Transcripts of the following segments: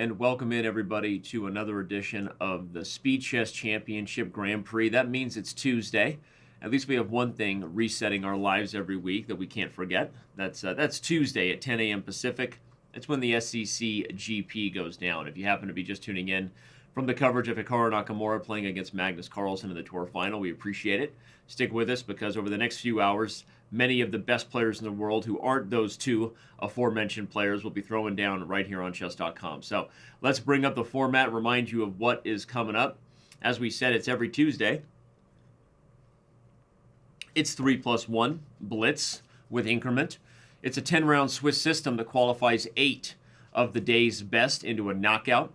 and welcome in everybody to another edition of the Speed Chess Championship Grand Prix. That means it's Tuesday. At least we have one thing resetting our lives every week that we can't forget. That's Tuesday at 10 a.m. Pacific. It's when the SEC GP goes down. If you happen to be just tuning in from the coverage of Hikaru Nakamura playing against Magnus Carlsen in the Tour Final, we appreciate it. Stick with us because over the next few hours, many of the best players in the world who aren't those two aforementioned players will be throwing down right here on Chess.com. So let's bring up the format, remind you of what is coming up. As we said, it's every Tuesday. It's 3+1 blitz with increment. It's a 10-round Swiss system that qualifies 8 of the day's best into a knockout,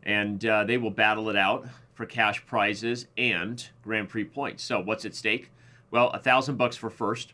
and they will battle it out for cash prizes and Grand Prix points. So what's at stake? Well, $1,000 for first.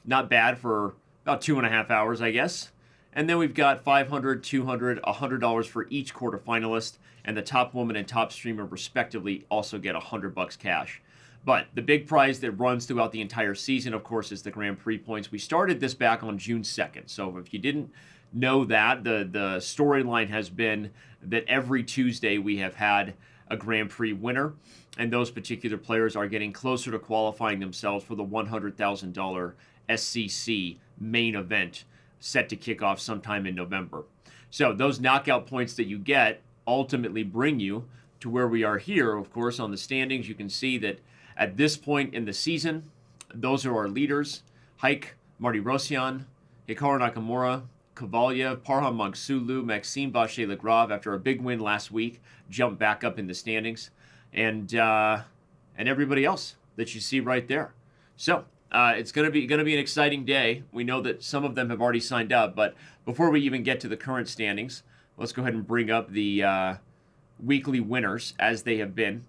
Not bad for about 2.5 hours, I guess. And then we've got $500, $200, $100 for each quarterfinalist, and the top woman and top streamer, respectively, also get $100 cash. But the big prize that runs throughout the entire season, of course, is the Grand Prix points. We started this back on June 2nd. So if you didn't know that, the storyline has been that every Tuesday we have had a Grand Prix winner, and those particular players are getting closer to qualifying themselves for the $100,000 SCC main event set to kick off sometime in November. So those knockout points that you get ultimately bring you to where we are here. Of course, on the standings, you can see that at this point in the season, those are our leaders: Haik Martirosyan, Hikaru Nakamura, Kovalyev, Parham Magsulu, Maxime Vachier-Lagrave, after a big win last week, jumped back up in the standings, and everybody else that you see right there. So it's going to be an exciting day. We know that some of them have already signed up, but before we even get to the current standings, let's go ahead and bring up the weekly winners as they have been.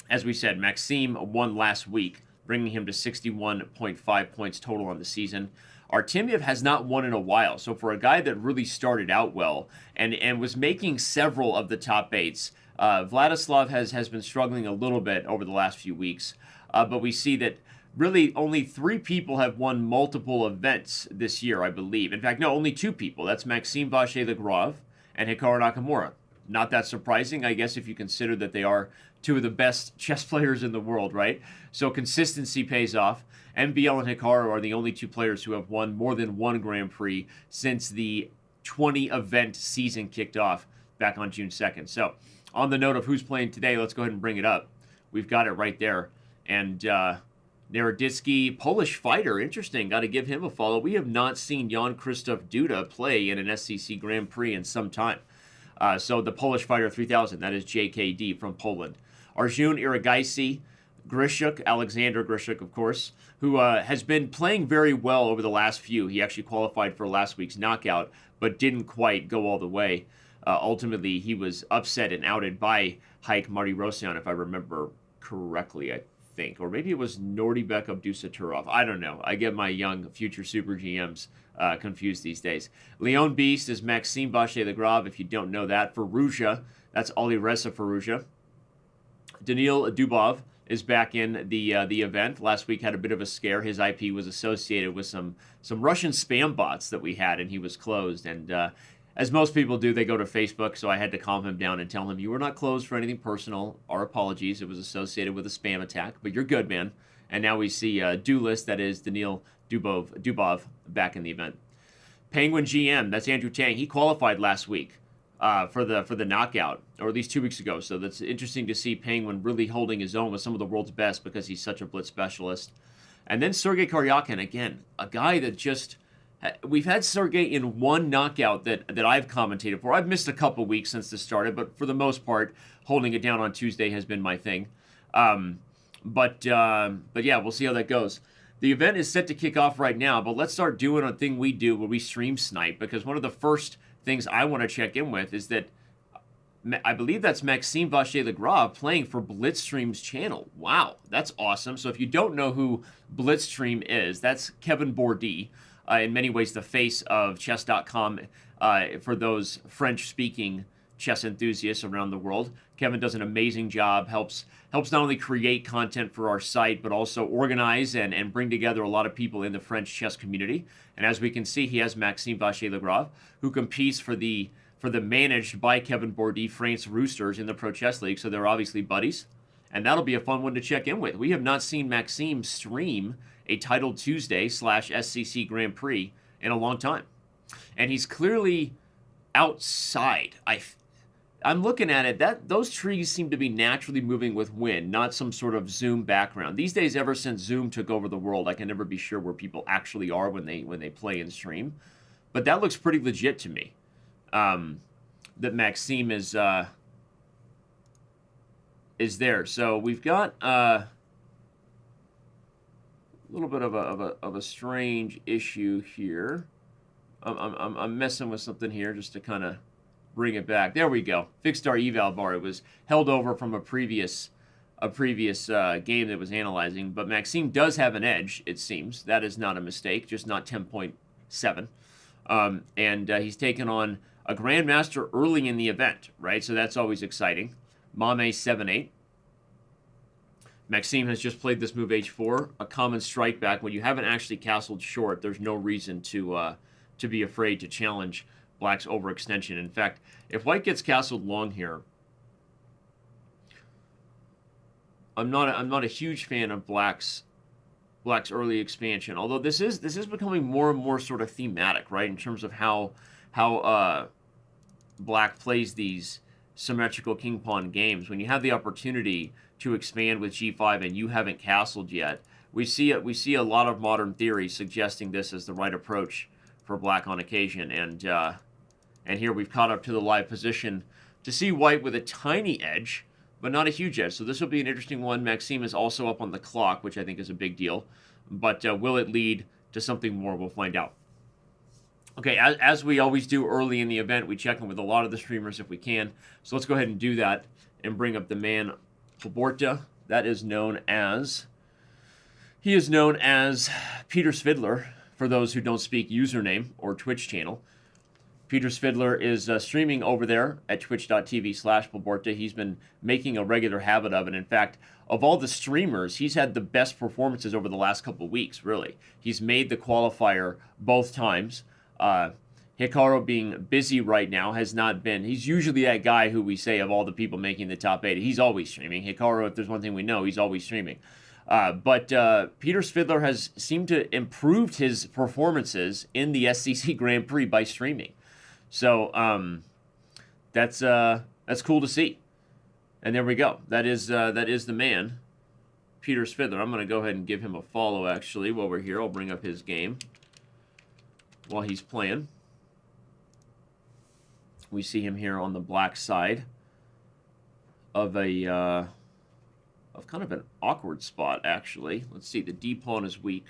As we said, Maxime won last week, bringing him to 61.5 points total on the season. Artemiev has not won in a while, so for a guy that really started out well and was making several of the top 8s, Vladislav has been struggling a little bit over the last few weeks, but we see that really only 3 people have won multiple events this year, I believe. In fact, no, only 2 people. That's Maxime Vachier-Lagrave and Hikaru Nakamura. Not that surprising, I guess, if you consider that they are 2 of the best chess players in the world, right? So consistency pays off. MVL and Hikaru are the only 2 players who have won more than 1 Grand Prix since the 20-event season kicked off back on June 2nd. So on the note of who's playing today, let's go ahead and bring it up. We've got it right there. And Naroditsky, Polish fighter, interesting. Got to give him a follow. We have not seen Jan Krzysztof Duda play in an SCC Grand Prix in some time. So the Polish fighter 3000, that is JKD from Poland. Arjun Irigaisi, Grishuk, Alexander Grishuk, of course, who has been playing very well over the last few. He actually qualified for last week's knockout, but didn't quite go all the way. Ultimately, he was upset and outed by Haik Martirosyan, if I remember correctly, I think. Or maybe it was Nordibek Abdusaturov. I don't know. I get my young future Super GMs confused these days. Leon Beast is Maxime Vachier-Lagrave, if you don't know that. Firouzja, that's Alireza Firouzja. Daniil Dubov is back in the event. Last week had a bit of a scare. His IP was associated with some Russian spam bots that we had, and he was closed. And as most people do, they go to Facebook, so I had to calm him down and tell him, you were not closed for anything personal. Our apologies. It was associated with a spam attack, but you're good, man. And now we see Duelist, that is Daniil Dubov, back in the event. Penguin GM, that's Andrew Tang. He qualified last week for the knockout, or at least 2 weeks ago. So that's interesting to see Penguin really holding his own with some of the world's best because he's such a blitz specialist. And then Sergei Karyakin, again, a guy that just... We've had Sergei in 1 knockout that I've commentated for. I've missed a couple weeks since this started, but for the most part, holding it down on Tuesday has been my thing. But yeah, we'll see how that goes. The event is set to kick off right now, but let's start doing a thing we do where we stream snipe, because one of the first things I want to check in with is that I believe that's Maxime Vachier-Lagrave playing for Blitzstream's channel. Wow, that's awesome. So if you don't know who Blitzstream is, that's Kevin Bourdie, in many ways the face of Chess.com for those French-speaking chess enthusiasts around the world. Kevin does an amazing job, helps not only create content for our site, but also organize and bring together a lot of people in the French chess community. And as we can see, he has Maxime Vachier-Lagrave, who competes for the for the managed by Kevin Bourdie France Roosters in the Pro Chess League, so they're obviously buddies. And that'll be a fun one to check in with. We have not seen Maxime stream a Titled Tuesday / SCC Grand Prix in a long time. And he's clearly outside. I'm looking at it, those trees seem to be naturally moving with wind, not some sort of Zoom background. These days, ever since Zoom took over the world, I can never be sure where people actually are when they play and stream. But that looks pretty legit to me. That Maxime is there. So we've got a little bit of a strange issue here. I'm messing with something here just to kind of bring it back. There we go. Fixed our eval bar. It was held over from a previous game that was analyzing. But Maxime does have an edge, it seems. That is not a mistake, just not 10.7. And he's taken on a grandmaster early in the event, right? So that's always exciting. Mame 7-8. Maxime has just played this move h4, a common strike back. When you haven't actually castled short, there's no reason to be afraid to challenge Black's overextension. In fact, if White gets castled long here, I'm not a huge fan of Black's early expansion. Although this is becoming more and more sort of thematic, right, in terms of how Black plays these symmetrical king pawn games. When you have the opportunity to expand with g5 and you haven't castled yet, we see a lot of modern theory suggesting this as the right approach for Black on occasion. And here we've caught up to the live position to see White with a tiny edge, but not a huge edge. So this will be an interesting one. Maxime is also up on the clock, which I think is a big deal. But will it lead to something more? We'll find out. Okay, as we always do early in the event, we check in with a lot of the streamers if we can. So let's go ahead and do that and bring up the man Poborta. That is known as... He is known as Peter Svidler, for those who don't speak username or Twitch channel. Peter Svidler is streaming over there at twitch.tv/Poborta. He's been making a regular habit of it. In fact, of all the streamers, he's had the best performances over the last couple of weeks, really. He's made the qualifier both times. Hikaru, being busy right now, has not been... He's usually that guy who we say of all the people making the top 8. He's always streaming. Hikaru, if there's one thing we know, he's always streaming. But Peter Svidler has seemed to improved his performances in the SCC Grand Prix by streaming. So that's cool to see. And there we go. That is the man, Peter Svidler. I'm going to go ahead and give him a follow, actually, while we're here. I'll bring up his game while he's playing. We see him here on the Black side of a... of kind of an awkward spot, actually. Let's see, the D pawn is weak.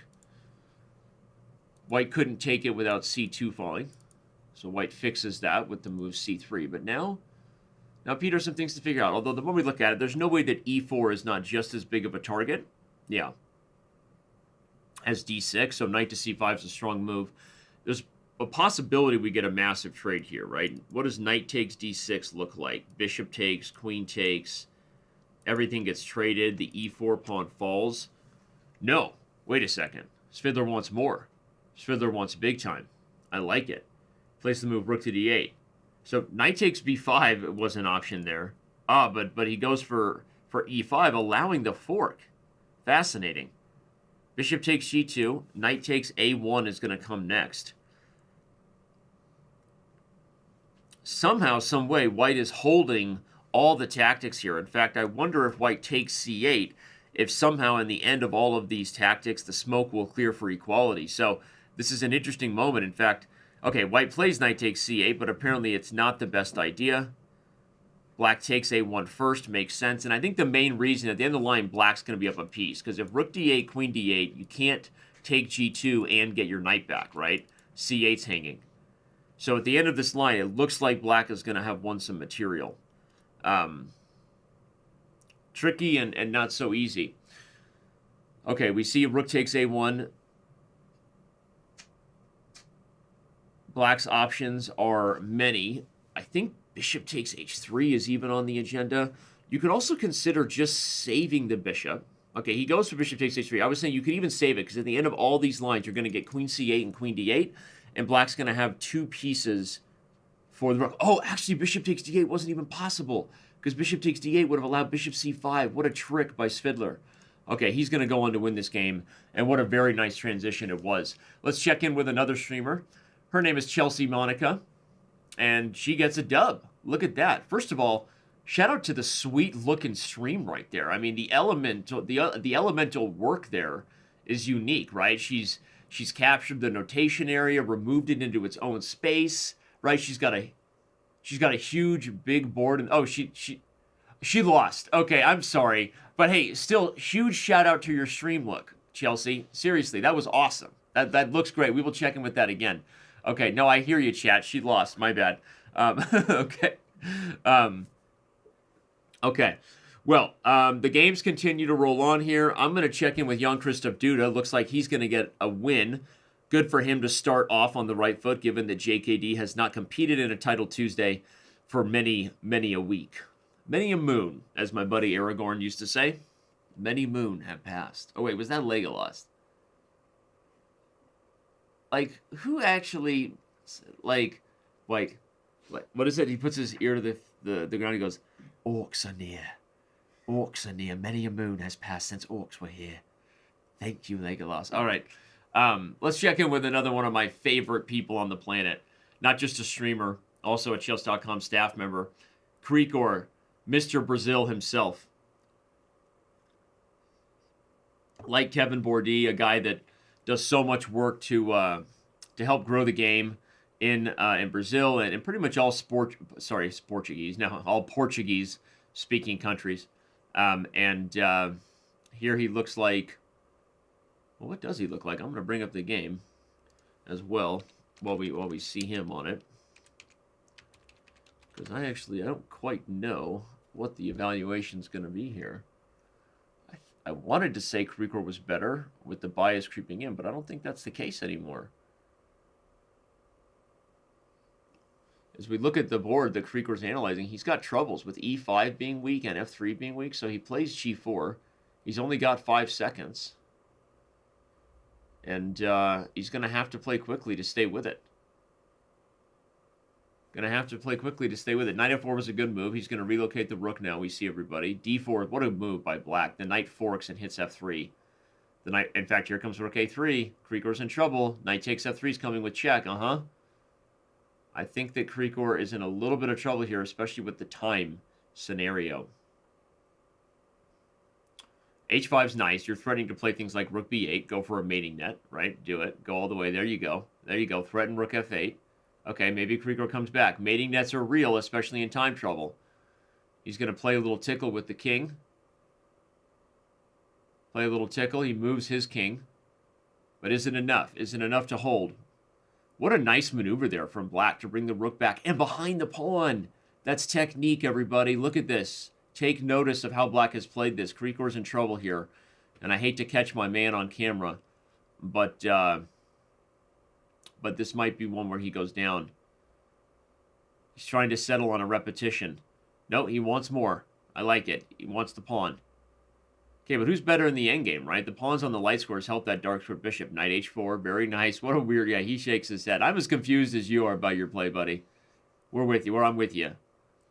White couldn't take it without c2 falling. So White fixes that with the move c3. But now Peter has some things to figure out. Although the more we look at it, there's no way that e4 is not just as big of a target. Yeah. As d6, so knight to c5 is a strong move. There's a possibility we get a massive trade here, right? What does knight takes d6 look like? Bishop takes, queen takes... Everything gets traded. The e4 pawn falls. No. Wait a second. Svidler wants more. Svidler wants big time. I like it. Plays the move rook to d8. So knight takes b5 was an option there. But he goes for e5, allowing the fork. Fascinating. Bishop takes g2. Knight takes a1 is going to come next. Somehow, some way, White is holding all the tactics here. In fact, I wonder if White takes c8, if somehow in the end of all of these tactics, the smoke will clear for equality. So this is an interesting moment. In fact, okay, White plays knight takes c8, but apparently it's not the best idea. Black takes a1 first, makes sense. And I think the main reason, at the end of the line, Black's going to be up a piece. Because if rook d8, queen d8, you can't take g2 and get your knight back, right? c8's hanging. So at the end of this line, it looks like Black is going to have won some material. Tricky and not so easy. Okay, we see rook takes a1. Black's options are many. I think bishop takes h3 is even on the agenda. You could also consider just saving the bishop. Okay, he goes for bishop takes h3. I was saying you could even save it, because at the end of all these lines, you're going to get queen c8 and queen d8, and Black's going to have two pieces for the rook. Oh, actually, bishop takes d8 wasn't even possible because bishop takes d8 would have allowed bishop c5. What a trick by Svidler. Okay, he's going to go on to win this game, and what a very nice transition it was. Let's check in with another streamer. Her name is Chelsea Monica, and she gets a dub. Look at that. First of all, shout out to the sweet-looking stream right there. I mean, the elemental work there is unique, right? She's captured the notation area, removed it into its own space, right? She's got a huge big board, and oh, she lost. Okay, I'm sorry, but hey, still huge shout out to your stream look, Chelsea. Seriously, that was awesome. That looks great. We will check in with that again. Okay, no, I hear you, chat. She lost. My bad. Okay. Okay. Well, the games continue to roll on here. I'm going to check in with Jan Christoph Duda. Looks like he's going to get a win. Good for him to start off on the right foot, given that JKD has not competed in a Title Tuesday for many, many a week. Many a moon, as my buddy Aragorn used to say. Many moon have passed. Oh, wait, was that Legolas? Like, who actually, like, what is it? He puts his ear to the ground. He goes, orcs are near. Orcs are near. Many a moon has passed since orcs were here. Thank you, Legolas. All right. Let's check in with another one of my favorite people on the planet. Not just a streamer, also a Chess.com staff member. Krikor, Mr. Brazil himself. Like Kevin Bourdie, a guy that does so much work to help grow the game in Brazil and pretty much all all Portuguese speaking countries. Here he looks like, well, what does he look like? I'm going to bring up the game as well while we see him on it, because I don't quite know what the evaluation is going to be here. I wanted to say Krikor was better with the bias creeping in, but I don't think that's the case anymore. As we look at the board that Krikor's analyzing, he's got troubles with e5 being weak and f3 being weak, so he plays g4. He's only got 5 seconds. And he's going to have to play quickly to stay with it. Knight f4 was a good move. He's going to relocate the rook now. We see everybody. d4, what a move by black. The knight forks and hits f3. The knight, in fact, here comes rook a3. Krikor's in trouble. Knight takes f3 is coming with check. I think that Krikor is in a little bit of trouble here, especially with the time scenario. h5's nice. You're threatening to play things like rook b8. Go for a mating net, right? Do it. Go all the way. There you go. Threaten rook f8. Okay, maybe Krikor comes back. Mating nets are real, especially in time trouble. He's going to play a little tickle with the king. He moves his king. But is it enough? Is it enough to hold? What a nice maneuver there from black to bring the rook back and behind the pawn. That's technique, everybody. Look at this. Take notice of how black has played this. Krikor's in trouble here. And I hate to catch my man on camera, but this might be one where he goes down. He's trying to settle on a repetition. No, he wants more. I like it. He wants the pawn. Okay, but who's better in the endgame, right? The pawns on the light squares help that dark square bishop. Knight h4, very nice. What a weird... Yeah, he shakes his head. I'm as confused as you are by your play, buddy. We're with you. I'm with you.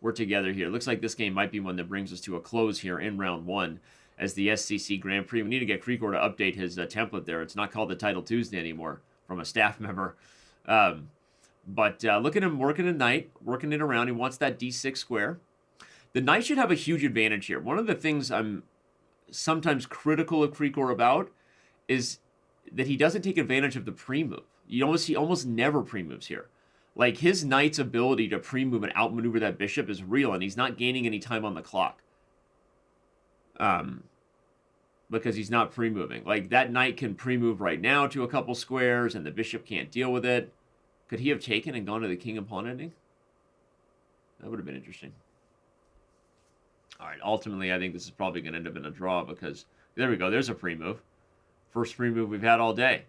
We're together here. Looks like this game might be one that brings us to a close here in round 1 as the SCC Grand Prix. We need to get Krikor to update his template there. It's not called the Title Tuesday anymore from a staff member. But look at him working a knight, working it around. He wants that d6 square. The knight should have a huge advantage here. One of the things I'm sometimes critical of Krikor about is that he doesn't take advantage of the pre-move. He almost never pre-moves here. Like, his knight's ability to pre-move and outmaneuver that bishop is real, and he's not gaining any time on the clock. Because he's not pre-moving. Like, that knight can pre-move right now to a couple squares, and the bishop can't deal with it. Could he have taken and gone to the king and pawn ending? That would have been interesting. All right, ultimately, I think this is probably going to end up in a draw because, there we go, there's a pre-move. First pre-move we've had all day.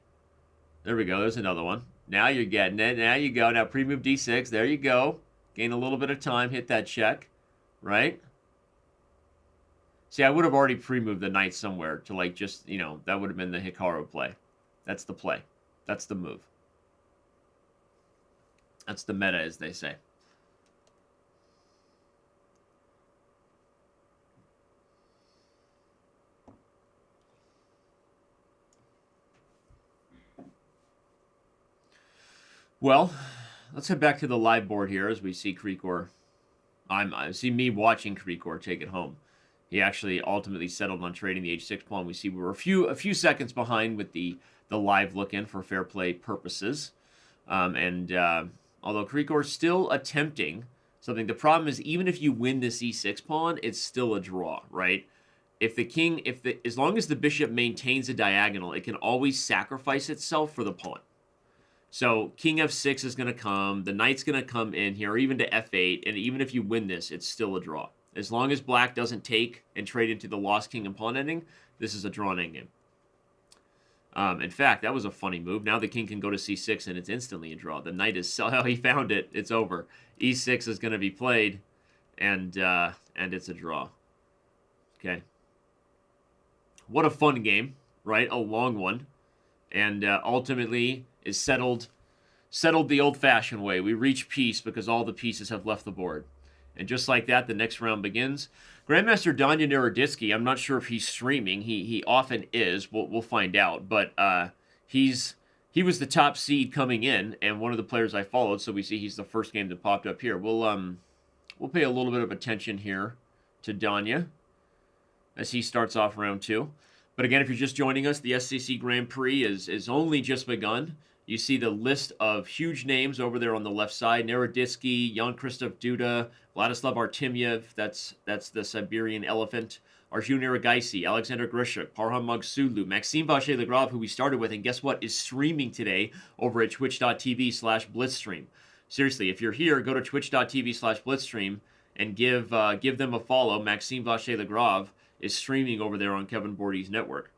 There we go, there's another one. Now you're getting it. Now you go. Now pre-move d6. There you go. Gain a little bit of time. Hit that check. Right? See, I would have already pre-moved the knight somewhere to, like, just, you know, that would have been the Hikaru play. That's the play. That's the move. That's the meta, as they say. Well, let's head back to the live board here as we see Krikor. I see me watching Krikor take it home. He actually ultimately settled on trading the h6 pawn. We see we were a few seconds behind with the live look in for fair play purposes. Although Krikor is still attempting something, the problem is even if you win this e6 pawn, it's still a draw, right? If the king, as long as the bishop maintains a diagonal, it can always sacrifice itself for the pawn. So king f6 is going to come, the knight's going to come in here, or even to f8, and even if you win this, it's still a draw. As long as black doesn't take and trade into the lost king and pawn ending, this is a drawn endgame. In fact, that was a funny move. Now the king can go to c6 and it's instantly a draw. The knight is so he found it. It's over. e6 is going to be played, and it's a draw. Okay. What a fun game, right? A long one, and ultimately is settled the old-fashioned way. We reach peace because all the pieces have left the board. And just like that, the next round begins. Grandmaster Danya Naroditsky, I'm not sure if he's streaming. He often is. We'll find out. But he was the top seed coming in, and one of the players I followed. So we see he's the first game that popped up here. We'll pay a little bit of attention here to Danya as he starts off round 2. But again, if you're just joining us, the SCC Grand Prix is only just begun. You see the list of huge names over there on the left side. Naroditsky, Jan-Krzysztof Duda, Vladislav Artemiev, that's the Siberian elephant, Arjun Erigaisi, Alexander Grishuk, Parham Magsulu, Maxime Vachier-Lagrave, who we started with, and guess what, is streaming today over at twitch.tv/blitzstream. Seriously, if you're here, go to twitch.tv/blitzstream and give them a follow. Maxime Vachier-Lagrave is streaming over there on Kevin Bordy's network.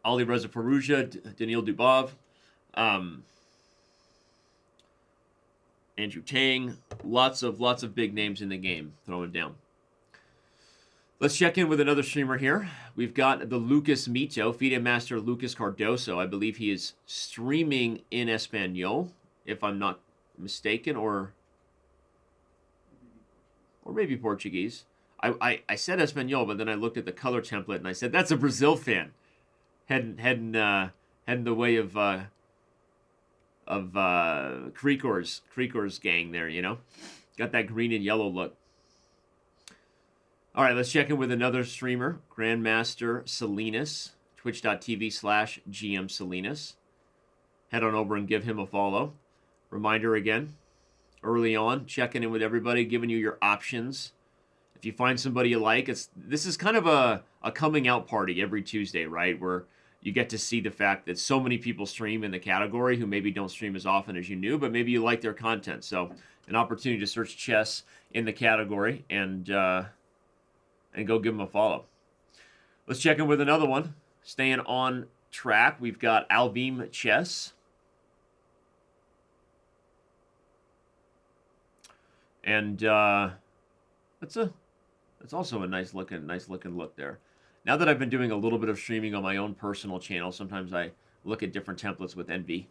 Alireza Firouzja, Daniil Dubov, Andrew Tang, lots of big names in the game throwing down. Let's check in with another streamer here. We've got the Lucas Mito, FIDE Master Lucas Cardoso. I believe he is streaming in Espanol, if I'm not mistaken, or maybe Portuguese. I said Espanol, but then I looked at the color template and I said, that's a Brazil fan. Heading the way of Krikor's gang there, you know? Got that green and yellow look. All right, let's check in with another streamer, Grandmaster Salinas, twitch.tv/GM Salinas. Head on over and give him a follow. Reminder again, early on, checking in with everybody, giving you your options. If you find somebody you like, this is kind of a coming out party every Tuesday, right? Where you get to see the fact that so many people stream in the category who maybe don't stream as often as you knew, but maybe you like their content. So an opportunity to search chess in the category and go give them a follow. Let's check in with another one. Staying on track, we've got Alvim Chess. And that's also a nice looking look there. Now that I've been doing a little bit of streaming on my own personal channel, sometimes I look at different templates with envy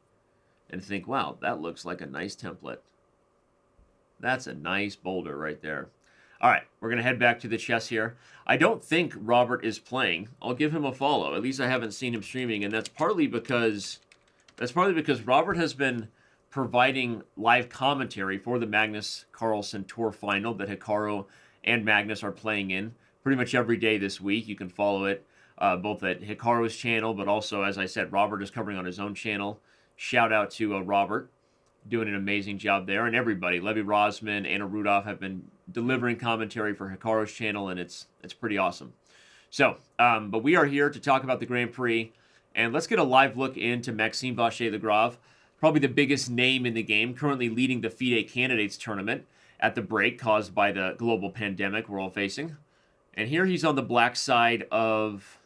and think, wow, that looks like a nice template. That's a nice boulder right there. All right, we're going to head back to the chess here. I don't think Robert is playing. I'll give him a follow. At least I haven't seen him streaming, and that's partly because Robert has been providing live commentary for the Magnus Carlsen Tour Final that Hikaru and Magnus are playing in pretty much every day this week. You can follow it both at Hikaru's channel, but also, as I said, Robert is covering on his own channel. Shout out to Robert, doing an amazing job there. And everybody, Levy Rosman, Anna Rudolph have been delivering commentary for Hikaru's channel, and it's pretty awesome. So, but we are here to talk about the Grand Prix, and let's get a live look into Maxime Vachier-Lagrave, probably the biggest name in the game, currently leading the FIDE Candidates Tournament at the break caused by the global pandemic we're all facing. And here he's on the black side of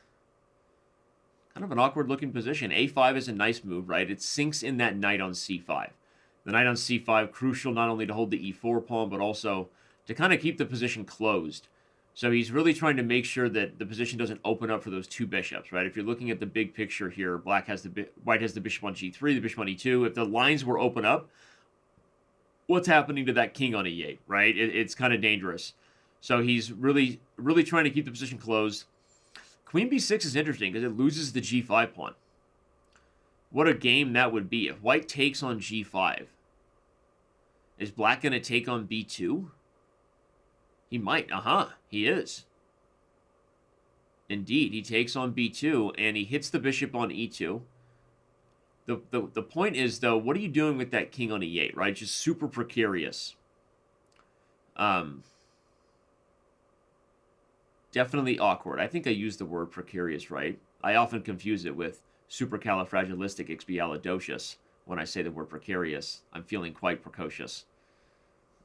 kind of an awkward-looking position. A5 is a nice move, right? It sinks in that knight on c5. The knight on c5, crucial not only to hold the e4 pawn, but also to kind of keep the position closed. So he's really trying to make sure that the position doesn't open up for those two bishops, right? If you're looking at the big picture here, white has the bishop on g3, the bishop on e2. If the lines were open up, what's happening to that king on e8, right? It's kind of dangerous. So he's really trying to keep the position closed. Queen b6 is interesting because it loses the g5 pawn. What a game that would be. If white takes on g5, is black going to take on b2? He might. He is. Indeed, he takes on b2, and he hits the bishop on e2. The point is, though, what are you doing with that king on e8, right? Just super precarious. Definitely awkward. I think I used the word precarious, right? I often confuse it with supercalifragilisticexpialidocious when I say the word precarious. I'm feeling quite precocious.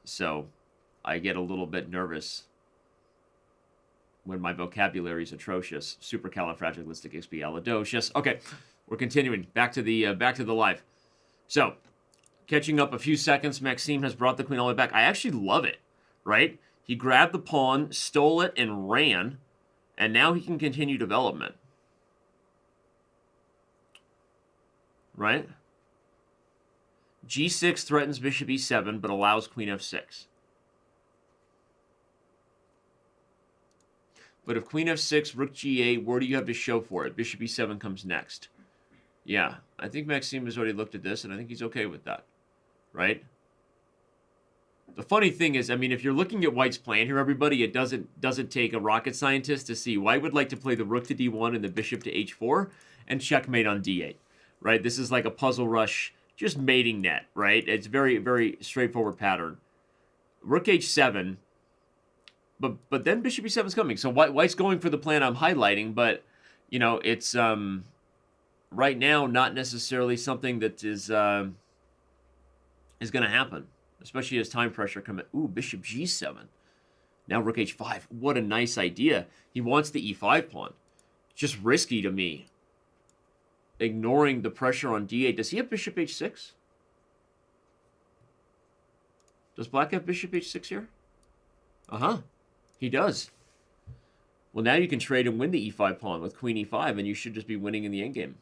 So I get a little bit nervous when my vocabulary is atrocious. Supercalifragilisticexpialidocious. Okay, we're continuing. Back to the live. So, catching up a few seconds, Maxime has brought the queen all the way back. I actually love it, right? He grabbed the pawn, stole it, and ran, and now he can continue development. Right? G6 threatens bishop e7, but allows queen f6. But if queen f6, rook g8, where do you have to show for it? Bishop e7 comes next. Yeah, I think Maxime has already looked at this, and I think he's okay with that. Right? The funny thing is, I mean, if you're looking at white's plan here, everybody, it doesn't take a rocket scientist to see white would like to play the rook to d1 and the bishop to h4 and checkmate on d8. Right? This is like a puzzle rush, just mating net, right? It's very, very straightforward pattern. Rook h7, but then bishop e7 is coming. So white's going for the plan I'm highlighting, but, you know, it's right now not necessarily something that is going to happen. Especially as time pressure comes in. Ooh, bishop g7. Now rook h5. What a nice idea. He wants the e5 pawn. Just risky to me. Ignoring the pressure on d8. Does he have bishop h6? Does black have bishop h6 here? He does. Well, now you can trade and win the e5 pawn with queen e5, and you should just be winning in the endgame.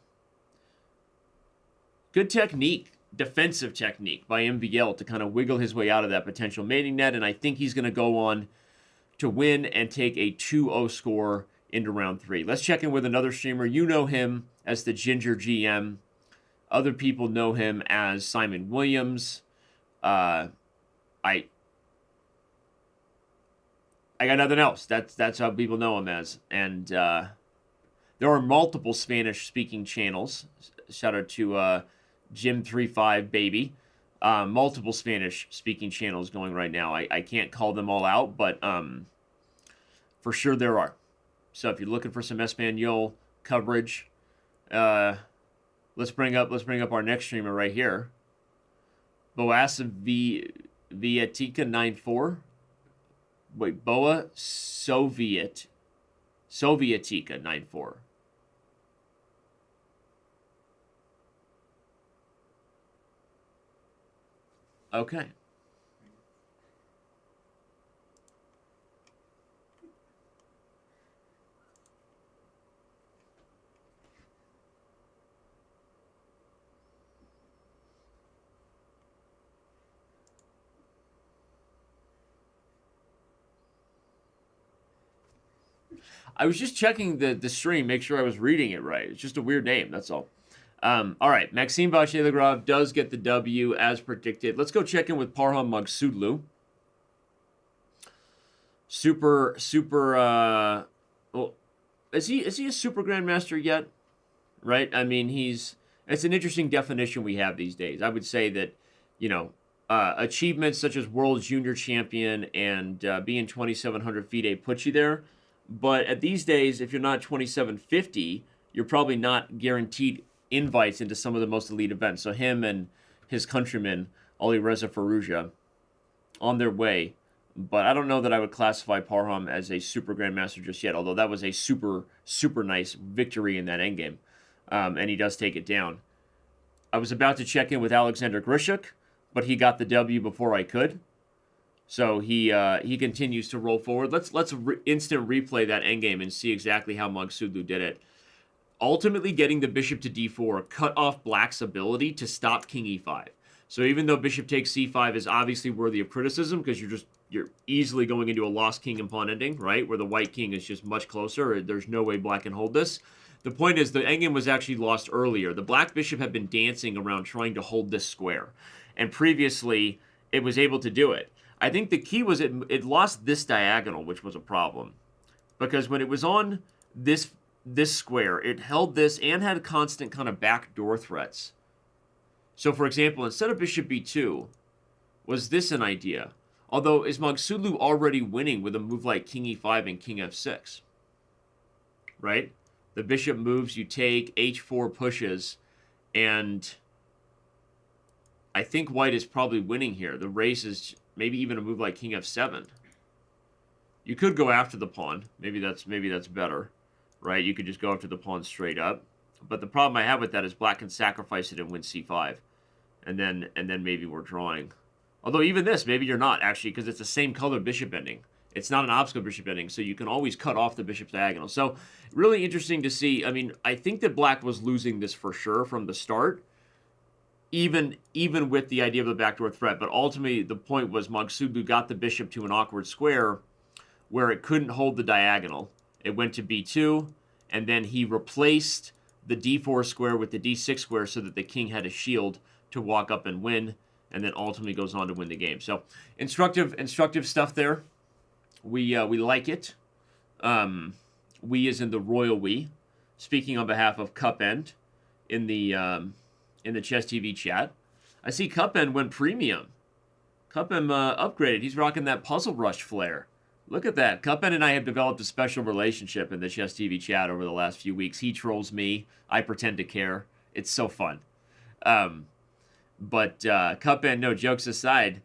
Good technique. Defensive technique by MVL to kind of wiggle his way out of that potential mating net, and I think he's going to go on to win and take a 2-0 score into round 3. Let's check in with another streamer. You know him as the Ginger GM. Other people know him as Simon Williams. I got nothing else. That's how people know him as. And there are multiple Spanish-speaking channels. Shout out to Jim35 Baby. Multiple Spanish-speaking channels going right now. I can't call them all out, but for sure there are. So if you're looking for some Espanol coverage, let's bring up our next streamer right here. Boasa Vietica 94. Wait, Boa Sovietica 94. Okay. I was just checking the stream, make sure I was reading it right. It's just a weird name, that's all. All right, Maxime Vachier-Lagrave does get the W as predicted. Let's go check in with Parham Magsudlu. Well, is he a super grandmaster yet? Right? I mean, it's an interesting definition we have these days. I would say that, you know, achievements such as world junior champion and being 2,700 FIDE put you there. But at these days, if you're not 2,750, you're probably not guaranteed invites into some of the most elite events. So him and his countryman, Alireza Firouzja, on their way. But I don't know that I would classify Parham as a super grandmaster just yet, although that was a super, super nice victory in that endgame. And he does take it down. I was about to check in with Alexander Grishuk, but he got the W before I could. So he continues to roll forward. Let's instant replay that endgame and see exactly how Magsudlu did it. Ultimately getting the bishop to d4 cut off black's ability to stop king e5. So even though bishop takes c5 is obviously worthy of criticism because you're easily going into a lost king and pawn ending, right? Where the white king is just much closer. There's no way black can hold this. The point is, the endgame was actually lost earlier. The black bishop had been dancing around trying to hold this square. And previously, it was able to do it. I think the key was it lost this diagonal, which was a problem. Because when it was on this square, it held this and had constant kind of backdoor threats. So, for example, instead of bishop b2, was this an idea? Although, is Magsudlu already winning with a move like king e5 and king f6? Right? The bishop moves, you take, h4 pushes, and I think white is probably winning here. The race is maybe even a move like king f7. You could go after the pawn. Maybe that's better, right? You could just go after the pawn straight up. But the problem I have with that is black can sacrifice it and win c5, and then maybe we're drawing. Although even this, maybe you're not actually, because it's the same color bishop ending. It's not an obstacle bishop ending, so you can always cut off the bishop's diagonal. So really interesting to see. I mean, I think that black was losing this for sure from the start, even with the idea of the backdoor threat. But ultimately, the point was Magsudlu got the bishop to an awkward square where it couldn't hold the diagonal. It went to b2, and then he replaced the d4 square with the d6 square so that the king had a shield to walk up and win, and then ultimately goes on to win the game. So instructive stuff there. We like it. We as in the royal we. Speaking on behalf of Cupend in the Chess TV chat. I see Cupend went premium. Cupend upgraded. He's rocking that Puzzle Rush flair. Look at that. Cupend and I have developed a special relationship in the Chess TV chat over the last few weeks. He trolls me. I pretend to care. It's so fun. But Cupend, no, jokes aside,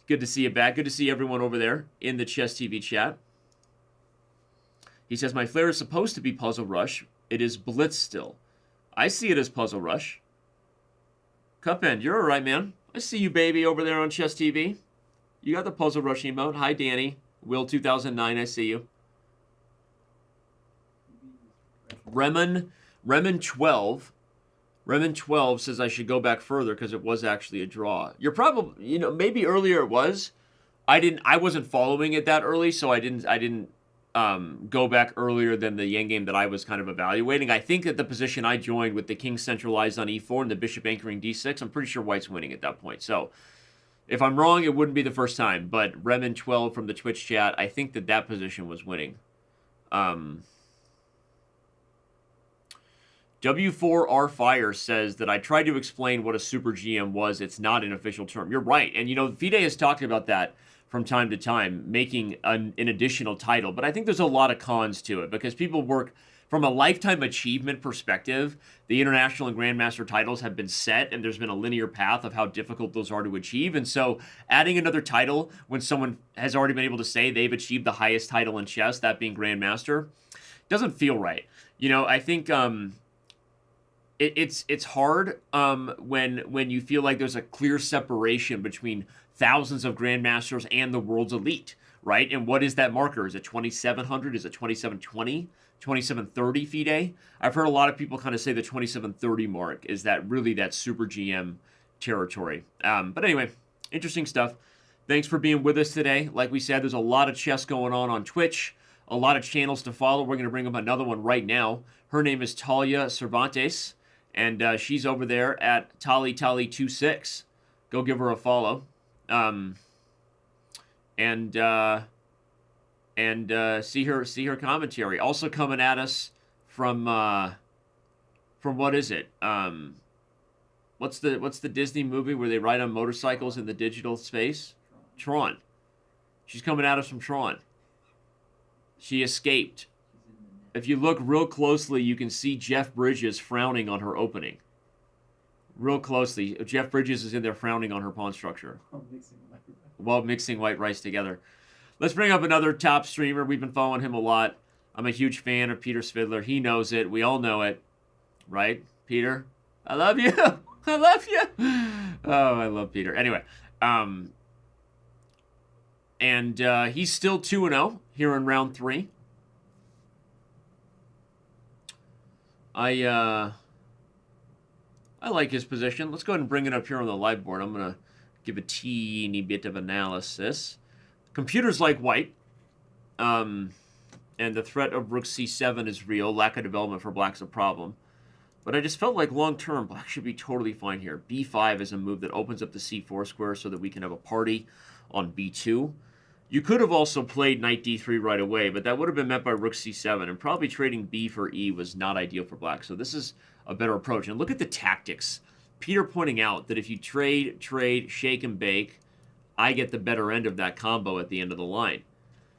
good to see you back. Good to see everyone over there in the Chess TV chat. He says, my flair is supposed to be Puzzle Rush. It is Blitz still. I see it as Puzzle Rush. Cupend, you're all right, man. I see you, baby, over there on Chess TV. You got the Puzzle Rush emote. Hi, Danny. Will 2009, I see you. Remen 12. Remen 12 says I should go back further because it was actually a draw. You're probably, maybe earlier it was. I wasn't following it that early, so I didn't go back earlier than the endgame that I was kind of evaluating. I think that the position I joined with the king centralized on e4 and the bishop anchoring d6, I'm pretty sure white's winning at that point. So if I'm wrong, it wouldn't be the first time. But Remen 12 from the Twitch chat, I think that position was winning. W4R Fire says that I tried to explain what a super GM was. It's not an official term. You're right. And, Fide has talked about that from time to time, making an additional title. But I think there's a lot of cons to it because people work from a lifetime achievement perspective. The international and grandmaster titles have been set, and there's been a linear path of how difficult those are to achieve. And so adding another title when someone has already been able to say they've achieved the highest title in chess, that being grandmaster, doesn't feel right. I think it's hard when you feel like there's a clear separation between thousands of grandmasters and the world's elite, right? And what is that marker? Is it 2,700? Is it 2,720? 2,730 FIDE? I've heard a lot of people kind of say the 2,730 mark is that really that super GM territory. But anyway, interesting stuff. Thanks for being with us today. Like we said, there's a lot of chess going on Twitch, a lot of channels to follow. We're going to bring up another one right now. Her name is Talia Cervantes, and she's over there at TaliTali26. Go give her a follow. See her commentary. Also coming at us from what is it? What's the Disney movie where they ride on motorcycles in the digital space? Tron. She's coming at us from Tron. She escaped. If you look real closely, you can see Jeff Bridges frowning on her opening. Real closely, Jeff Bridges is in there frowning on her pawn structure while mixing white rice together. Let's bring up another top streamer. We've been following him a lot. I'm a huge fan of Peter Svidler. He knows it. We all know it. Right, Peter? I love you. I love you. Oh, I love Peter. Anyway, he's still 2-0 here in round 3. I like his position. Let's go ahead and bring it up here on the live board. I'm going to give a teeny bit of analysis. Computers like white. and the threat of rook c7 is real. Lack of development for black's a problem. But I just felt like long-term, black should be totally fine here. b5 is a move that opens up the c4 square so that we can have a party on b2. You could have also played knight d3 right away, but that would have been met by rook c7, and probably trading b for e was not ideal for black. So this is a better approach. And look at the tactics. Peter pointing out that if you trade, shake, and bake, I get the better end of that combo at the end of the line.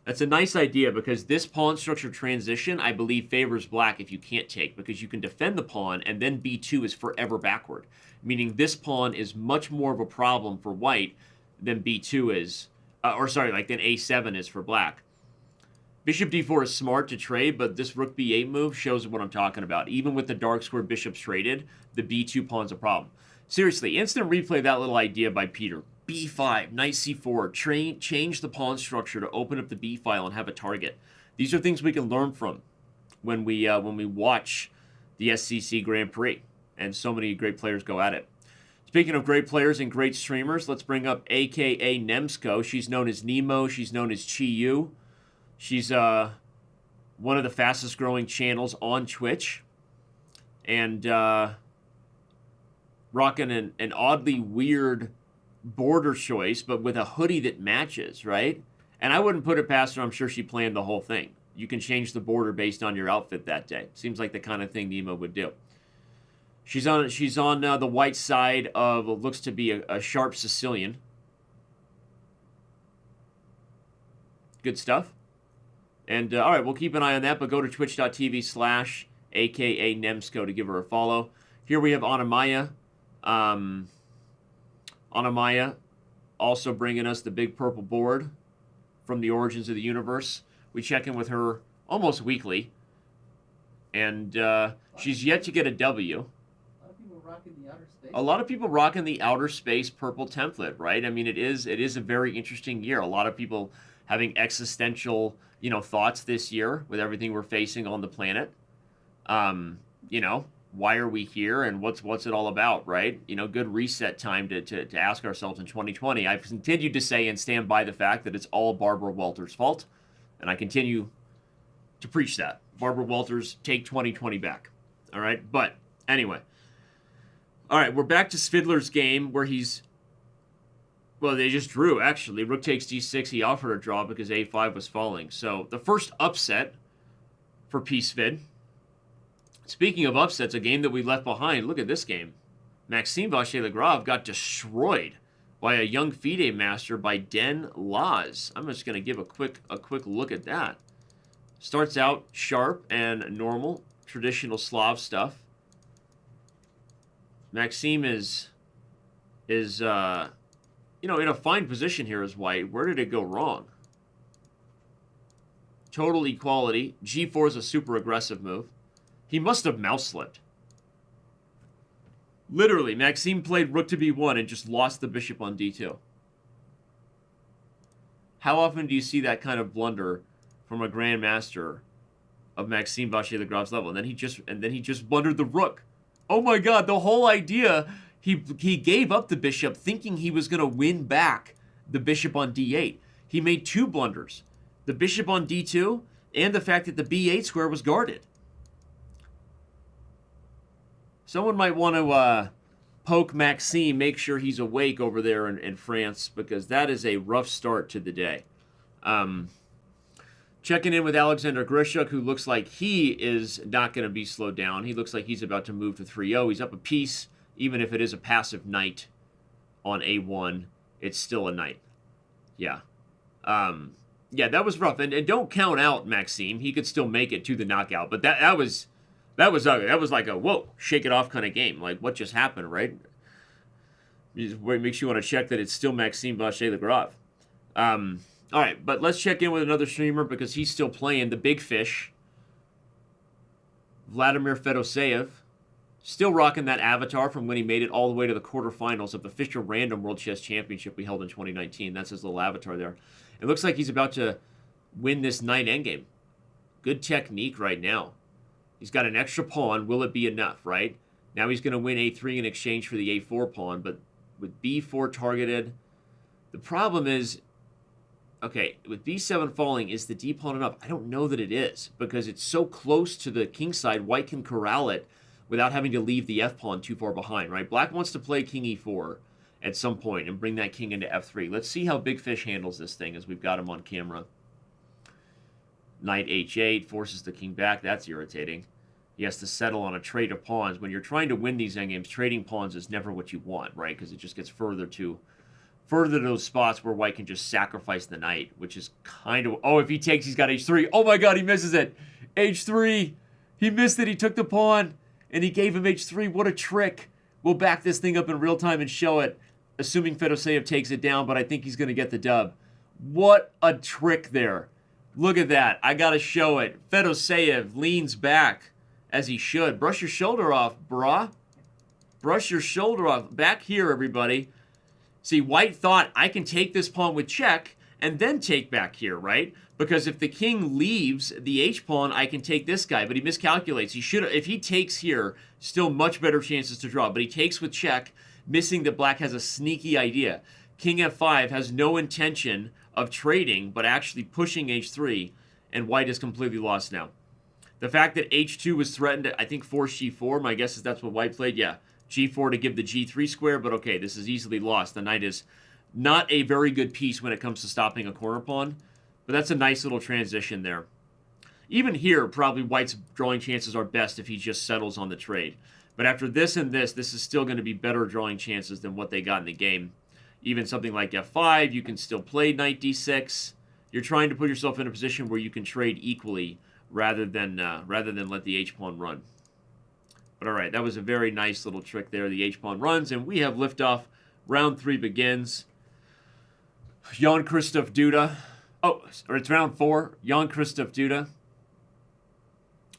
That's a nice idea because this pawn structure transition, I believe, favors black if you can't take, because you can defend the pawn, and then b2 is forever backward, meaning this pawn is much more of a problem for white than b2 is. Than a7 is for black. Bishop d4 is smart to trade, but this rook b8 move shows what I'm talking about. Even with the dark square bishops traded, the b2 pawn's a problem. Seriously, instant replay that little idea by Peter. b5, knight c4, change the pawn structure to open up the b file and have a target. These are things we can learn from when we watch the SCC Grand Prix, and so many great players go at it. Speaking of great players and great streamers, let's bring up AKA Nemsko. She's known as Nemo. She's known as Chi Yu. She's one of the fastest growing channels on Twitch. And rocking an oddly weird border choice, but with a hoodie that matches, right? And I wouldn't put it past her. I'm sure she planned the whole thing. You can change the border based on your outfit that day. Seems like the kind of thing Nemo would do. She's on the white side of what looks to be a sharp Sicilian. Good stuff. And, all right, we'll keep an eye on that, but go to twitch.tv/AKA Nemsko to give her a follow. Here we have Anamaya. Anamaya also bringing us the big purple board from the Origins of the Universe. We check in with her almost weekly. And she's yet to get a W. A lot of people rocking the outer space purple template, right? I mean, it is a very interesting year. A lot of people having existential, thoughts this year with everything we're facing on the planet. Why are we here and what's it all about, right? Good reset time to ask ourselves in 2020. I've continued to say and stand by the fact that it's all Barbara Walters' fault, and I continue to preach that. Barbara Walters, take 2020 back. All right, but anyway. All right, we're back to Svidler's game where they just drew, actually. Rook takes d6. He offered a draw because a5 was falling. So the first upset for P-Svid. Speaking of upsets, a game that we left behind. Look at this game. Maxime Vachier-Lagrave got destroyed by a young FIDE master by Den Laz. I'm just going to give a quick look at that. Starts out sharp and normal, traditional Slav stuff. Maxime is in a fine position here as white. Where did it go wrong? Total equality. G4 is a super aggressive move. He must have mouse slipped. Literally, Maxime played rook to b1 and just lost the bishop on d2. How often do you see that kind of blunder from a grandmaster of Maxime Vachier-Lagrave's level? And then he just blundered the rook. Oh my god, the whole idea, he gave up the bishop thinking he was going to win back the bishop on d8. He made two blunders. The bishop on d2 and the fact that the b8 square was guarded. Someone might want to poke Maxime, make sure he's awake over there in France, because that is a rough start to the day. Checking in with Alexander Grishuk, who looks like he is not going to be slowed down. He looks like he's about to move to 3-0. He's up a piece, even if it is a passive knight on a1. It's still a knight. Yeah. Yeah, that was rough. And don't count out Maxime. He could still make it to the knockout. But that was ugly. That was like a, whoa, shake it off kind of game. Like, what just happened, right? Makes you want to check that it's still Maxime Vachier-Lagrave. All right, but let's check in with another streamer because he's still playing. The big fish, Vladimir Fedoseev, still rocking that avatar from when he made it all the way to the quarterfinals of the Fischer Random World Chess Championship we held in 2019. That's his little avatar there. It looks like he's about to win this knight endgame. Good technique right now. He's got an extra pawn. Will it be enough, right? Now he's going to win a3 in exchange for the a4 pawn, but with b4 targeted, the problem is Okay, with b7 falling, is the d pawn enough? I don't know that it is, because it's so close to the king side, white can corral it without having to leave the f pawn too far behind, right? Black wants to play king e4 at some point and bring that king into f3. Let's see how Big Fish handles this thing as we've got him on camera. Knight h8 forces the king back. That's irritating. He has to settle on a trade of pawns. When you're trying to win these endgames, trading pawns is never what you want, right? Because it just gets further to those spots where white can just sacrifice the knight, which is kind of... Oh, if he takes, he's got h3. Oh my god, he misses it. h3. He missed it. He took the pawn, and he gave him h3. What a trick. We'll back this thing up in real time and show it, assuming Fedoseev takes it down, but I think he's going to get the dub. What a trick there. Look at that. I got to show it. Fedoseev leans back, as he should. Brush your shoulder off, brah. Brush your shoulder off. Back here, everybody. See, white thought, I can take this pawn with check and then take back here, right? Because if the king leaves the h-pawn, I can take this guy. But he miscalculates. He should, if he takes here, still much better chances to draw. But he takes with check, missing that black has a sneaky idea. King f5 has no intention of trading, but actually pushing h3, and white is completely lost now. The fact that h2 was threatened, I think, force g4. My guess is that's what white played. Yeah, g4 to give the g3 square, but okay, this is easily lost. The knight is not a very good piece when it comes to stopping a corner pawn, but that's a nice little transition there. Even here, probably white's drawing chances are best if he just settles on the trade. But after this and this is still going to be better drawing chances than what they got in the game. Even something like f5, you can still play knight d6. You're trying to put yourself in a position where you can trade equally rather than let the h-pawn run. But all right, that was a very nice little trick there. The h-pawn runs, and we have liftoff. Round 3 begins. Jan Krzysztof Duda. Oh, or it's round 4. Jan Krzysztof Duda.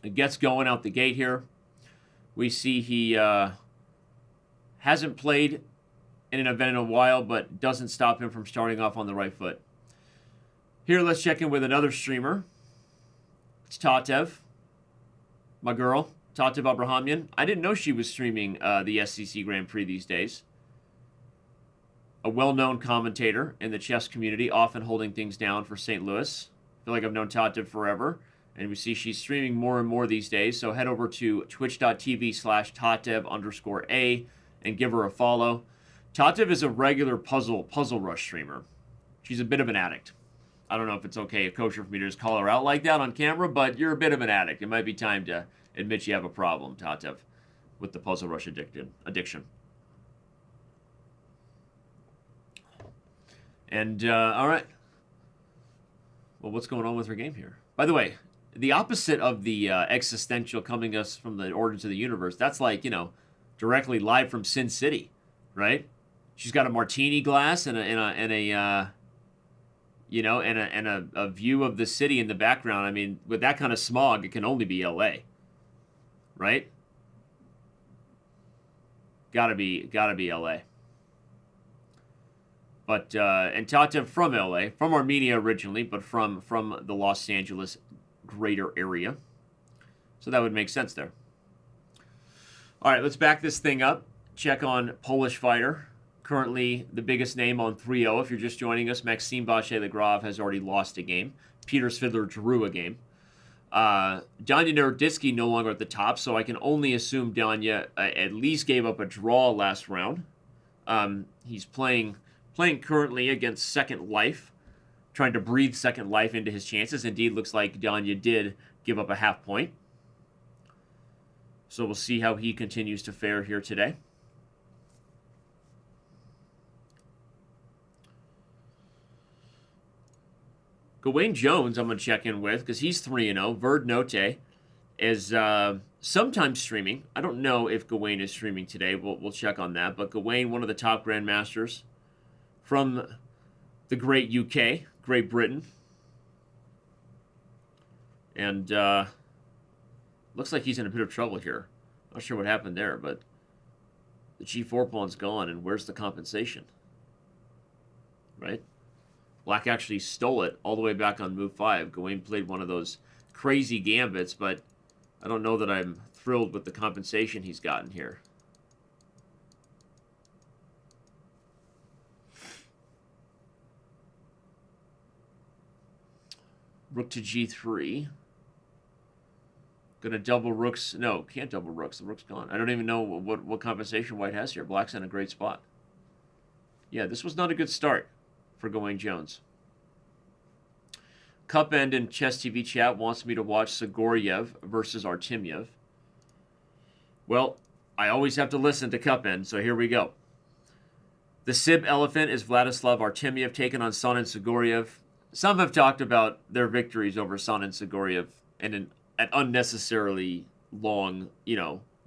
It gets going out the gate here. We see he hasn't played in an event in a while, but doesn't stop him from starting off on the right foot. Here, let's check in with another streamer. It's Tatev, my girl, Tatev Abrahamyan. I didn't know she was streaming the SCC Grand Prix these days. A well-known commentator in the chess community, often holding things down for St. Louis. I feel like I've known Tatev forever, and we see she's streaming more and more these days, so head over to twitch.tv/Tatev_A and give her a follow. Tatev is a regular Puzzle Rush streamer. She's a bit of an addict. I don't know if it's okay, kosher for me to just call her out like that on camera, but you're a bit of an addict. It might be time to admit you have a problem, Tatev, with the Puzzle Rush addiction. And, all right. Well, what's going on with her game here? By the way, the opposite of the existential coming us from the origins of the universe, that's like, you know, directly live from Sin City, right? She's got a martini glass and a view of the city in the background. I mean, with that kind of smog, it can only be LA, right? Gotta be LA. But and Tatev from LA, from Armenia originally, but from the Los Angeles greater area. So that would make sense there. All right, let's back this thing up. Check on Polish fighter. Currently the biggest name on 3-0. If you're just joining us, Maxime Vachier-Lagrave has already lost a game. Peter Svidler drew a game. Danya Naroditsky no longer at the top, so I can only assume Danya at least gave up a draw last round. He's playing currently against Second Life, trying to breathe Second Life into his chances. Indeed, looks like Danya did give up a half point. So we'll see how he continues to fare here today. Gawain Jones, I'm going to check in with because he's 3-0. Verd Note is sometimes streaming. I don't know if Gawain is streaming today. We'll check on that. But Gawain, one of the top grandmasters from the great UK, Great Britain. And looks like he's in a bit of trouble here. Not sure what happened there, but the g4 pawn's gone, and where's the compensation? Right? Black actually stole it all the way back on move 5. Gawain played one of those crazy gambits, but I don't know that I'm thrilled with the compensation he's gotten here. Rook to g3. Gonna double rooks. No, can't double rooks. The rook's gone. I don't even know what compensation white has here. Black's in a great spot. Yeah, this was not a good start for Gawain Jones. Cup End in Chess TV chat wants me to watch Sigoriev versus Artemiev. Well, I always have to listen to Cup End, so here we go. The Sib Elephant is Vladislav Artemiev taking on Sanin Sigoriev. Some have talked about their victories over Sanin Sigoriev and at unnecessarily long,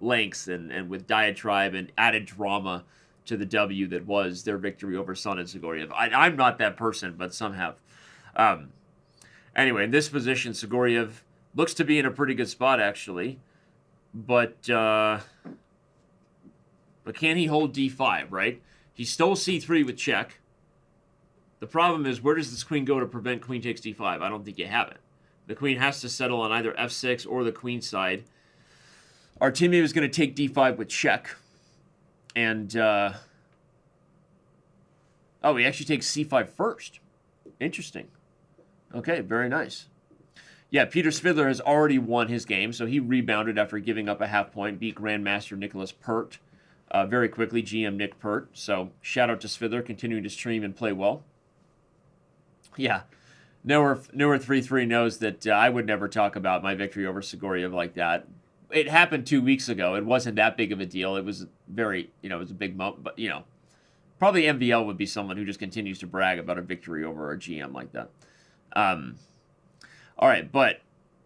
lengths and with diatribe and added drama to the W that was their victory over Sanin Sigoriev. I'm not that person, but some have. Anyway, in this position, Sigoriev looks to be in a pretty good spot, actually. But can he hold d5, right? He stole c3 with check. The problem is, where does this queen go to prevent queen takes d5? I don't think you have it. The queen has to settle on either f6 or the queen side. Artemiev is going to take d5 with check. And, oh, he actually takes c5 first. Interesting. Okay, very nice. Yeah, Peter Svidler has already won his game, so he rebounded after giving up a half point, beat Grandmaster Nicholas Pert very quickly, GM Nick Pert. So shout out to Svidler, continuing to stream and play well. Yeah, Newer33 knows that I would never talk about my victory over Sigoriev like that. It happened 2 weeks ago. It wasn't that big of a deal. It was very, it was a big moment, but, probably MVL would be someone who just continues to brag about a victory over a GM like that. All right, but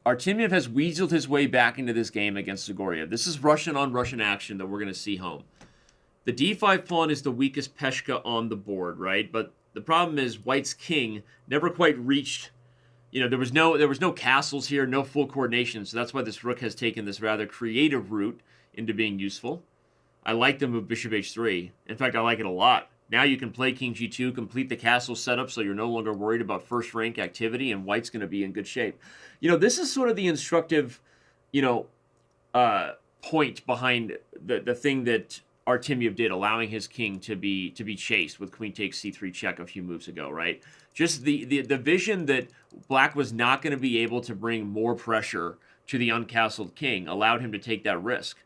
Artemiev has weaseled his way back into this game against Sigoriev. This is Russian-on-Russian action that we're going to see home. The d5 pawn is the weakest peshka on the board, right? But the problem is White's king never quite reached, there was no castles here, no full coordination, so that's why this rook has taken this rather creative route into being useful. I like the move bishop h3. In fact, I like it a lot. Now you can play king g2, complete the castle setup so you're no longer worried about first rank activity, and White's going to be in good shape. This is sort of the instructive, point behind the thing that Artemiev did, allowing his king to be chased with queen takes c3 check a few moves ago, right? Just the vision that Black was not going to be able to bring more pressure to the uncastled king allowed him to take that risk.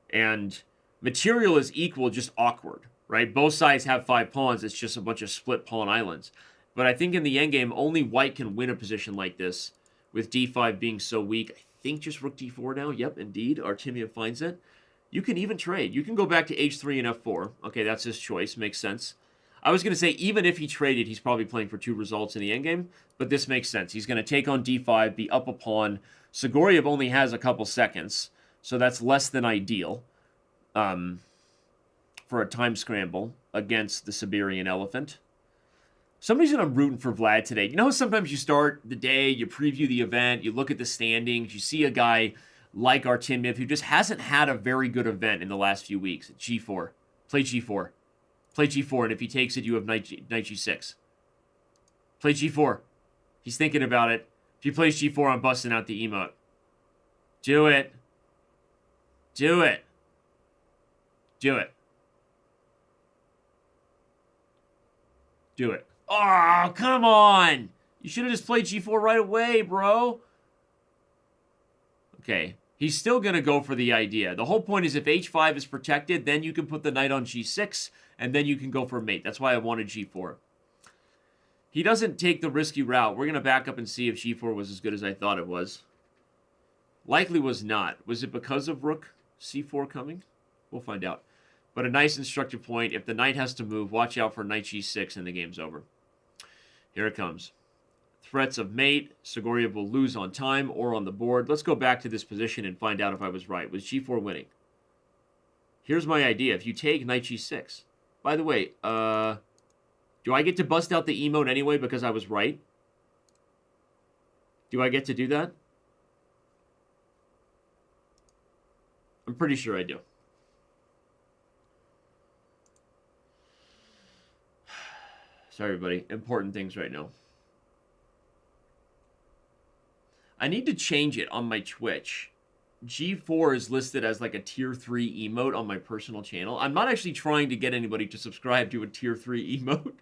And material is equal, just awkward. Right? Both sides have 5 pawns. It's just a bunch of split pawn islands. But I think in the endgame, only White can win a position like this, with d5 being so weak. I think just rook d4 now. Yep, indeed. Artemiev finds it. You can even trade. You can go back to h3 and f4. Okay, that's his choice. Makes sense. I was going to say, even if he traded, he's probably playing for 2 results in the endgame. But this makes sense. He's going to take on d5, be up a pawn. Sigoriev only has a couple seconds, so that's less than ideal. For a time scramble against the Siberian Elephant. Some reason I'm rooting for Vlad today. You know how sometimes you start the day, you preview the event, you look at the standings, you see a guy like Artemiev who just hasn't had a very good event in the last few weeks. g4. Play g4. Play g4, and if he takes it, you have knight g6. Play g4. He's thinking about it. If he plays g4, I'm busting out the emote. Do it. Do it. Do it. Do it. Oh, come on! You should have just played g4 right away, bro. Okay. He's still going to go for the idea. The whole point is if h5 is protected, then you can put the knight on g6, and then you can go for mate. That's why I wanted g4. He doesn't take the risky route. We're going to back up and see if g4 was as good as I thought it was. Likely was not. Was it because of rook c4 coming? We'll find out. But a nice instructive point. If the knight has to move, watch out for knight g6 and the game's over. Here it comes. Threats of mate. Sigoriev will lose on time or on the board. Let's go back to this position and find out if I was right. Was g4 winning? Here's my idea. If you take knight g6. By the way, do I get to bust out the emote anyway because I was right? Do I get to do that? I'm pretty sure I do. Sorry, everybody. Important things right now. I need to change it on my Twitch. G4 is listed as like a tier 3 emote on my personal channel. I'm not actually trying to get anybody to subscribe to a tier 3 emote.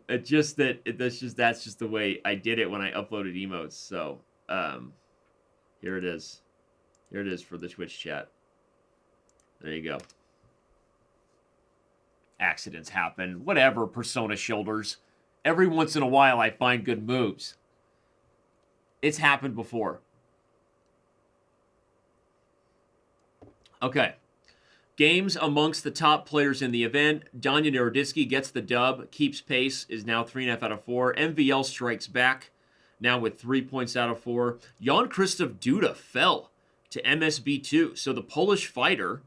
It's just that's just the way I did it when I uploaded emotes. So here it is. Here it is for the Twitch chat. There you go. Accidents happen. Whatever, Persona shoulders. Every once in a while, I find good moves. It's happened before. Okay. Games amongst the top players in the event. Danya Naroditsky gets the dub, keeps pace, is now 3.5 out of 4. MVL strikes back, now with 3 points out of 4. Jan Krzysztof Duda fell to MSB2. So the Polish fighter,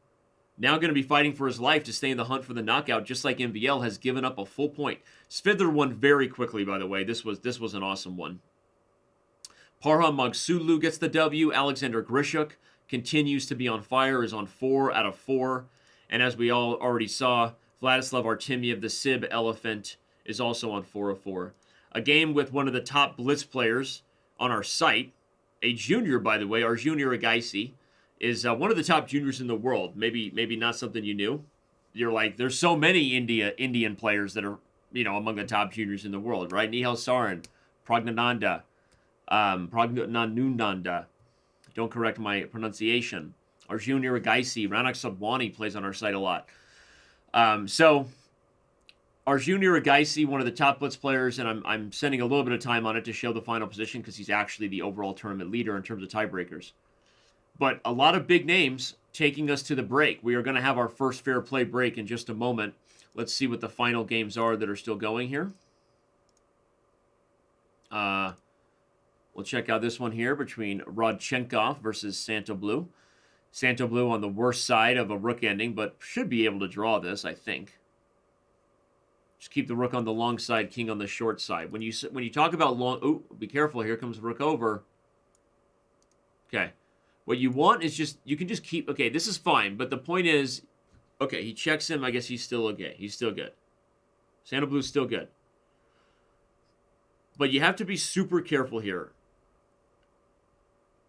now going to be fighting for his life to stay in the hunt for the knockout, just like MVL, has given up a full point. Svidler won very quickly, by the way. This was an awesome one. Parham Magsulu gets the W. Alexander Grishuk continues to be on fire, is on 4 out of 4. And as we all already saw, Vladislav Artemiev, the Sib Elephant, is also on 4 of 4. A game with one of the top blitz players on our site, a junior, by the way, our junior Agaisi, is one of the top juniors in the world. Maybe not something you knew. You're like, there's so many Indian players that are, among the top juniors in the world, right? Nihal Sarin, Pragnananda, Pragnananda. Don't correct my pronunciation. Our junior Agaisi, Ranak Sabwani, plays on our site a lot. So our junior Agaisi, one of the top blitz players, and I'm spending a little bit of time on it to show the final position because he's actually the overall tournament leader in terms of tiebreakers. But a lot of big names taking us to the break. We are going to have our first fair play break in just a moment. Let's see what the final games are that are still going here. We'll check out this one here between Rodchenkov versus Santo Blue. Santo Blue on the worst side of a rook ending, but should be able to draw this, I think. Just keep the rook on the long side, king on the short side. When you talk about long... Ooh, be careful. Here comes rook over. Okay. What you want is just... You can just keep... Okay, this is fine, but the point is... Okay, he checks him. I guess he's still okay. He's still good. Santo Blue's still good. But you have to be super careful here.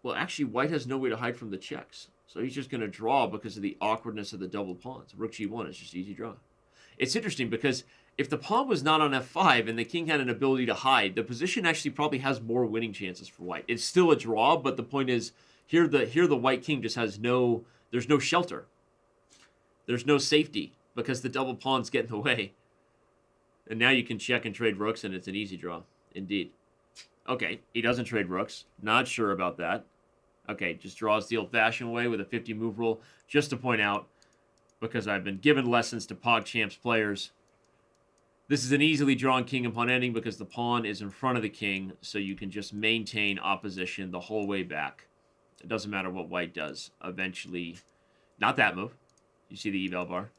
Well, actually, white has no way to hide from the checks. So he's just going to draw because of the awkwardness of the double pawns. Rook g1 is just easy draw. It's interesting because if the pawn was not on f5 and the king had an ability to hide, the position actually probably has more winning chances for white. It's still a draw, but the point is, here the white king just has no... There's no shelter. There's no safety because the double pawns get in the way. And now you can check and trade rooks, and it's an easy draw. Indeed. Okay, he doesn't trade rooks. Not sure about that. Okay, just draws the old-fashioned way with a 50-move rule. Just to point out, because I've been given lessons to Pog Champs players, this is an easily drawn king and pawn ending because the pawn is in front of the king, so you can just maintain opposition the whole way back. It doesn't matter what white does. Eventually, not that move. You see the eval bar.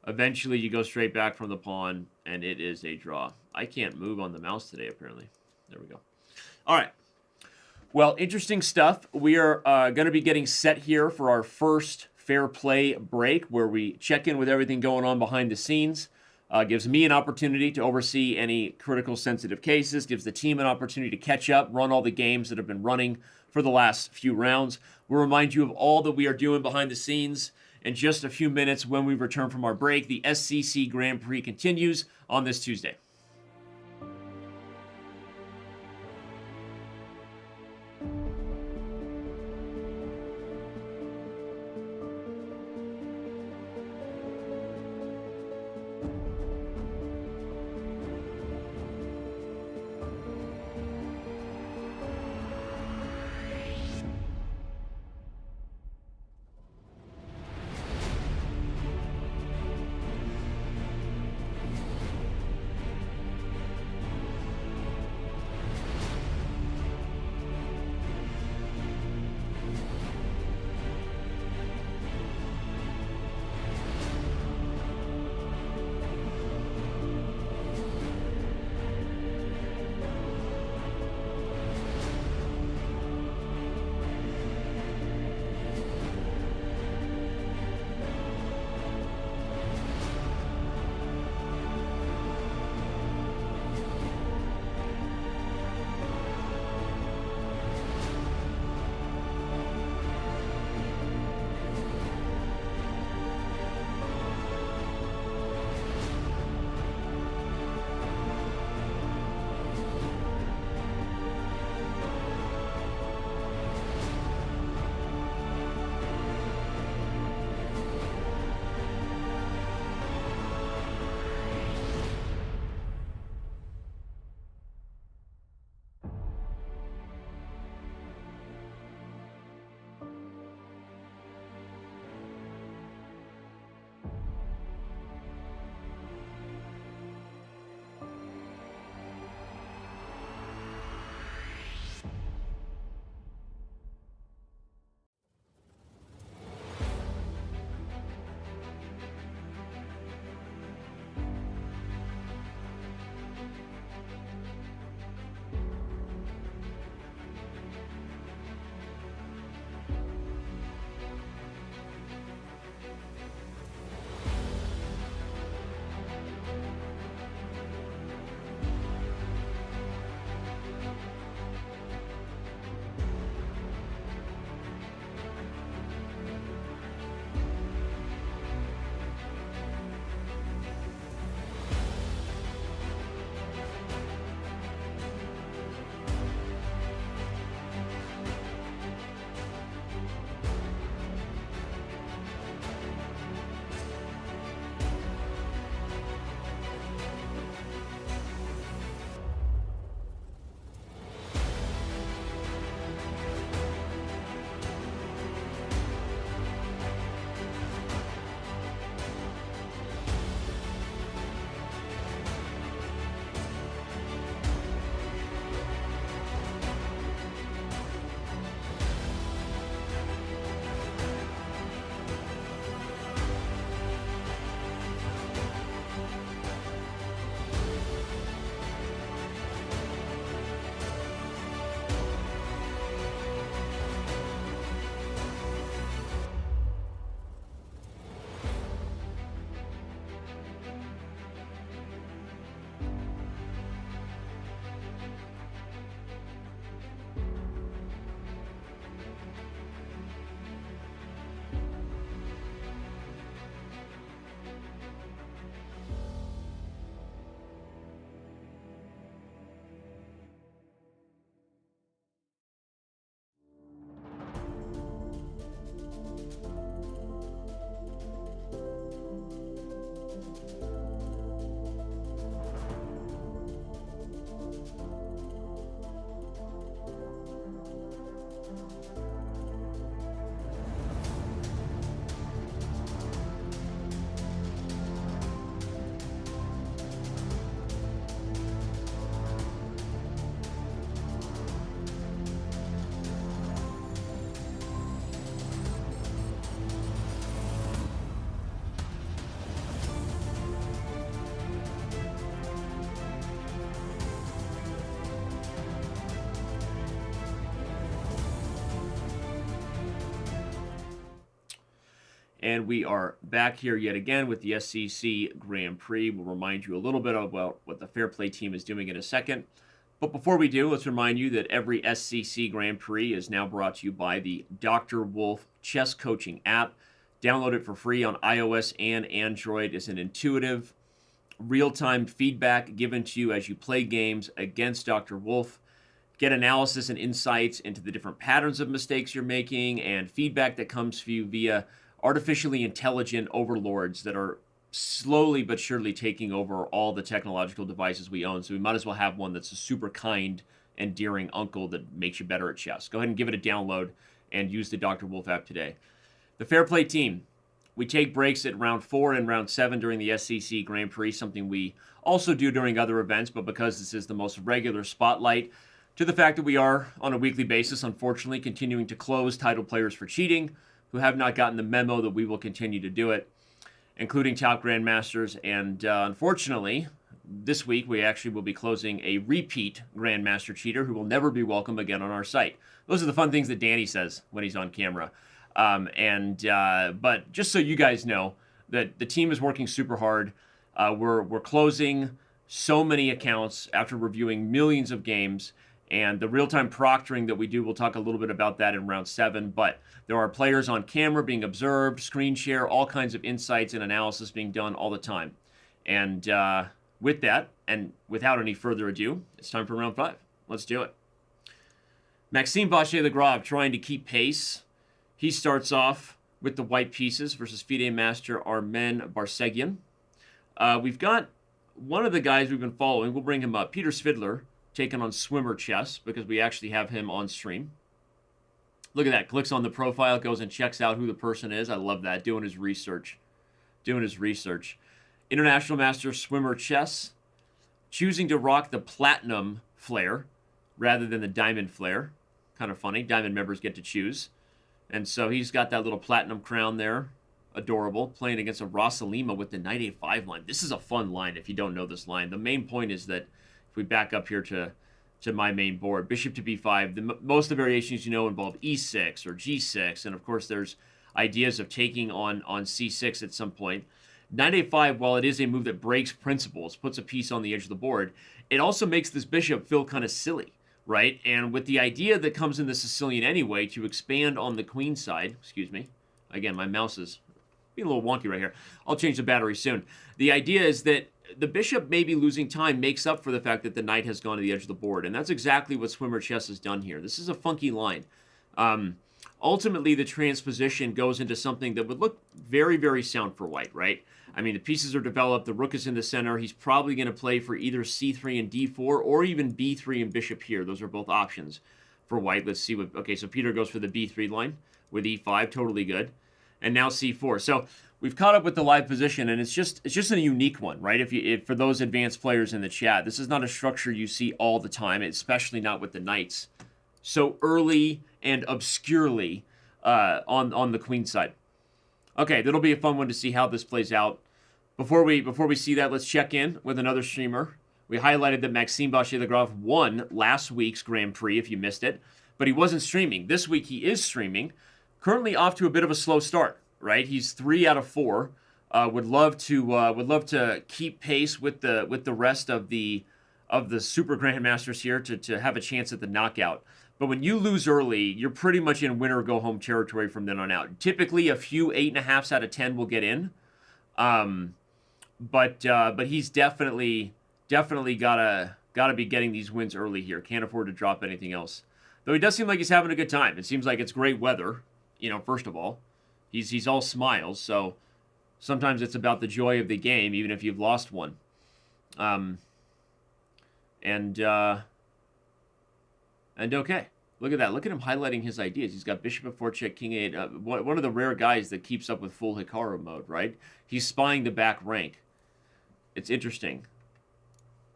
Eventually, you go straight back from the pawn, and it is a draw. I can't move on the mouse today, apparently. There we go. All right. Well, interesting stuff. We are going to be getting set here for our first fair play break where we check in with everything going on behind the scenes. Gives me an opportunity to oversee any critical sensitive cases. Gives the team an opportunity to catch up, run all the games that have been running for the last few rounds. We'll remind you of all that we are doing behind the scenes in just a few minutes when we return from our break. The SCC Grand Prix continues on this Tuesday. And we are back here yet again with the SEC Grand Prix. We'll remind you a little bit about what the Fair Play team is doing in a second. But before we do, let's remind you that every SEC Grand Prix is now brought to you by the Dr. Wolf Chess Coaching app. Download it for free on iOS and Android. It's an intuitive, real-time feedback given to you as you play games against Dr. Wolf. Get analysis and insights into the different patterns of mistakes you're making and feedback that comes to you via artificially intelligent overlords that are slowly but surely taking over all the technological devices we own. So we might as well have one that's a super kind, endearing uncle that makes you better at chess. Go ahead and give it a download and use the Dr. Wolf app today. The Fair Play team. We take breaks at round 4 and round 7 during the SEC Grand Prix, something we also do during other events, but because this is the most regular spotlight to the fact that we are, on a weekly basis, unfortunately, continuing to close title players for cheating who have not gotten the memo that we will continue to do it, including top grandmasters. And unfortunately, this week we actually will be closing a repeat grandmaster cheater who will never be welcome again on our site. Those are the fun things that Danny says when he's on camera. But just so you guys know that the team is working super hard. We're closing so many accounts after reviewing millions of games. And the real-time proctoring that we do, we'll talk a little bit about that in round 7. But there are players on camera being observed, screen share, all kinds of insights and analysis being done all the time. And with that, and without any further ado, it's time for round 5. Let's do it. Maxime Vachier-Lagrave trying to keep pace. He starts off with the white pieces versus FIDE master Armen Barseghian. We've got one of the guys we've been following. We'll bring him up. Peter Svidler, taking on Swimmer Chess, because we actually have him on stream. Look at that. Clicks on the profile, goes and checks out who the person is. I love that. Doing his research. International Master Swimmer Chess, choosing to rock the Platinum Flare rather than the Diamond Flare. Kind of funny. Diamond members get to choose. And so he's got that little Platinum crown there. Adorable. Playing against a Rosalima with the Knight A5 line. This is a fun line if you don't know this line. The main point is that if we back up here to my main board, Bishop to B5, most of the variations involve E6 or G6, and of course there's ideas of taking on C6 at some point. Knight A5, while it is a move that breaks principles, puts a piece on the edge of the board, it also makes this bishop feel kind of silly, right? And with the idea that comes in the Sicilian anyway to expand on the queen side, excuse me, again, my mouse is being a little wonky right here. I'll change the battery soon. The idea is that the bishop maybe losing time makes up for the fact that the knight has gone to the edge of the board. And that's exactly what Swimmer Chess has done here. This is a funky line. Ultimately, the transposition goes into something that would look very, very sound for white, right? I mean, the pieces are developed. The rook is in the center. He's probably going to play for either C3 and D4 or even B3 and bishop here. Those are both options for white. Let's see what... Okay, so Peter goes for the B3 line with E5. Totally good. And now C4. So we've caught up with the live position, and it's just a unique one, right? If for those advanced players in the chat, this is not a structure you see all the time, especially not with the knights so early and obscurely on the queen side. Okay, that'll be a fun one to see how this plays out. Before we see that, let's check in with another streamer. We highlighted that Maxime Vachier-Lagrave won last week's Grand Prix, if you missed it, but he wasn't streaming. This week he is streaming. Currently off to a bit of a slow start, right? He's 3 out of 4. Would love to keep pace with the rest of the super grandmasters here to have a chance at the knockout. But when you lose early, you're pretty much in winner go home territory from then on out. Typically, a few 8.5s out of 10 will get in, but he's definitely gotta be getting these wins early here. Can't afford to drop anything else. Though he does seem like he's having a good time. It seems like it's great weather. First of all, he's all smiles, so sometimes it's about the joy of the game, even if you've lost one. And okay, look at that. Look at him highlighting his ideas. He's got Bishop F4 check, King 8. One of the rare guys that keeps up with full Hikaru mode, right? He's spying the back rank. It's interesting.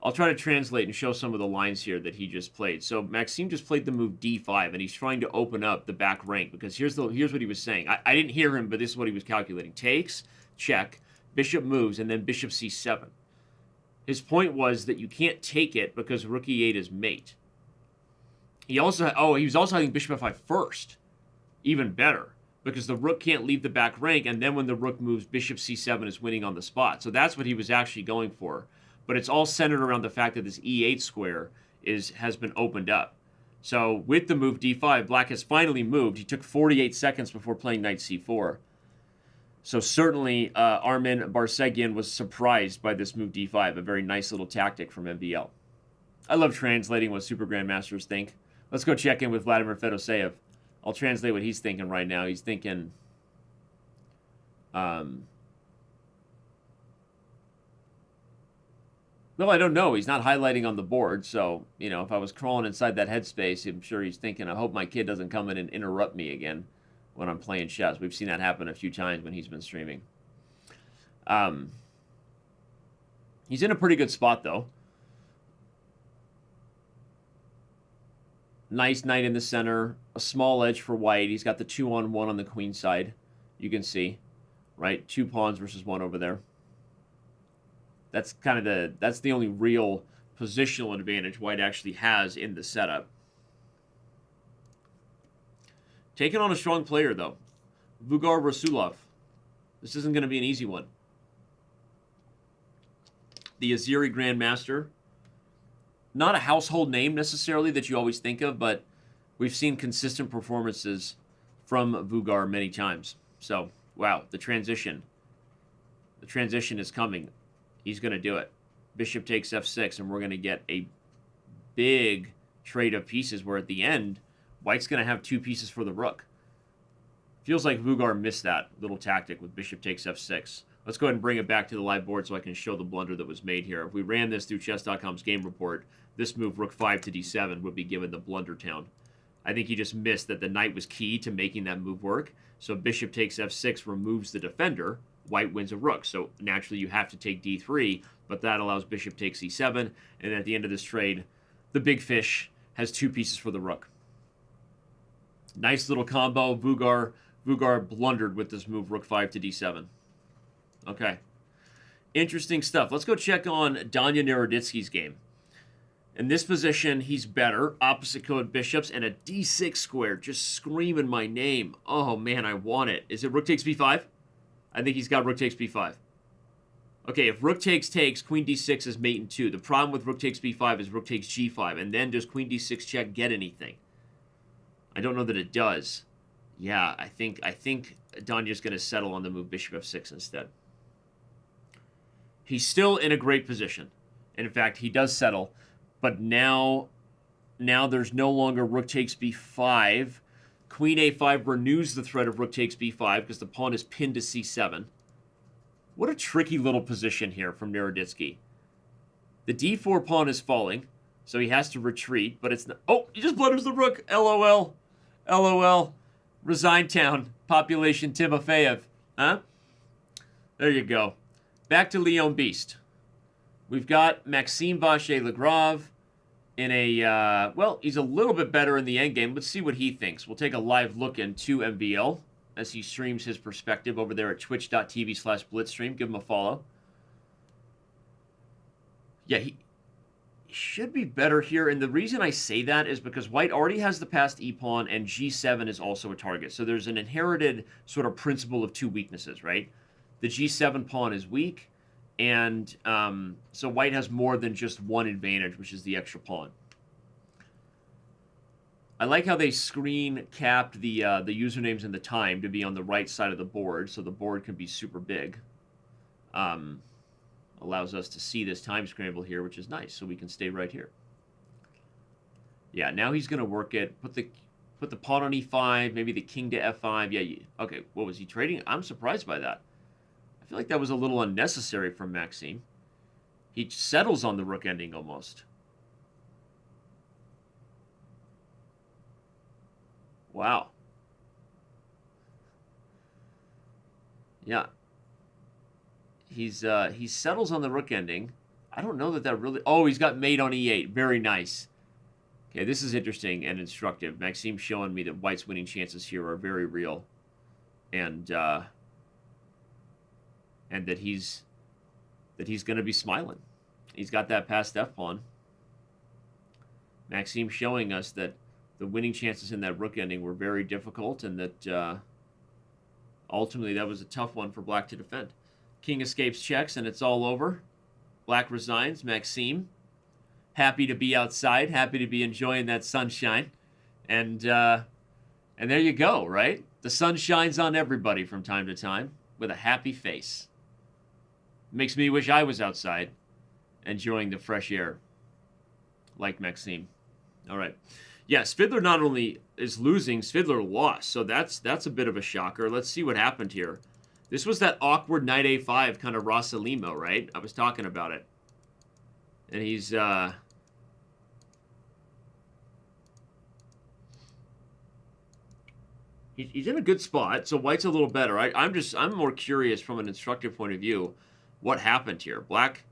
I'll try to translate and show some of the lines here that he just played. So Maxime just played the move D5, and he's trying to open up the back rank, because here's what he was saying. I didn't hear him, but this is what he was calculating. Takes, check, bishop moves, and then bishop C7. His point was that you can't take it because rook E8 is mate. He was also having bishop F5 first. Even better. because the rook can't leave the back rank, and then when the rook moves, bishop c7 is winning on the spot. So that's what he was actually going for. But it's all centered around the fact that this e8 square has been opened up. So with the move d5, black has finally moved. He took 48 seconds before playing knight c4. So certainly Armen Barseghian was surprised by this move d5, a very nice little tactic from MVL. I love translating what Super Grandmasters think. Let's go check in with Vladimir Fedoseev. I'll translate what he's thinking right now. He's thinking... Well, I don't know. He's not highlighting on the board, so, you know, if I was crawling inside that headspace, I'm sure he's thinking, I hope my kid doesn't come in and interrupt me again when I'm playing chess. We've seen that happen a few times when he's been streaming. He's in a pretty good spot, though. Nice knight in the center, a small edge for white. He's got the 2-on-1 on the queen side. You can see, right? 2 pawns versus 1 over there. That's kind of that's the only real positional advantage white actually has in the setup. Taking on a strong player, though. Vugar Rasulov. This isn't going to be an easy one. The Azeri Grandmaster. Not a household name necessarily that you always think of, but we've seen consistent performances from Vugar many times. So, wow, the transition. The transition is coming. He's going to do it. Bishop takes f6, and we're going to get a big trade of pieces where at the end, white's going to have 2 pieces for the rook. Feels like Vugar missed that little tactic with bishop takes f6. Let's go ahead and bring it back to the live board so I can show the blunder that was made here. If we ran this through Chess.com's game report, this move, rook 5 to d7, would be given the blunder town. I think he just missed that the knight was key to making that move work. So bishop takes f6 removes the defender. White wins a rook. So naturally you have to take d3, but that allows bishop takes e7. And at the end of this trade, the big fish has 2 pieces for the rook. Nice little combo. Vugar blundered with this move, rook 5 to d7. Okay. Interesting stuff. Let's go check on Danya Naroditsky's game. In this position, he's better. Opposite code bishops and a d6 square. Just screaming my name. Oh, man, I want it. Is it rook takes b5? I think he's got rook takes b5. Okay, if rook takes, queen d6 is mate in 2. The problem with rook takes b5 is rook takes g5. And then does queen d6 check get anything? I don't know that it does. Yeah, I think Danya's going to settle on the move bishop f6 instead. He's still in a great position. And in fact, he does settle. But now there's no longer rook takes b5. Queen a5 renews the threat of rook takes b5 because the pawn is pinned to c7. What a tricky little position here from Naroditsky. The d4 pawn is falling, so he has to retreat, but it's not... Oh, he just blunders the rook. LOL. LOL. Resign town. Population Timofeyev. Huh? There you go. Back to Leon Beast. We've got Maxime Vachier-Lagrave in a, well, he's a little bit better in the endgame. Let's see what he thinks. We'll take a live look into MVL as he streams his perspective over there at twitch.tv/blitzstream. Give him a follow. Yeah, he should be better here. And the reason I say that is because white already has the passed e-pawn and g7 is also a target. So there's an inherited sort of principle of 2 weaknesses, right? The g7 pawn is weak. And so white has more than just one advantage, which is the extra pawn. I like how they screen capped the usernames and the time to be on the right side of the board, so the board can be super big. Allows us to see this time scramble here, which is nice, so we can stay right here. Yeah, now he's going to work it. Put the pawn on e5, maybe the king to f5. Yeah, okay, what was he trading? I'm surprised by that. I feel like that was a little unnecessary from Maxime. He settles on the rook ending almost. Wow. Yeah. He settles on the rook ending. I don't know that really... Oh, he's got mate on e8. Very nice. Okay, this is interesting and instructive. Maxime showing me that white's winning chances here are very real. And that he's going to be smiling. He's got that passed f-pawn. Maxime showing us that the winning chances in that rook ending were very difficult and that ultimately, that was a tough one for Black to defend. King escapes checks, and it's all over. Black resigns. Maxime, happy to be outside, happy to be enjoying that sunshine. And there you go, right? The sun shines on everybody from time to time with a happy face. Makes me wish I was outside enjoying the fresh air like Maxime. All right. Yeah, Svidler not only is losing, Svidler lost. So that's a bit of a shocker. Let's see what happened here. This was that awkward knight a5 kind of Rossalimo, right? I was talking about it. And he's in a good spot, so White's a little better. I'm more curious from an instructive point of view what happened here. Black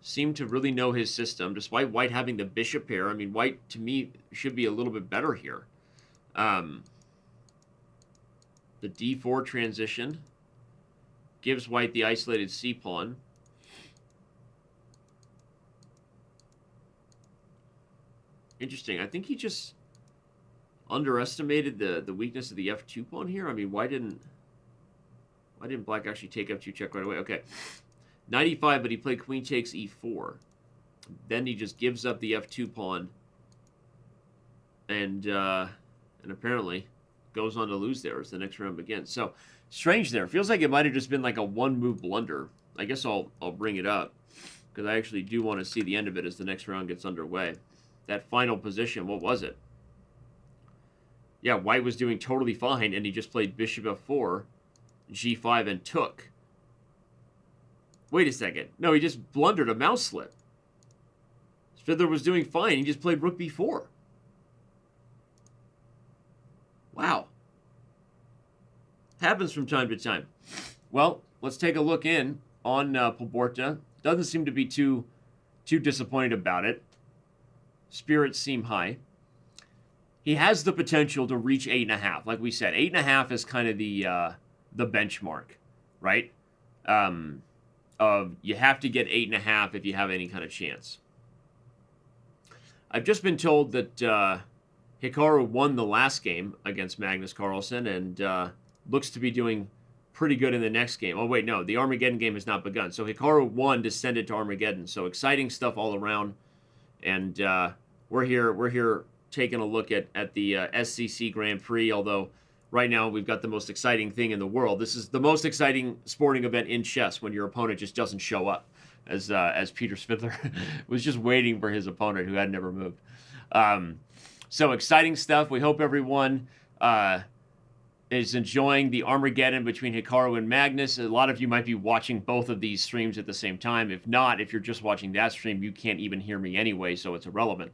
seemed to really know his system, despite White having the bishop pair. I mean, White, to me, should be a little bit better here. The d4 transition gives White the isolated c-pawn. Interesting. I think he just underestimated the weakness of the f2 pawn here. I mean, why didn't Black actually take f2 check right away? Okay. Knight e5, but he played queen takes e4. Then he just gives up the f2 pawn and apparently goes on to lose there as the next round begins. So, strange there. Feels like it might have just been like a one-move blunder. I guess I'll bring it up because I actually do want to see the end of it as the next round gets underway. That final position, what was it? Yeah, White was doing totally fine, and he just played bishop f4, g5, and took. Wait a second. No, he just blundered a mouse slip. Svidler was doing fine. He just played rook b4. Wow. Happens from time to time. Well, let's take a look in on Poborta. Doesn't seem to be too disappointed about it. Spirits seem high. He has the potential to reach 8.5. Like we said, 8.5 is kind of the benchmark, right? Of you have to get 8.5 if you have any kind of chance. I've just been told that Hikaru won the last game against Magnus Carlsen and looks to be doing pretty good in the next game. Oh, wait, no. The Armageddon game has not begun. So Hikaru won, descended to Armageddon. So exciting stuff all around. And we're here taking a look at the SCC Grand Prix, although right now we've got the most exciting thing in the world. This is the most exciting sporting event in chess when your opponent just doesn't show up, as Peter Svidler was just waiting for his opponent who had never moved. So exciting stuff. We hope everyone is enjoying the Armageddon between Hikaru and Magnus. A lot of you might be watching both of these streams at the same time. If not, if you're just watching that stream, you can't even hear me anyway, so it's irrelevant.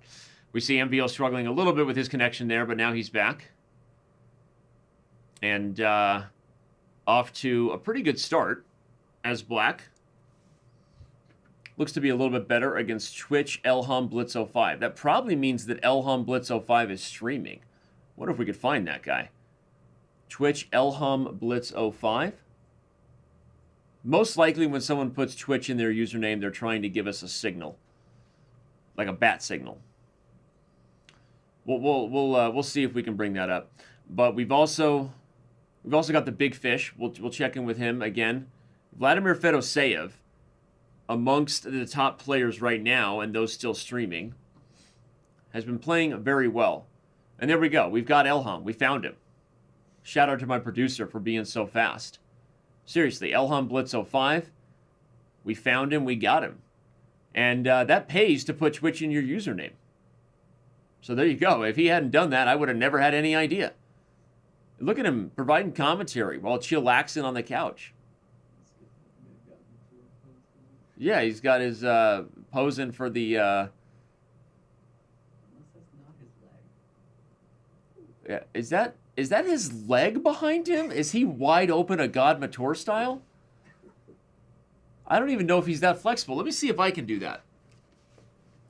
We see MVL struggling a little bit with his connection there, but now he's back. And off to a pretty good start as Black looks to be a little bit better against Twitch Elham Blitz 05. That probably means that Elham Blitz 05 is streaming. Wonder if we could find that guy. Twitch Elham Blitz 05. Most likely when someone puts Twitch in their username, they're trying to give us a signal. Like a bat signal. We'll see if we can bring that up. But we've also got the big fish. We'll check in with him again. Vladimir Fedoseev, amongst the top players right now, and those still streaming, has been playing very well. And there we go. We've got Elham. We found him. Shout out to my producer for being so fast. Seriously, Elham Blitz 05. We found him. We got him. And that pays to put Twitch in your username. So there you go. If he hadn't done that, I would have never had any idea. Look at him providing commentary while chillaxing on the couch. Yeah, he's got his posing for the... Unless that's not his leg. Yeah, is that his leg behind him? Is he wide open a God Mator style? I don't even know if he's that flexible. Let me see if I can do that.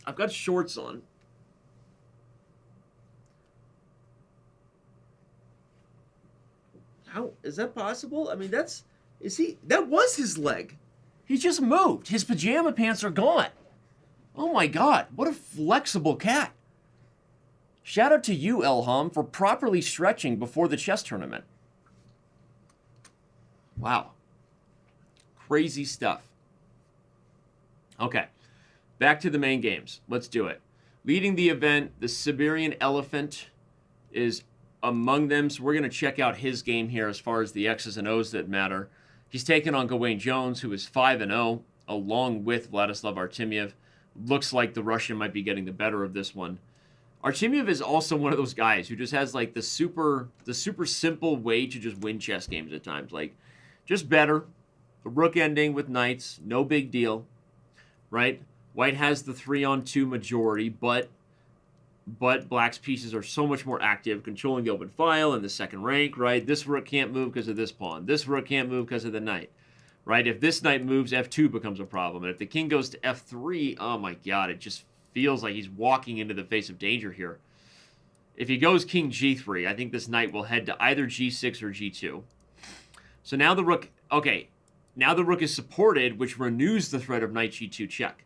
I've got shorts on. How is that possible? I mean, that was his leg. He just moved. His pajama pants are gone. Oh my God, what a flexible cat. Shout out to you, Elham, for properly stretching before the chess tournament. Wow. Crazy stuff. Okay. Back to the main games. Let's do it. Leading the event, the Siberian Elephant is among them. So we're going to check out his game here as far as the X's and O's that matter. He's taken on Gawain Jones, who is 5-0, along with Vladislav Artemiev. Looks like the Russian might be getting the better of this one. Artemiev is also one of those guys who just has like the super simple way to just win chess games at times. Like, just better. The rook ending with knights, no big deal, right? White has the 3-on-2 majority, but Black's pieces are so much more active, controlling the open file and the second rank, right? This rook can't move because of this pawn. This rook can't move because of the knight, right? If this knight moves, f2 becomes a problem. And if the king goes to f3, oh my god, it just feels like he's walking into the face of danger here. If he goes king g3, I think this knight will head to either g6 or g2. So now the rook, okay, now the rook is supported, which renews the threat of knight g2 check.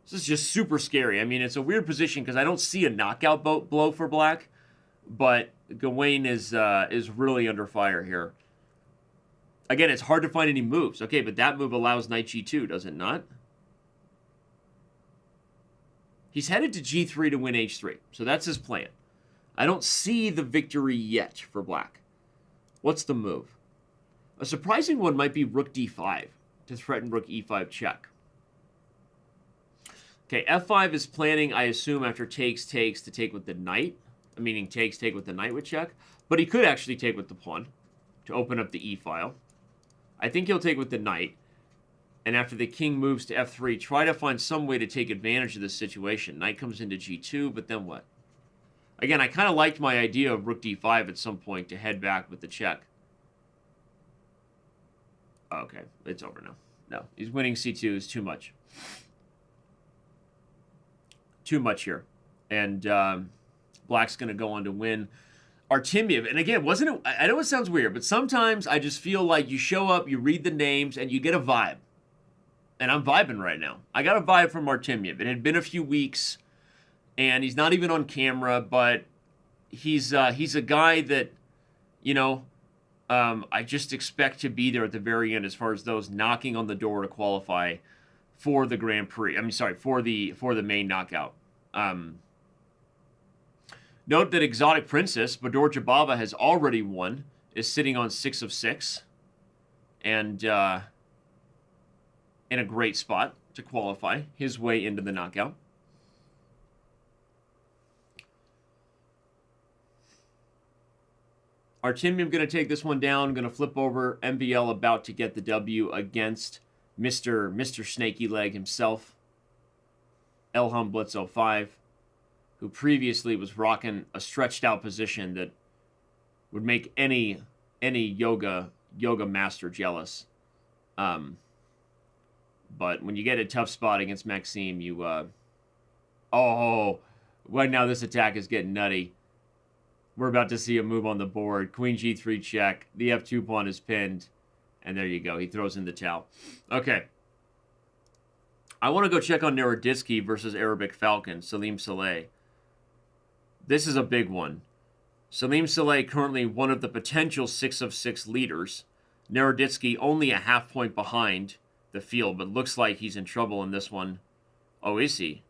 This is just super scary. I mean, it's a weird position because I don't see a knockout blow for Black, but Gawain is really under fire here. Again, it's hard to find any moves. Okay, but that move allows knight g2, does it not? He's headed to g3 to win h3, so that's his plan. I don't see the victory yet for Black. What's the move? A surprising one might be rook d5 to threaten rook e5 check. Okay, f5 is planning, I assume, after takes, to take with the knight. Meaning take with the knight with check. But he could actually take with the pawn to open up the e-file. I think he'll take with the knight. And after the king moves to f3, try to find some way to take advantage of this situation. Knight comes into g2, but then what? Again, I kind of liked my idea of rook d5 at some point to head back with the check. Okay, it's over now. No, he's winning c2 is too much. Too much here. And Black's going to go on to win. Artemiev, and again, wasn't it? I know it sounds weird, but sometimes I just feel like you show up, you read the names, and you get a vibe. And I'm vibing right now. I got a vibe from Artemiev. It had been a few weeks, and he's not even on camera, but he's a guy that, you know, I just expect to be there at the very end as far as those knocking on the door to qualify for the Grand Prix. I mean, sorry, for the main knockout. Note that Exotic Princess, Bador Jabava, has already won, is sitting on 6 of 6, and in a great spot to qualify his way into the knockout. Artemiev going to take this one down, going to flip over. MVL about to get the W against Mr. Snaky Leg himself, Elham Blitz 05, who previously was rocking a stretched out position that would make any yoga master jealous. But when you get a tough spot against Maxime, you oh, well, now this attack is getting nutty. We're about to see a move on the board. Queen g3 check. The f2 pawn is pinned. And there you go. He throws in the towel. Okay. I want to go check on Naroditsky versus Arabic Falcon, Salim Saleh. This is a big one. Salim Saleh currently one of the potential 6 of 6 leaders. Naroditsky only a half point behind the field, but looks like he's in trouble in this one. Oh, is he?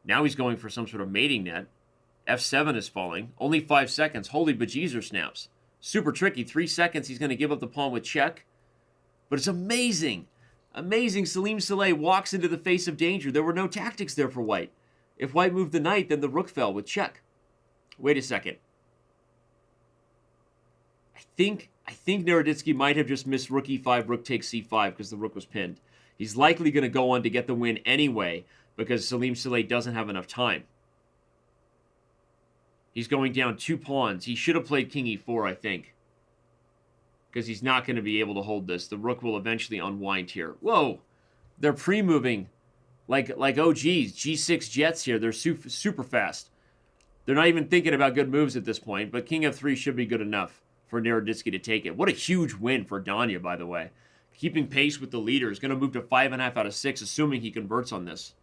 Now he's going for some sort of mating net. f7 is falling. Only 5 seconds. Holy bejesus snaps. Super tricky. 3 seconds. He's going to give up the pawn with check. But it's amazing. Amazing. Salim Saleh walks into the face of danger. There were no tactics there for White. If White moved the knight, then the rook fell with check. Wait a second. I think Naroditsky might have just missed rook e5, rook takes c5 because the rook was pinned. He's likely going to go on to get the win anyway because Salim Saleh doesn't have enough time. He's going down 2 pawns. He should have played king e4, I think, because he's not going to be able to hold this. The rook will eventually unwind here. Whoa! They're pre-moving like OGs. G6 jets here. They're super fast. They're not even thinking about good moves at this point, but king f3 should be good enough for Naroditsky to take it. What a huge win for Danya, by the way. Keeping pace with the leader. Is going to move to 5.5 out of 6, assuming he converts on this.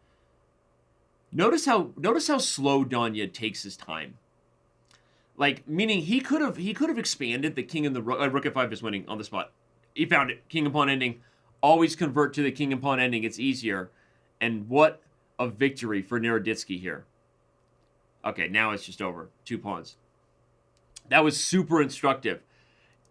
Notice how slow Danya takes his time. Like, meaning he could have expanded the king and the rook. Rook f5 is winning on the spot. He found it. King and pawn ending. Always convert to the king and pawn ending. It's easier. And what a victory for Naroditsky here. Okay, now it's just over. 2 pawns. That was super instructive.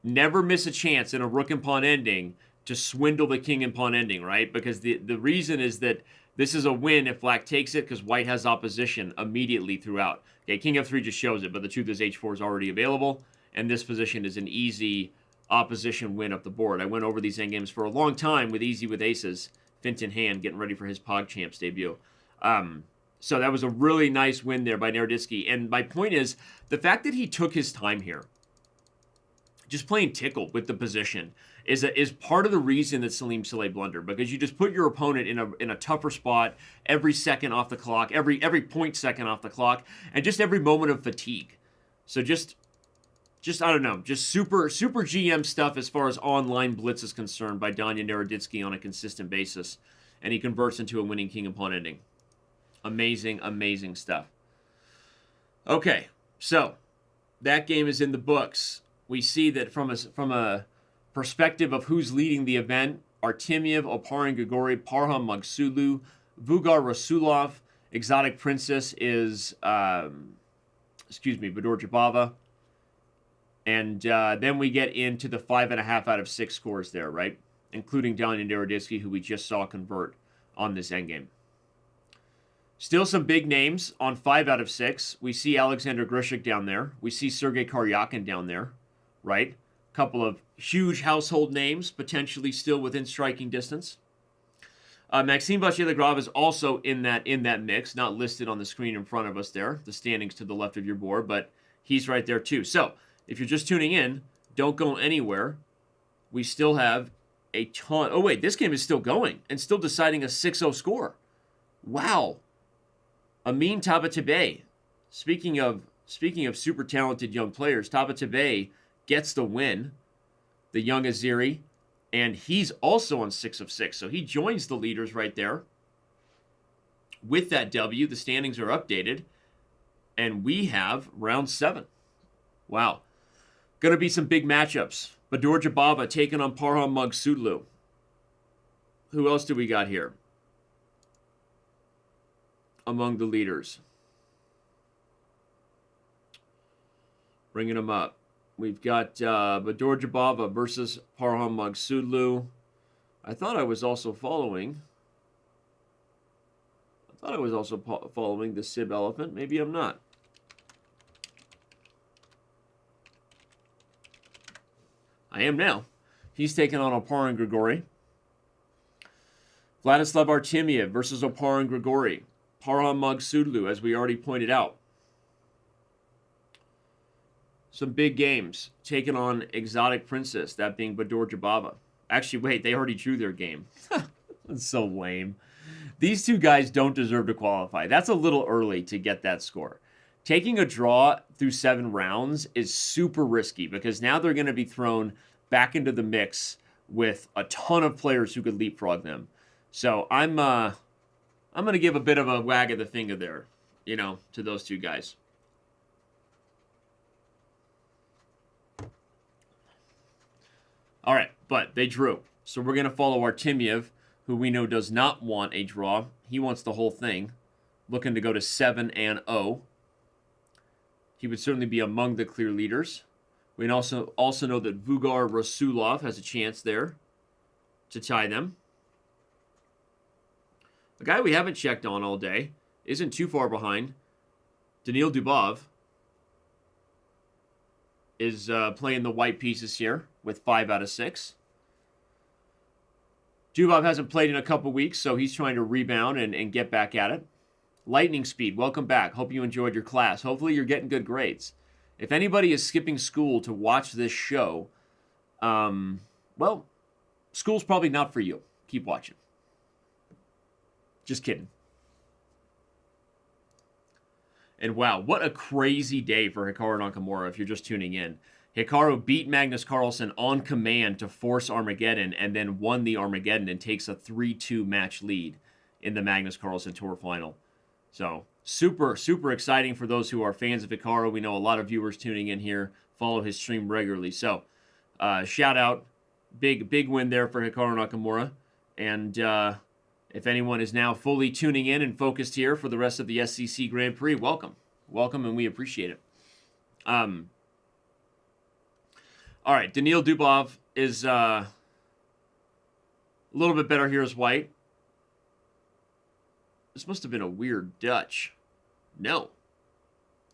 Never miss a chance in a rook and pawn ending to swindle the king and pawn ending, right? Because the reason is that this is a win if black takes it because white has opposition immediately throughout. Okay, king f3 just shows it, but the truth is h4 is already available, and this position is an easy opposition win up the board. I went over these endgames for a long time with easy with aces, Fint in hand, getting ready for his Pog Champs debut. So that was a really nice win there by Naroditsky. And my point is, the fact that he took his time here, just playing tickled with the position, is part of the reason that Salim Saleh blundered, because you just put your opponent in a tougher spot every second off the clock, every point second off the clock, and just every moment of fatigue. So just I don't know, just super GM stuff as far as online blitz is concerned by Danya Naroditsky on a consistent basis, and he converts into a winning king and pawn ending. Amazing, amazing stuff. Okay, so that game is in the books. We see that from a perspective of who's leading the event: Artemiev, Oparin Grigori, Parham Magsulu, Vugar Rasulov. Exotic Princess is, Bedor Jabava. And then we get into the 5.5 out of 6 scores there, right? Including Danya Naroditsky, who we just saw convert on this endgame. Still some big names on 5 out of 6. We see Alexander Grishik down there. We see Sergei Karyakin down there, right? A couple of huge household names, potentially still within striking distance. Maxime Vachier-Lagrave is also in that mix, not listed on the screen in front of us there, the standings to the left of your board, but he's right there too. So, if you're just tuning in, don't go anywhere. We still have a ton. Oh, wait, this game is still going and still deciding a 6-0 score. Wow. Amin Tabatabai. Speaking of super talented young players, Tabatabai gets the win, the young Azeri, and he's also on 6 of 6. So he joins the leaders right there. With that W, the standings are updated, and we have round 7. Wow. Going to be some big matchups. Bedor Jabava taking on Parham Magsulu. Who else do we got here among the leaders? Bringing them up. We've got Bedor Jabava versus Parham Magsulu. I thought I was also following the Sib Elephant. Maybe I'm not. I am now. He's taking on Oparin Grigori. Vladislav Artemiev versus Oparin Grigori. Parham Magsulu, as we already pointed out. Some big games. Taking on Exotic Princess, that being Bedor Jabava. Actually, wait, they already drew their game. That's so lame. These two guys don't deserve to qualify. That's a little early to get that score. Taking a draw through 7 rounds is super risky because now they're going to be thrown back into the mix with a ton of players who could leapfrog them. So I'm going to give a bit of a wag of the finger there, to those two guys. All right, but they drew. So we're going to follow Artemiev, who we know does not want a draw. He wants the whole thing, looking to go to 7-0. He would certainly be among the clear leaders. We also know that Vugar Rasulov has a chance there to tie them. A guy we haven't checked on all day, isn't too far behind. Danil Dubov is playing the white pieces here with 5 out of 6. Dubov hasn't played in a couple weeks, so he's trying to rebound and get back at it. Lightning Speed, welcome back. Hope you enjoyed your class. Hopefully you're getting good grades. If anybody is skipping school to watch this show, well, school's probably not for you. Keep watching. Just kidding. And wow, what a crazy day for Hikaru Nakamura if you're just tuning in. Hikaru beat Magnus Carlsen on command to force Armageddon and then won the Armageddon and takes a 3-2 match lead in the Magnus Carlsen Tour Final. So, super, super exciting for those who are fans of Hikaru. We know a lot of viewers tuning in here follow his stream regularly. So, shout out Big win there for Hikaru Nakamura. And if anyone is now fully tuning in and focused here for the rest of the SCC Grand Prix, welcome. Welcome, and we appreciate it. All right, Daniil Dubov is a little bit better here as white. This must have been a weird Dutch. No,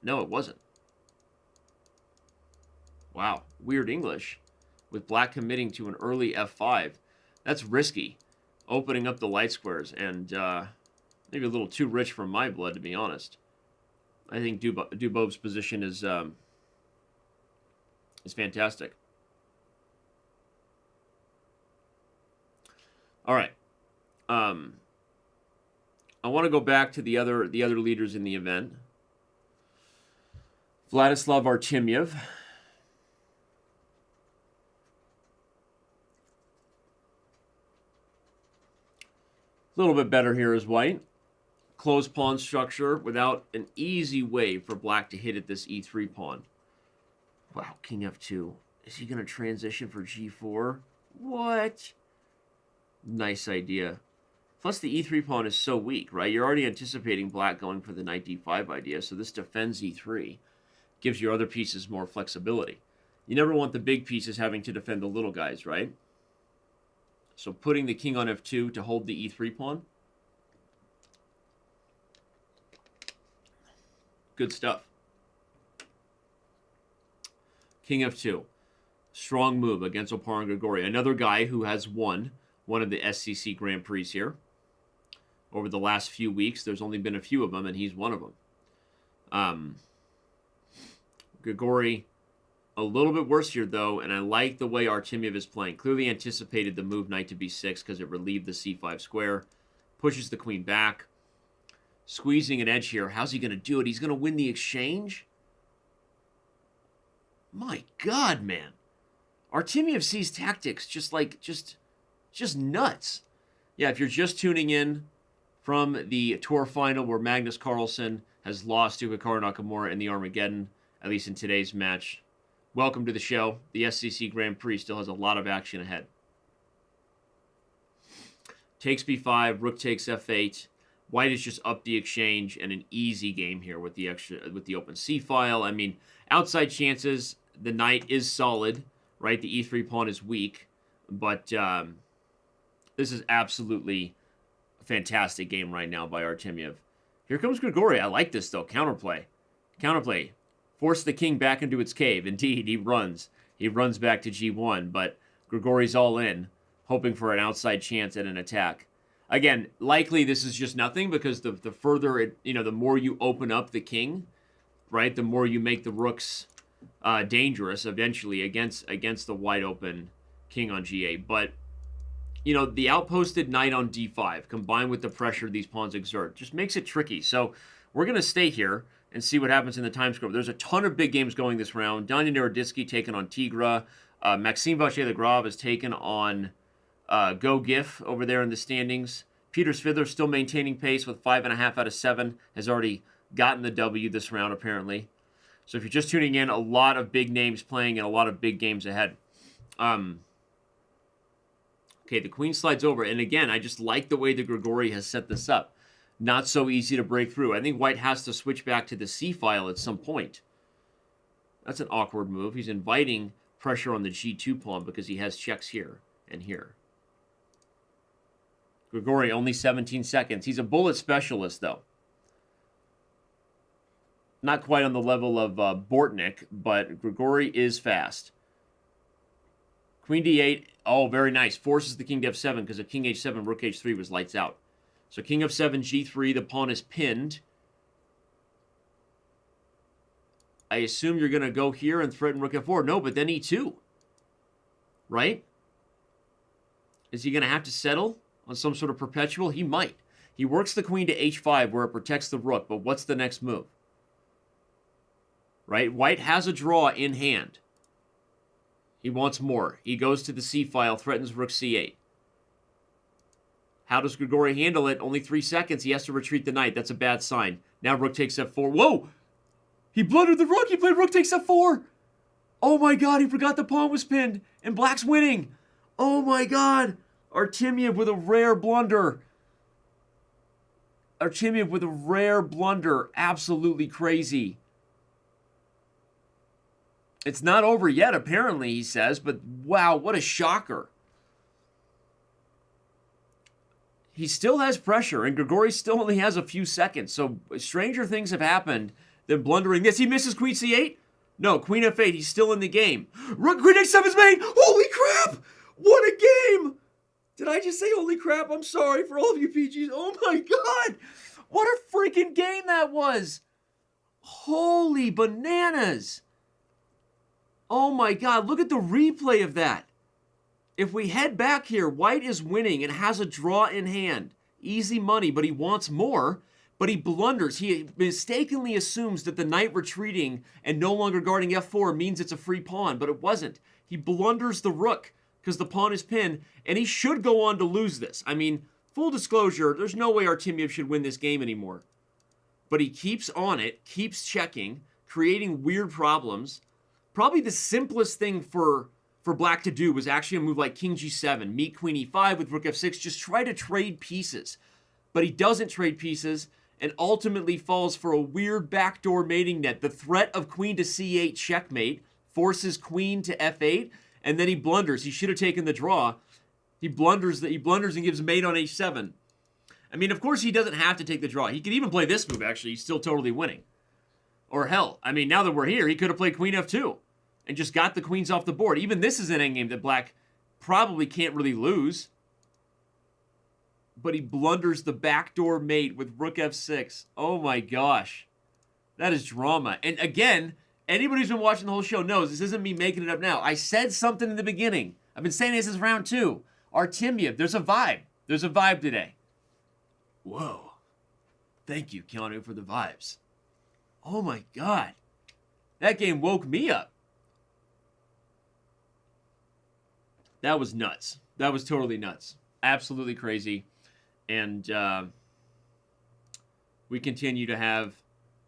it wasn't. Wow, weird English with black committing to an early f5. That's risky, opening up the light squares, and maybe a little too rich for my blood, to be honest. I think Dubov's position is fantastic. All right. I want to go back to the other leaders in the event. Vladislav Artemiev. A little bit better here as white. Closed pawn structure without an easy way for black to hit at this e3 pawn. Wow, king f2. Is he going to transition for g4? What? Nice idea. Plus, the e3 pawn is so weak, right? You're already anticipating black going for the knight d5 idea, so this defends e3. Gives your other pieces more flexibility. You never want the big pieces having to defend the little guys, right? So putting the king on f2 to hold the e3 pawn. Good stuff. King f2. Strong move against Opar and Grigori. Another guy who has won one of the SCC Grand Prix here. Over the last few weeks, there's only been a few of them, and he's one of them. Grigori, a little bit worse here, though, and I like the way Artemiev is playing. Clearly anticipated the move knight to b6 because it relieved the c5 square. Pushes the queen back. Squeezing an edge here. How's he going to do it? He's going to win the exchange? My God, man. Artemiev sees tactics just nuts. Yeah, if you're just tuning in from the tour final where Magnus Carlsen has lost to Hikaru Nakamura in the Armageddon, at least in today's match, welcome to the show. The SCC Grand Prix still has a lot of action ahead. Takes b5, rook takes f8. White has just upped the exchange, and an easy game here with the open c file. I mean, outside chances, the knight is solid, right? The e3 pawn is weak, but this is absolutely a fantastic game right now by Artemiev. Here comes Grigori. I like this, though. Counterplay. Force the king back into its cave. Indeed, he runs. He runs back to g1, but Grigori's all in, hoping for an outside chance at an attack. Again, likely this is just nothing because the further it, the more you open up the king, right, the more you make the rooks dangerous eventually against the wide open king on g8. But the outposted knight on d5 combined with the pressure these pawns exert just makes it tricky. So we're going to stay here and see what happens in the time score. There's a ton of big games going this round. Danya Naroditsky taken on Tigra. Maxime Vachier-Lagrave is taken on Go Gif over there in the standings. Peter Svidler still maintaining pace with 5.5 out of 7. Has already gotten the W this round, apparently. So if you're just tuning in, a lot of big names playing and a lot of big games ahead. Okay, the queen slides over. And again, I just like the way that Grigori has set this up. Not so easy to break through. I think white has to switch back to the c file at some point. That's an awkward move. He's inviting pressure on the g2 pawn because he has checks here and here. Grigori, only 17 seconds. He's a bullet specialist, though. Not quite on the level of Bortnik, but Grigori is fast. Queen d8. Oh, very nice. Forces the king to f7 because if king h7, rook h3 was lights out. So king f7, g3. The pawn is pinned. I assume you're going to go here and threaten rook f4. No, but then e2. Right? Is he going to have to settle on some sort of perpetual? He might. He works the queen to h5 where it protects the rook, but what's the next move? Right? White has a draw in hand. He wants more. He goes to the c file, threatens rook c8. How does Grigori handle it? Only 3 seconds. He has to retreat the knight. That's a bad sign. Now rook takes f4. Whoa! He blundered the rook. He played rook takes f4. Oh my God, he forgot the pawn was pinned. And black's winning. Oh my God! Artemiev with a rare blunder. Artemiev with a rare blunder. Absolutely crazy. It's not over yet, apparently, he says, but wow, what a shocker. He still has pressure, and Grigori still only has a few seconds, so stranger things have happened than blundering this. He misses queen c8? No, queen f8, he's still in the game. Rook, queen h7 is made! Holy crap! What a game! Did I just say holy crap? I'm sorry for all of you PGs. Oh my God! What a freaking game that was! Holy bananas! Oh my God, look at the replay of that. If we head back here, white is winning and has a draw in hand. Easy money, but he wants more. But he blunders. He mistakenly assumes that the knight retreating and no longer guarding f4 means it's a free pawn, but it wasn't. He blunders the rook because the pawn is pinned, and he should go on to lose this. I mean, full disclosure, there's no way Artemiev should win this game anymore. But he keeps on it, keeps checking, creating weird problems. Probably the simplest thing for black to do was actually a move like king g7, meet queen e5 with rook f6, just try to trade pieces. But he doesn't trade pieces and ultimately falls for a weird backdoor mating net. The threat of queen to c8 checkmate forces queen to f8, and then he blunders. He should have taken the draw. He blunders and gives mate on h7. I mean, of course he doesn't have to take the draw. He could even play this move, actually. He's still totally winning. Or hell, I mean, now that we're here, he could have played queen f2 and just got the queens off the board. Even this is an endgame that black probably can't really lose. But he blunders the backdoor mate with rook f6. Oh my gosh. That is drama. And again, anybody who's been watching the whole show knows this isn't me making it up now. I said something in the beginning. I've been saying this since round 2. Artemiev, there's a vibe. There's a vibe today. Whoa. Thank you, Keanu, for the vibes. Oh my God. That game woke me up. That was nuts. That was totally nuts. Absolutely crazy. And we continue to have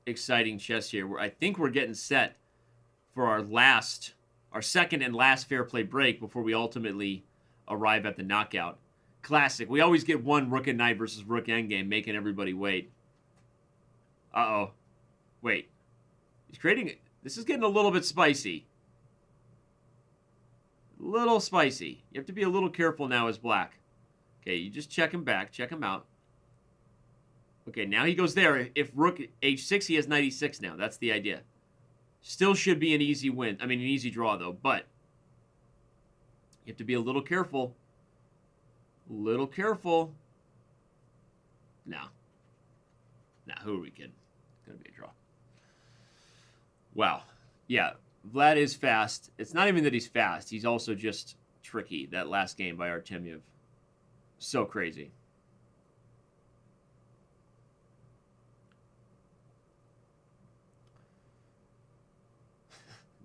exciting chess here. I think we're getting set for our second and last fair play break before we ultimately arrive at the knockout. Classic. We always get one rook and knight versus rook endgame, making everybody wait. Uh-oh. Wait. He's creating... This is getting a little bit spicy. Little spicy. You have to be a little careful now as black. Okay, you just check him back. Check him out. Okay, now he goes there. If rook h6, he has knight e6 now. That's the idea. Still should be an easy win. I mean, an easy draw, though. But you have to be a little careful. Little careful. No. Nah, who are we kidding? It's going to be a draw. Wow. Yeah, Vlad is fast. It's not even that he's fast. He's also just tricky. That last game by Artemiev. So crazy.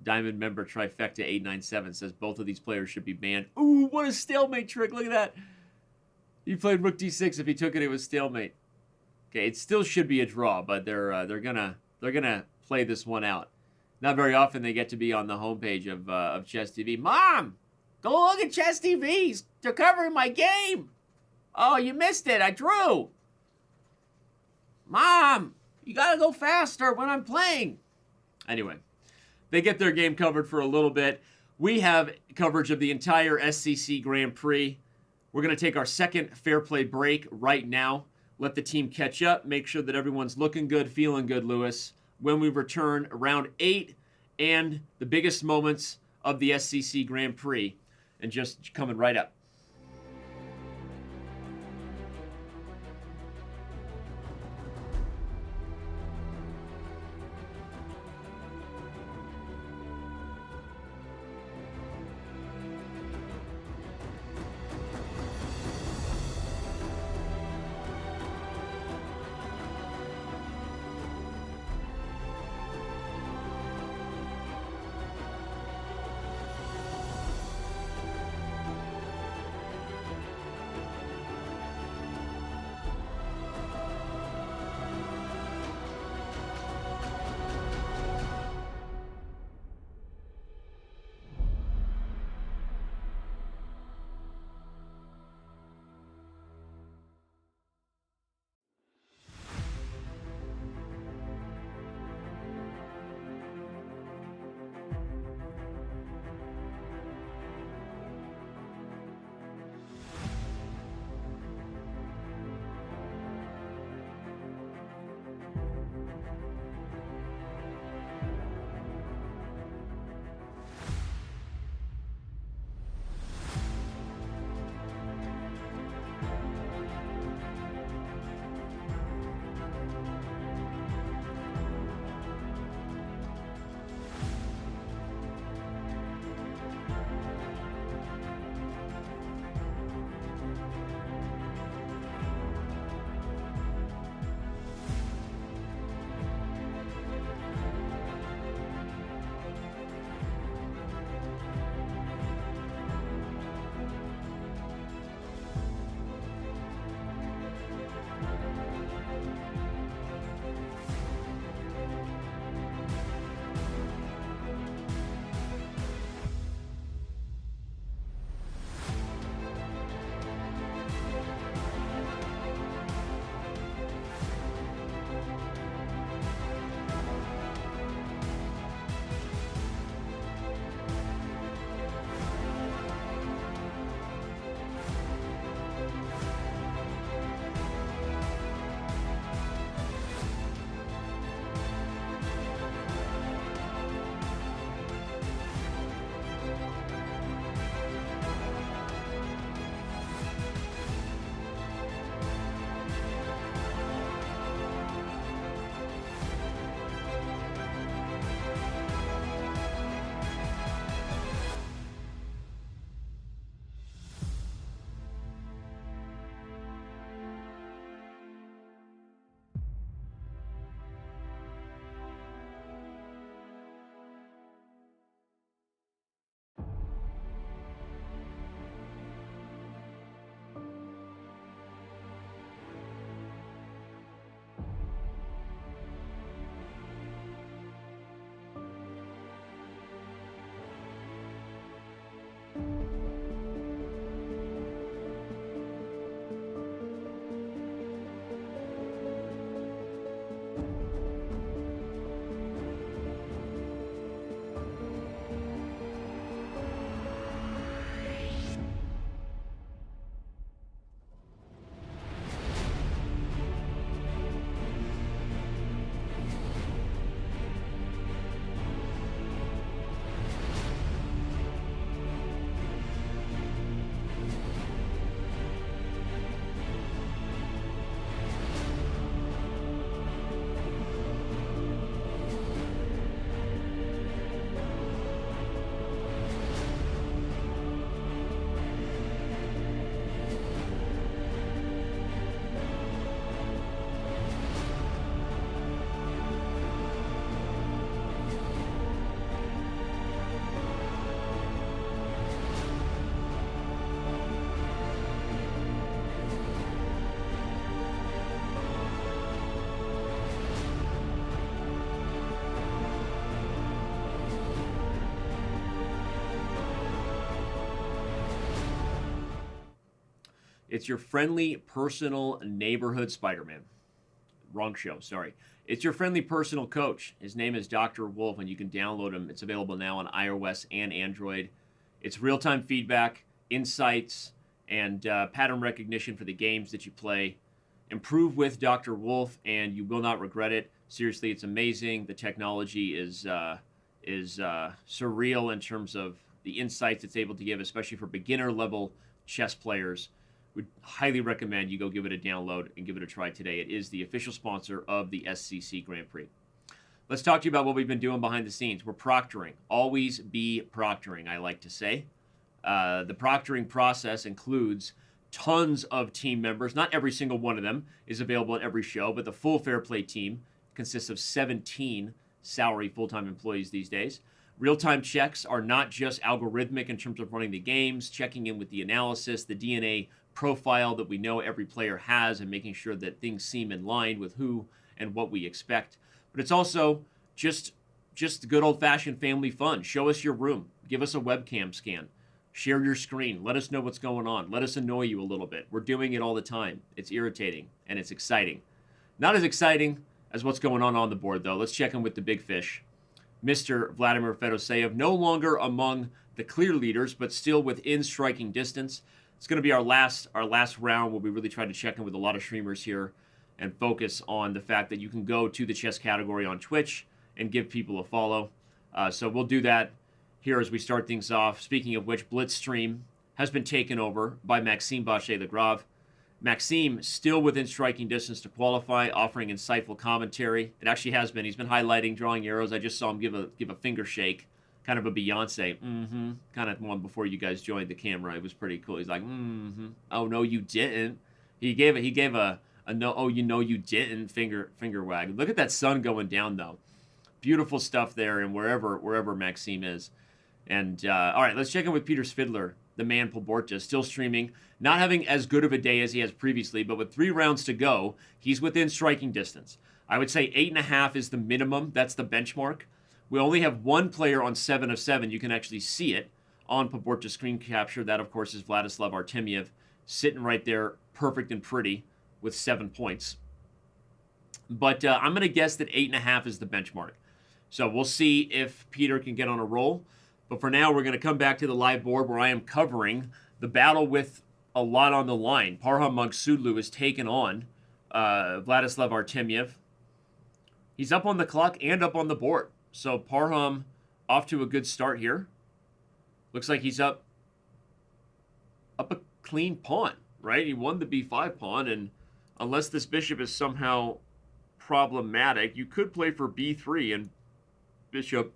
Diamond member Trifecta 897 says both of these players should be banned. Ooh, what a stalemate trick. Look at that. He played rook d6. If he took it, it was stalemate. Okay, it still should be a draw, but they're gonna play this one out. Not very often they get to be on the homepage of Chess TV. Mom, go look at Chess TV. They're covering my game. Oh, you missed it. I drew. Mom, you gotta go faster when I'm playing. Anyway, they get their game covered for a little bit. We have coverage of the entire SCC Grand Prix. We're going to take our second fair play break right now. Let the team catch up. Make sure that everyone's looking good, feeling good, Lewis. When we return, round 8 and the biggest moments of the SCC Grand Prix. And just coming right up. It's your friendly personal neighborhood Spider-Man. Wrong show, sorry. It's your friendly personal coach. His name is Dr. Wolf, and you can download him. It's available now on iOS and Android. It's real-time feedback, insights, and pattern recognition for the games that you play. Improve with Dr. Wolf, and you will not regret it. Seriously, it's amazing. The technology is surreal in terms of the insights it's able to give, especially for beginner-level chess players. Would highly recommend you go give it a download and give it a try today. It is the official sponsor of the SCC Grand Prix. Let's talk to you about what we've been doing behind the scenes. We're proctoring. Always be proctoring, I like to say. The proctoring process includes tons of team members. Not every single one of them is available at every show, but the full Fair Play team consists of 17 salary full-time employees these days. Real-time checks are not just algorithmic in terms of running the games, checking in with the analysis, the DNA profile that we know every player has, and making sure that things seem in line with who and what we expect. But it's also just good old-fashioned family fun. Show us your room. Give us a webcam scan. Share your screen. Let us know what's going on. Let us annoy you a little bit. We're doing it all the time. It's irritating, and it's exciting. Not as exciting as what's going on the board, though. Let's check in with the big fish. Mr. Vladimir Fedoseev, no longer among the clear leaders, but still within striking distance. It's going to be our last round where we really try to check in with a lot of streamers here and focus on the fact that you can go to the chess category on Twitch and give people a follow. So we'll do that here as we start things off. Speaking of which, Blitz stream has been taken over by Maxime Vachier-Lagrave. Maxime still within striking distance to qualify, offering insightful commentary. It actually has been. He's been highlighting, drawing arrows. I just saw him give a finger shake, kind of a Beyonce, kind of one before you guys joined the camera. It was pretty cool. He's like, oh no, you didn't. He gave a no, oh, you know you didn't finger wag. Look at that sun going down though. Beautiful stuff there, and wherever Maxime is. And all right, let's check in with Peter Svidler, the man Poborta, still streaming, not having as good of a day as he has previously, but with 3 rounds to go, he's within striking distance. I would say 8.5 is the minimum. That's the benchmark. We only have one player on 7 of 7. You can actually see it on Poborta screen capture. That, of course, is Vladislav Artemiev, sitting right there, perfect and pretty, with 7 points. But I'm going to guess that 8.5 is the benchmark. So we'll see if Peter can get on a roll. But for now, we're going to come back to the live board where I am covering the battle with a lot on the line. Parham Magsudlu is taken on Vladislav Artemiev. He's up on the clock and up on the board. So Parham off to a good start here. Looks like he's up a clean pawn, right? He won the b5 pawn, and unless this bishop is somehow problematic, you could play for b3 and bishop,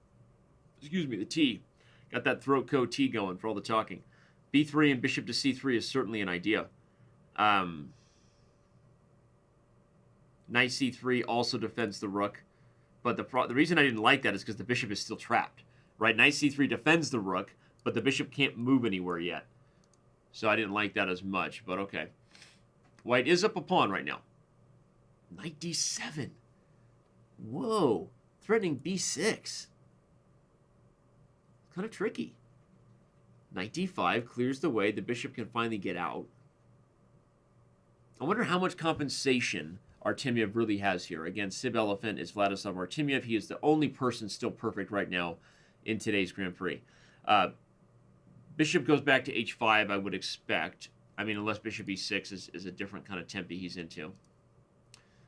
the t. Got that throat coat T going for all the talking. B3 and bishop to C3 is certainly an idea. Knight C3 also defends the rook. But the reason I didn't like that is because the bishop is still trapped. Right? Knight C3 defends the rook, but the bishop can't move anywhere yet. So I didn't like that as much, but okay. White is up a pawn right now. Knight D7. Whoa. Threatening B6. Kind of tricky. Knight d5 clears the way. The bishop can finally get out. I wonder how much compensation Artemiev really has here. Again, Sib Elephant is Vladislav Artemiev. He is the only person still perfect right now in today's Grand Prix. Bishop goes back to h5, I would expect. I mean, unless bishop e6 is a different kind of tempo he's into.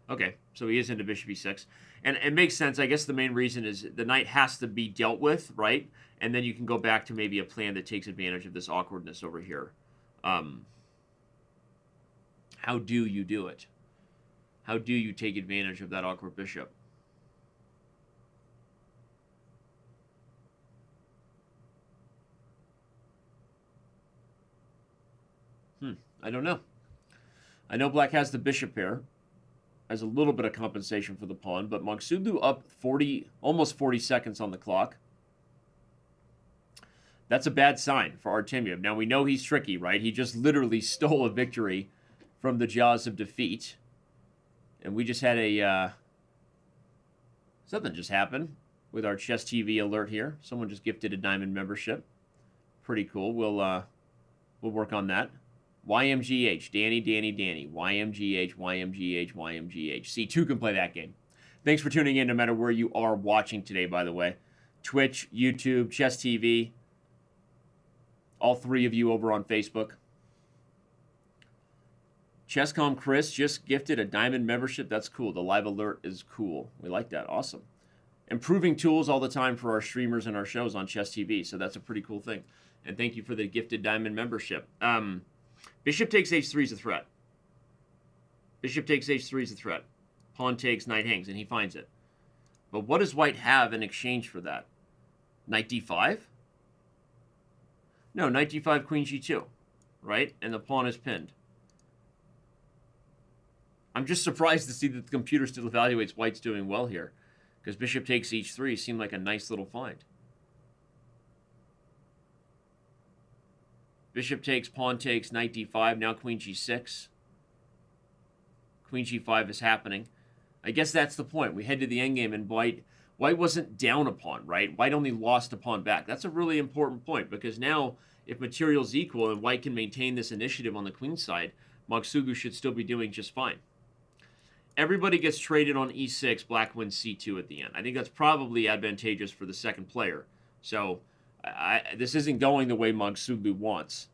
Okay, so he is into bishop e6. And it makes sense. I guess the main reason is the knight has to be dealt with, right? And then you can go back to maybe a plan that takes advantage of this awkwardness over here. How do you do it? How do you take advantage of that awkward bishop? I don't know. I know black has the bishop pair as a little bit of compensation for the pawn, but Magsudlu up almost 40 seconds on the clock. That's a bad sign for Artemiev. Now, we know he's tricky, right? He just literally stole a victory from the jaws of defeat. And we just had a... something just happened with our Chess TV alert here. Someone just gifted a diamond membership. Pretty cool. We'll work on that YMGH, Danny, YMGH, YMGH, YMGH. C2 can play that game. Thanks for tuning in no matter where you are watching today, by the way. Twitch, YouTube, Chess TV. All three of you over on Facebook. Chess.com Chris just gifted a diamond membership. That's cool. The live alert is cool. We like that. Awesome. Improving tools all the time for our streamers and our shows on Chess TV. So that's a pretty cool thing. And thank you for the gifted diamond membership. Bishop takes h3 is a threat. Bishop takes h3 is a threat. Pawn takes, knight hangs, and he finds it. But what does white have in exchange for that? Knight d5? No, knight d5, queen g2, right? And the pawn is pinned. I'm just surprised to see that the computer still evaluates white's doing well here, because bishop takes h3 seemed like a nice little find. Bishop takes, pawn takes, knight d5, now queen g6. Queen g5 is happening. I guess that's the point. We head to the endgame, and white wasn't down a pawn, right? White only lost a pawn back. That's a really important point, because now, if material's equal and white can maintain this initiative on the queen side, Magsuglu should still be doing just fine. Everybody gets traded on e6, black wins c2 at the end. I think that's probably advantageous for the second player. So, this isn't going the way Magsuglu wants.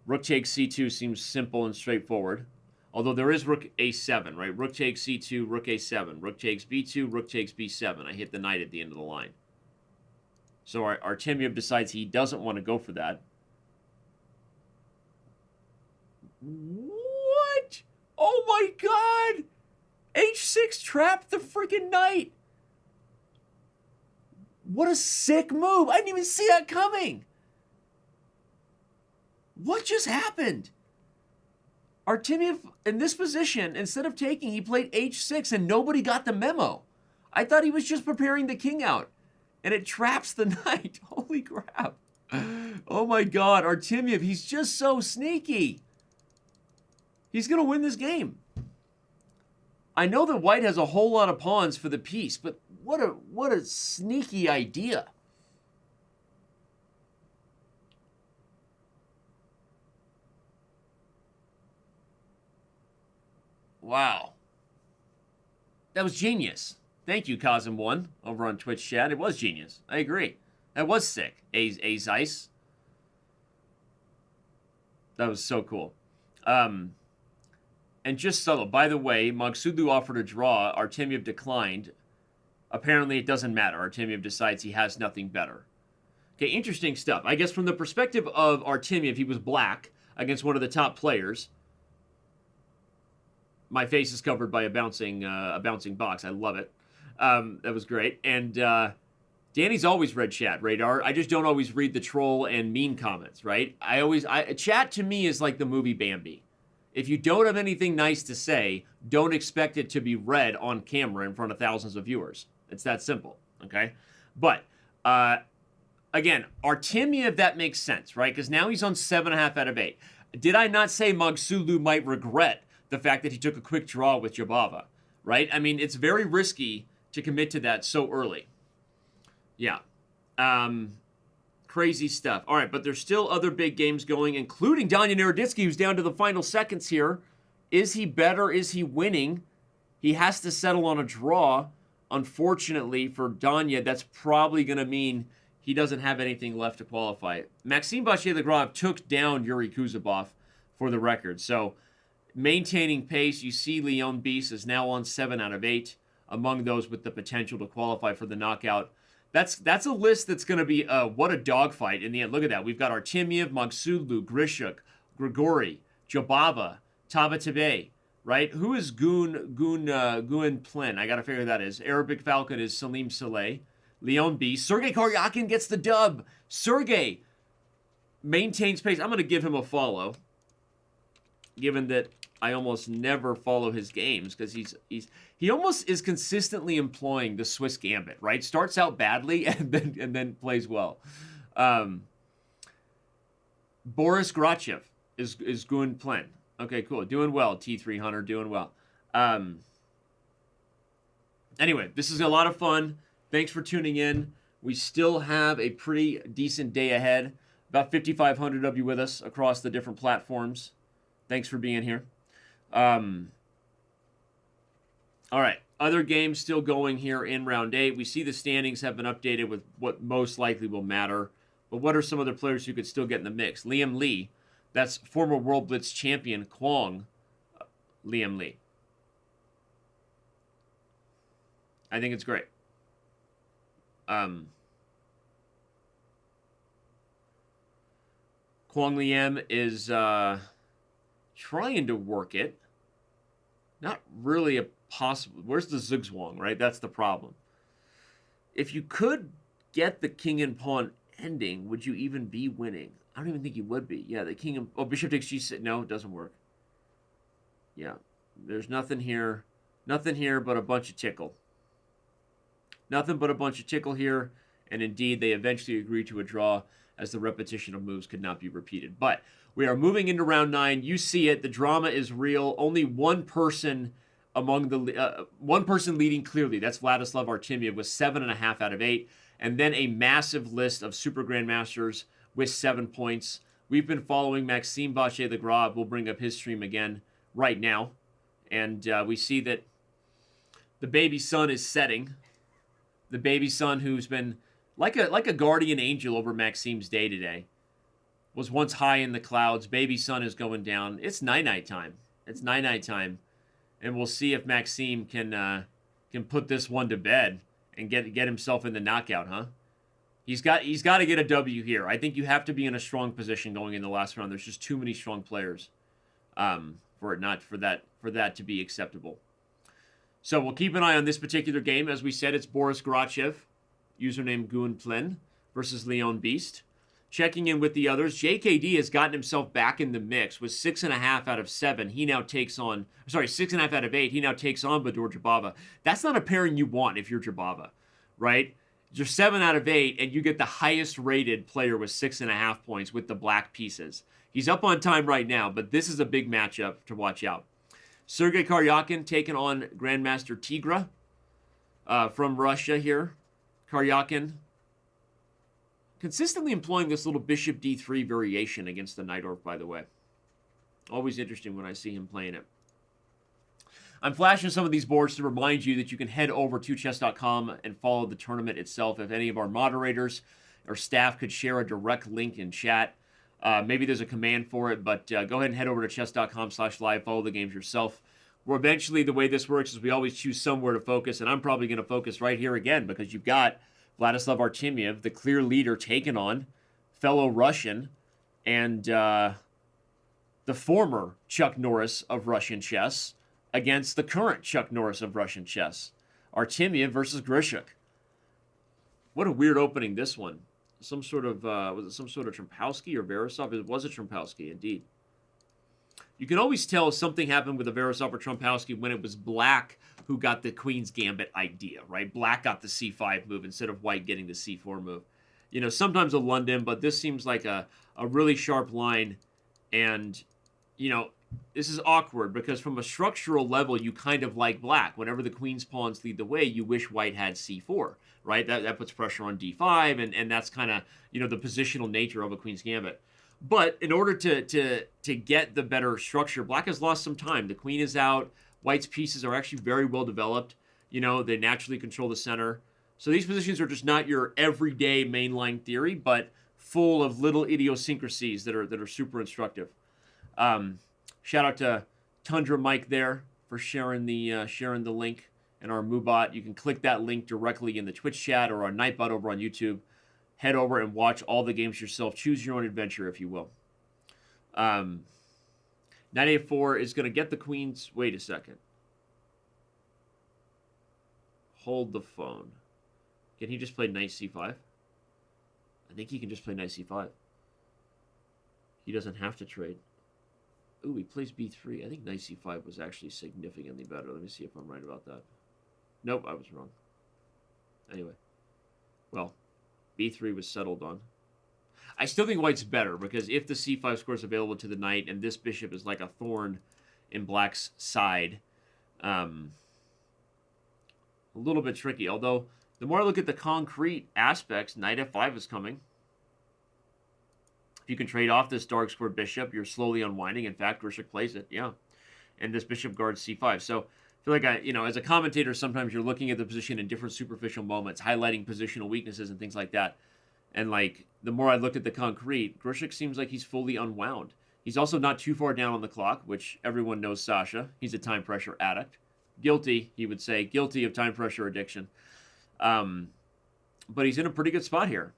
Rook takes c2 seems simple and straightforward. Although there is rook a7, right? Rook takes c2, rook a7. Rook takes b2, rook takes b7. I hit the knight at the end of the line. So Artemiev decides he doesn't want to go for that. What? Oh my god! h6 trapped the freaking knight! What a sick move! I didn't even see that coming! What just happened? Artemiev, in this position, instead of taking, he played h6 and nobody got the memo. I thought he was just preparing the king out. And it traps the knight. Holy crap. Oh my god, Artemiev, he's just so sneaky. He's going to win this game. I know that white has a whole lot of pawns for the piece, but what a sneaky idea. Wow. That was genius. Thank you, Cosm1, over on Twitch chat. It was genius. I agree. That was sick. A Zeiss. That was so cool. And just subtle. By the way, Magsuglu offered a draw. Artemiev declined. Apparently, it doesn't matter. Artemiev decides he has nothing better. Okay, interesting stuff. I guess from the perspective of Artemiev, he was black against one of the top players. My face is covered by a bouncing box. I love it. That was great. And Danny's always read chat, Radar. I just don't always read the troll and mean comments, right? Chat to me is like the movie Bambi. If you don't have anything nice to say, don't expect it to be read on camera in front of thousands of viewers. It's that simple, okay? But, again, Artemiev, that makes sense, right? Because now he's on 7.5 out of 8. Did I not say Magsuglu might regret the fact that he took a quick draw with Jabava, right? I mean, it's very risky to commit to that so early. Yeah. Crazy stuff. All right, but there's still other big games going, including Danya Naroditsky, who's down to the final seconds here. Is he better? Is he winning? He has to settle on a draw. Unfortunately for Danya, that's probably going to mean he doesn't have anything left to qualify. Maxime Vachier-Lagrave took down Yuri Kuzubov for the record. So maintaining pace, you see Leon Bies is now on 7 out of 8, among those with the potential to qualify for the knockout. That's a list that's going to be what a dogfight in the end. Look at that. We've got Artemiev, Magsuglu, Grishuk, Grigori, Jabava, Tabatabai, right? Who is Gun Plin? I got to figure who that is. Arabic Falcon is Salim Saleh. Leon B. Sergey Karyakin gets the dub. Sergey maintains pace. I'm going to give him a follow, given that I almost never follow his games, because he almost is consistently employing the Swiss gambit, right? Starts out badly and then plays well. Boris Grachev is Gun Plin. Okay, cool. Doing well, T300, doing well. Anyway, this is a lot of fun. Thanks for tuning in. We still have a pretty decent day ahead. About 5,500 of you with us across the different platforms. Thanks for being here. All right, other games still going here in round 8. We see the standings have been updated with what most likely will matter. But what are some other players who could still get in the mix? Liam Lee, that's former World Blitz champion Kwong Liam Lee. I think it's great. Kwong Liam is trying to work it. Not really a possible. Where's the Zugzwang, right? That's the problem. If you could get the king and pawn ending, would you even be winning? I don't even think you would be. Yeah, the king and... Oh, bishop takes g6. No, it doesn't work. Yeah, there's nothing here. Nothing here but a bunch of tickle. Nothing but a bunch of tickle here. And indeed, they eventually agree to a draw as the repetition of moves could not be repeated. But we are moving into round 9. You see it. The drama is real. Only one person among the one person leading clearly. That's Vladislav Artemiev with 7.5 out of 8. And then a massive list of super grandmasters with 7 points. We've been following Maxime Vachier-Lagrave. We'll bring up his stream again right now. And we see that the baby sun is setting. The baby sun who's been like a guardian angel over Maxime's day today. Was once high in the clouds. Baby sun is going down. It's night-night time. It's night-night time. And we'll see if Maxime can put this one to bed and get himself in the knockout, huh? He's got to get a W here. I think you have to be in a strong position going in the last round. There's just too many strong players for that to be acceptable. So we'll keep an eye on this particular game. As we said, it's Boris Grachev, username Goonplin, versus Leon Beast. Checking in with the others, JKD has gotten himself back in the mix with 6.5 out of 7. He now takes on, 6.5 out of 8. He now takes on Bador Jabava. That's not a pairing you want if you're Jabava, right? You're 7 out of 8, and you get the highest rated player with 6.5 points with the black pieces. He's up on time right now, but this is a big matchup to watch out. Sergei Karyakin taking on Grandmaster Tigra from Russia here. Karyakin consistently employing this little bishop d3 variation against the knight orc, by the way. Always interesting when I see him playing it. I'm flashing some of these boards to remind you that you can head over to Chess.com and follow the tournament itself. If any of our moderators or staff could share a direct link in chat, maybe there's a command for it, but go ahead and head over to Chess.com/live, follow the games yourself. Well, eventually, the way this works is we always choose somewhere to focus, and I'm probably going to focus right here again because you've got Vladislav Artemiev, the clear leader, taken on fellow Russian and the former Chuck Norris of Russian chess against the current Chuck Norris of Russian chess. Artemiev versus Grishuk. What a weird opening this one. Some sort of, was it some sort of Trumpowski or Verisov? It was a Trumpowski, indeed. You can always tell if something happened with a Verisov or Trumpowski when it was black who got the Queen's Gambit idea, right? Black got the c5 move instead of white getting the c4 move. You know, sometimes a London, but this seems like a really sharp line. And, you know, this is awkward because from a structural level, you kind of like black. Whenever the Queen's pawns lead the way, you wish white had c4, right? That puts pressure on d5, and that's kind of, you know, the positional nature of a Queen's Gambit. But in order to get the better structure, black has lost some time. The queen is out. White's pieces are actually very well developed. You know, they naturally control the center. So these positions are just not your everyday mainline theory, but full of little idiosyncrasies that are super instructive. Shout out to Tundra Mike there for sharing the link in our MooBot. You can click that link directly in the Twitch chat or our Nightbot over on YouTube. Head over and watch all the games yourself. Choose your own adventure, if you will. Knight A4 is going to get the queen's... Wait a second. Hold the phone. Can he just play Knight C5? I think he can just play Knight C5. He doesn't have to trade. Ooh, he plays B3. I think Knight C5 was actually significantly better. Let me see if I'm right about that. Nope, I was wrong. Anyway. Well... B3 was settled on. I still think white's better because if the c5 square is available to the knight and this bishop is like a thorn in black's side, a little bit tricky. Although, the more I look at the concrete aspects, knight f5 is coming. If you can trade off this dark square bishop, you're slowly unwinding. In fact, Grishik plays it, yeah. And this bishop guards c5. So I feel like as a commentator, sometimes you're looking at the position in different superficial moments, highlighting positional weaknesses and things like that. And like the more I looked at the concrete, Grishik seems like he's fully unwound. He's also not too far down on the clock, which everyone knows Sasha. He's a time pressure addict. Guilty, he would say, guilty of time pressure addiction. But he's in a pretty good spot here.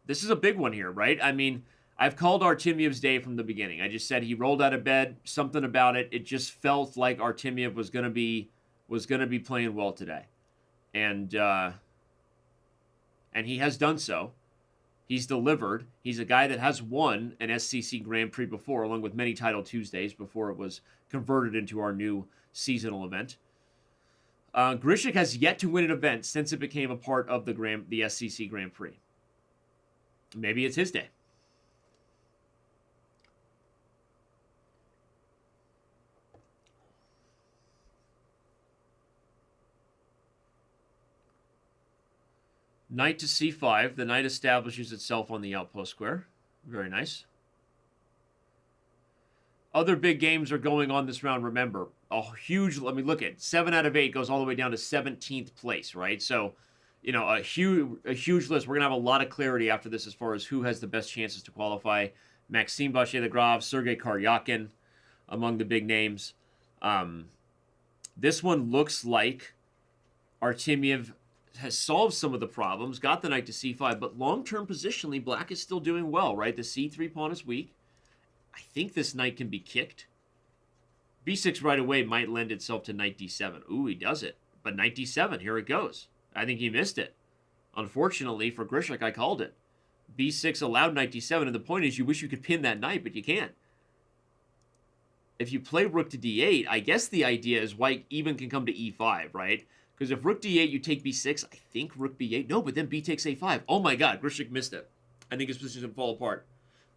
This is a big one here, right? I mean, I've called Artemiev's day from the beginning. I just said he rolled out of bed, something about it. It just felt like Artemiev was gonna be playing well today, and he has done so. He's delivered. He's a guy that has won an SCC Grand Prix before, along with many Title Tuesdays before it was converted into our new seasonal event. Grishik has yet to win an event since it became a part of the SCC Grand Prix. Maybe it's his day. Knight to c5. The knight establishes itself on the outpost square. Very nice. Other big games are going on this round, remember. Let me look at 7 out of 8 goes all the way down to 17th place, right? So, a huge list. We're going to have a lot of clarity after this as far as who has the best chances to qualify. Maxime Vachier-Lagrave, Sergei Karyakin, among the big names. This one looks like Artemiev has solved some of the problems, got the knight to c5, but long-term positionally, black is still doing well, right? The c3 pawn is weak. I think this knight can be kicked. b6 right away might lend itself to knight d7. Ooh, he does it. But knight d7, here it goes. I think he missed it. Unfortunately for Grishik, I called it. b6 allowed knight d7, and the point is you wish you could pin that knight, but you can't. If you play rook to d8, I guess the idea is white even can come to e5, right? Because if rook d8, you take b6, I think rook b8. No, but then b takes a5. Oh my god, Grishik missed it. I think his position is going to fall apart.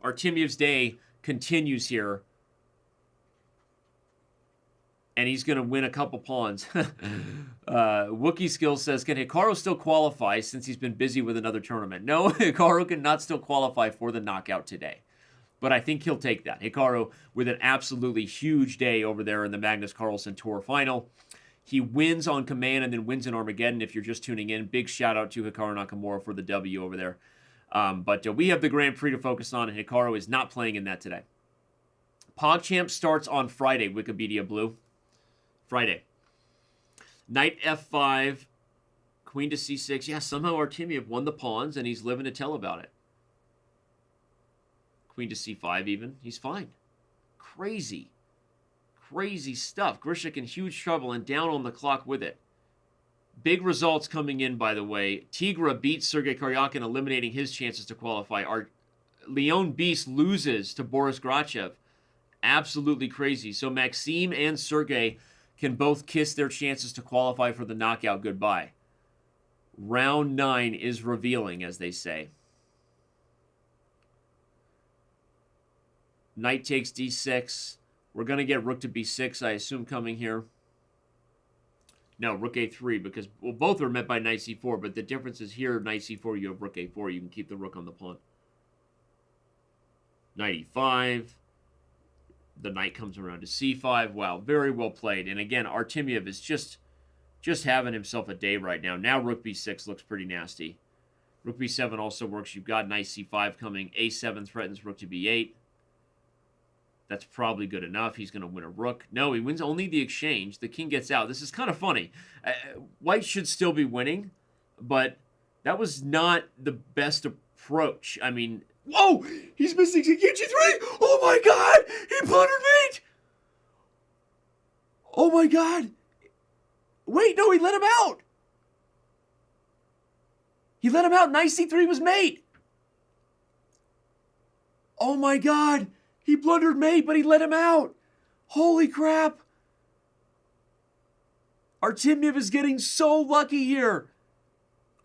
Artemiev's day continues here. And he's going to win a couple pawns. Wookie Skills says, can Hikaru still qualify since he's been busy with another tournament? No, Hikaru cannot still qualify for the knockout today. But I think he'll take that. Hikaru with an absolutely huge day over there in the Magnus Carlsen Tour Final. He wins on command and then wins in Armageddon. If you're just tuning in, big shout out to Hikaru Nakamura for the W over there. But we have the Grand Prix to focus on, and Hikaru is not playing in that today. Pog Champs starts on Friday, Wikipedia Blue. Friday. Knight f5, queen to c6. Yeah, somehow Artemiev won the pawns, and he's living to tell about it. Queen to c5 even. He's fine. Crazy. Crazy stuff. Grishik in huge trouble and down on the clock with it. Big results coming in, by the way. Tigra beats Sergei Karyakin, eliminating his chances to qualify. Leon Beast loses to Boris Grachev. Absolutely crazy. So Maxime and Sergei can both kiss their chances to qualify for the knockout goodbye. Round 9 is revealing, as they say. Knight takes d6. We're going to get rook to b6, I assume, coming here. No, rook a3, because, well, both are met by knight c4, but the difference is here, knight c4, you have rook a4. You can keep the rook on the pawn. Knight e5. The knight comes around to c5. Wow, very well played. And again, Artemiev is just having himself a day right now. Now rook b6 looks pretty nasty. Rook b7 also works. You've got knight c5 coming. a7 threatens rook to b8. That's probably good enough. He's going to win a rook. No, he wins only the exchange. The king gets out. This is kind of funny. White should still be winning, but that was not the best approach. I mean, whoa! He's missing king g3! Oh my god! He blundered mate! Oh my god! Wait, no, he let him out! He let him out. Knight c3 was mate! Oh my god! He blundered mate, but he let him out. Holy crap. Artemiev is getting so lucky here.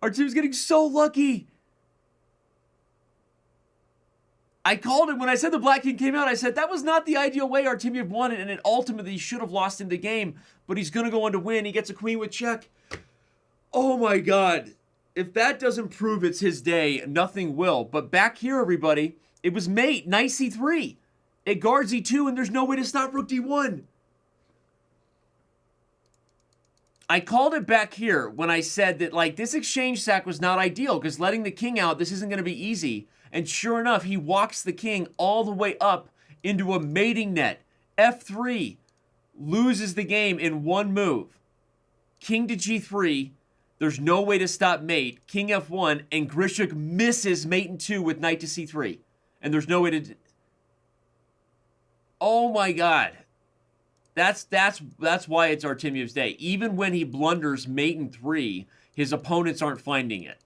Artemiev's getting so lucky. I called it when I said the black king came out. I said that was not the ideal way Artemiev won it, and it ultimately should have lost him the game. But he's going to go on to win. He gets a queen with check. Oh my god. if that doesn't prove it's his day, nothing will. But back here, everybody, it was mate, knight c3. It guards e2, and there's no way to stop rook d1. I called it back here when I said that, like, this exchange sack was not ideal because letting the king out, this isn't going to be easy. And sure enough, he walks the king all the way up into a mating net. f3, loses the game in one move. King to g3, there's no way to stop mate. King f1, and Grishuk misses mate in 2 with knight to c3. And there's no way to... Oh my god. That's why it's Artemiev's day. Even when he blunders mate in 3, his opponents aren't finding it.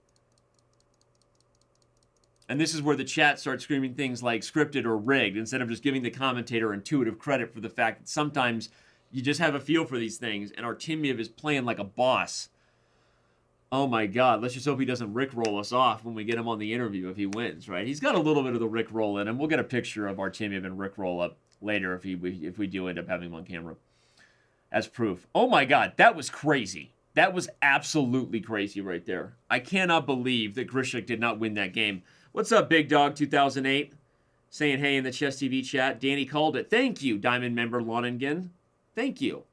And this is where the chat starts screaming things like scripted or rigged, instead of just giving the commentator intuitive credit for the fact that sometimes you just have a feel for these things, and Artemiev is playing like a boss. Oh my god, let's just hope he doesn't rickroll us off when we get him on the interview if he wins, right? He's got a little bit of the rickroll in him. We'll get a picture of Artemiev and rickroll up later if we do end up having him on camera as proof. Oh my god, that was crazy. That was absolutely crazy right there. I cannot believe that Grishuk did not win that game. What's up, Big Dog 2008? Saying hey in the Chess TV chat. Danny called it. Thank you, Diamond member Loningen. Thank you.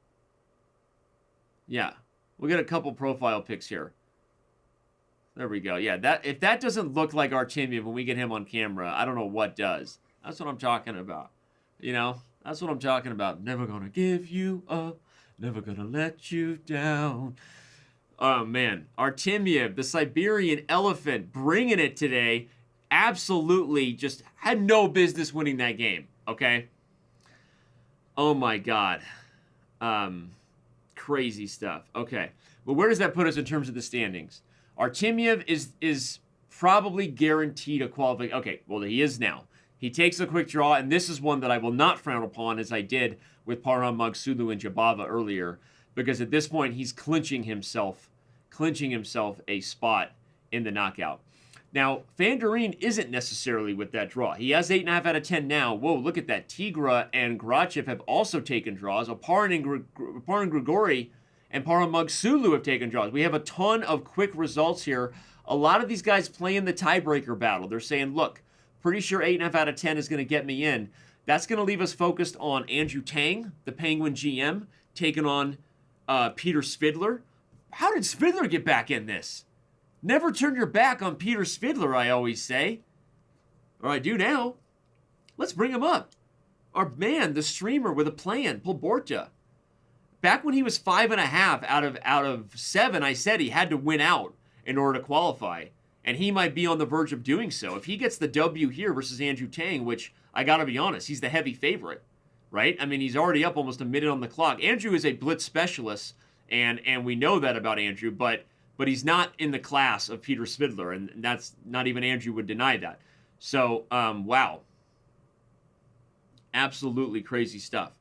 Yeah, we'll get a couple profile pics here. There we go. Yeah, if that doesn't look like Artemiev when we get him on camera, I don't know what does. That's what I'm talking about. You know, that's what I'm talking about. Never gonna give you up. Never gonna let you down. Oh, man. Artemiev, the Siberian elephant, bringing it today. Absolutely just had no business winning that game, okay? Oh, my God. Crazy stuff. Okay. Well, where does that put us in terms of the standings? Artemiev is probably guaranteed a qualifying. Okay, well, he is now. He takes a quick draw, and this is one that I will not frown upon, as I did with Parham Magsulu and Jabava earlier, because at this point he's clinching himself a spot in the knockout. Now, Van der Rijn isn't necessarily with that draw. He has 8.5 out of 10 now. Whoa, look at that. Tigra and Grachev have also taken draws. Oparin and Grigori and Parham Magsulu have taken draws. We have a ton of quick results here. A lot of these guys play in the tiebreaker battle. They're saying, look, pretty sure 8.5 out of 10 is going to get me in. That's going to leave us focused on Andrew Tang, the Penguin GM, taking on Peter Svidler. How did Svidler get back in this? Never turn your back on Peter Svidler, I always say. Or I do now. Let's bring him up. Our man, the streamer with a plan, Polborta. Back when he was 5.5 out of 7, I said he had to win out in order to qualify. And he might be on the verge of doing so. If he gets the W here versus Andrew Tang, which, I gotta be honest, he's the heavy favorite, right? I mean, he's already up almost a minute on the clock. Andrew is a blitz specialist, and we know that about Andrew, but he's not in the class of Peter Svidler, and that's not even Andrew would deny that. So, wow. Absolutely crazy stuff.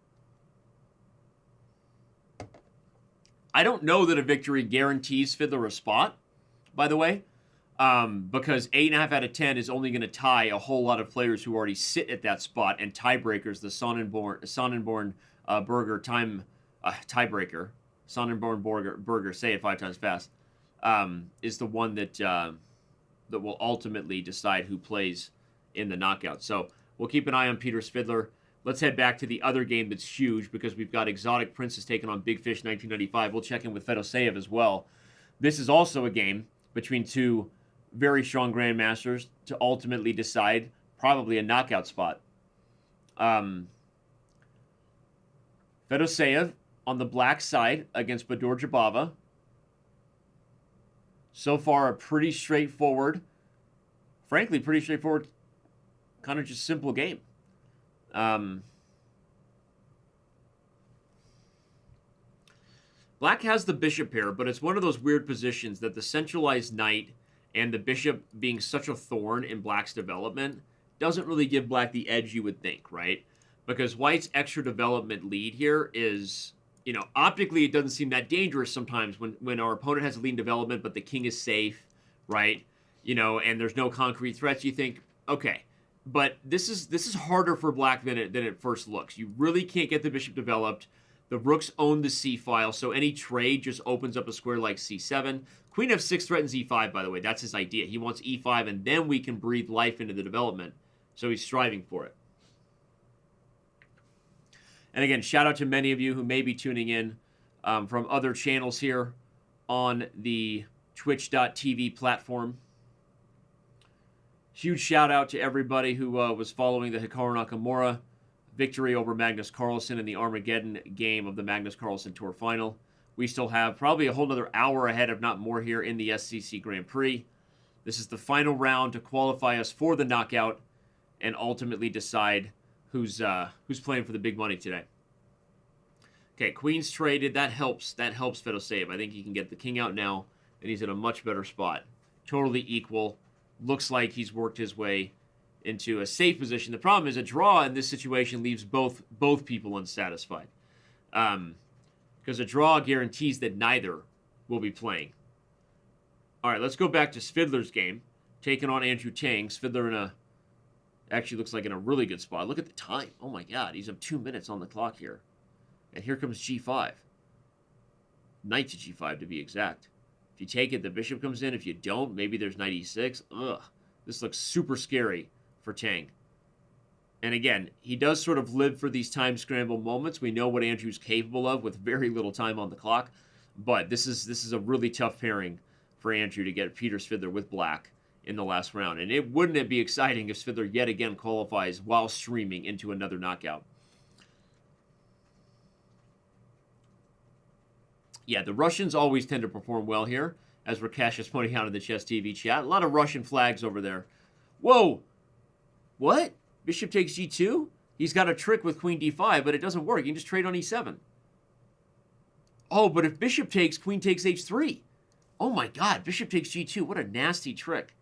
I don't know that a victory guarantees Svidler a spot, by the way, because 8.5 out of 10 is only going to tie a whole lot of players who already sit at that spot, and tiebreakers, the Sonnenborn Burger tiebreaker, Sonnenborn Burger, say it 5 times fast, is the one that will ultimately decide who plays in the knockout. So we'll keep an eye on Peter Svidler. Let's head back to the other game that's huge, because we've got Exotic Princess taking on Big Fish 1995. We'll check in with Fedoseev as well. This is also a game between two very strong grandmasters to ultimately decide probably a knockout spot. Fedoseev on the black side against Bador Jabava. So far, a pretty straightforward, frankly, kind of just simple game. Black has the bishop here, but it's one of those weird positions that the centralized knight and the bishop being such a thorn in Black's development doesn't really give Black the edge you would think, right? Because White's extra development lead here is, you know, optically it doesn't seem that dangerous sometimes when our opponent has a lead in development, but the king is safe, right? You know, and there's no concrete threats. You think, okay, but this is harder for Black than it first looks. You really can't get the bishop developed. The rooks own the c file, so any trade just opens up a square like c7. Queen f6 threatens e5, by the way. That's his idea. He wants e5, and then we can breathe life into the development. So he's striving for it. And again, shout out to many of you who may be tuning in from other channels here on the twitch.tv platform. Huge shout out to everybody who was following the Hikaru Nakamura victory over Magnus Carlsen in the Armageddon game of the Magnus Carlsen Tour Final. We still have probably a whole other hour ahead, if not more, here in the SCC Grand Prix. This is the final round to qualify us for the knockout and ultimately decide who's playing for the big money today. Okay, queen's traded. That helps. That helps Fedoseev. I think he can get the king out now, and he's in a much better spot. Totally equal. Looks like he's worked his way into a safe position. The problem is a draw in this situation leaves both people unsatisfied. Because a draw guarantees that neither will be playing. All right, let's go back to Svidler's game. Taking on Andrew Tang. Svidler actually looks like in a really good spot. Look at the time. Oh my God, he's up 2 minutes on the clock here. And here comes g5. Knight to g5 to be exact. If you take it, the bishop comes in. If you don't, maybe there's knight e6. Ugh, this looks super scary for Tang. And again, he does sort of live for these time scramble moments. We know what Andrew's capable of with very little time on the clock. But this is a really tough pairing for Andrew to get Peter Svidler with black in the last round. And wouldn't it be exciting if Svidler yet again qualifies while streaming into another knockout? Yeah, the Russians always tend to perform well here, as Rakesh is pointing out in the Chess TV chat. A lot of Russian flags over there. Whoa! What? Bishop takes g2? He's got a trick with queen d5, but it doesn't work. You can just trade on e7. Oh, but if bishop takes, queen takes h3. Oh my God, bishop takes g2. What a nasty trick.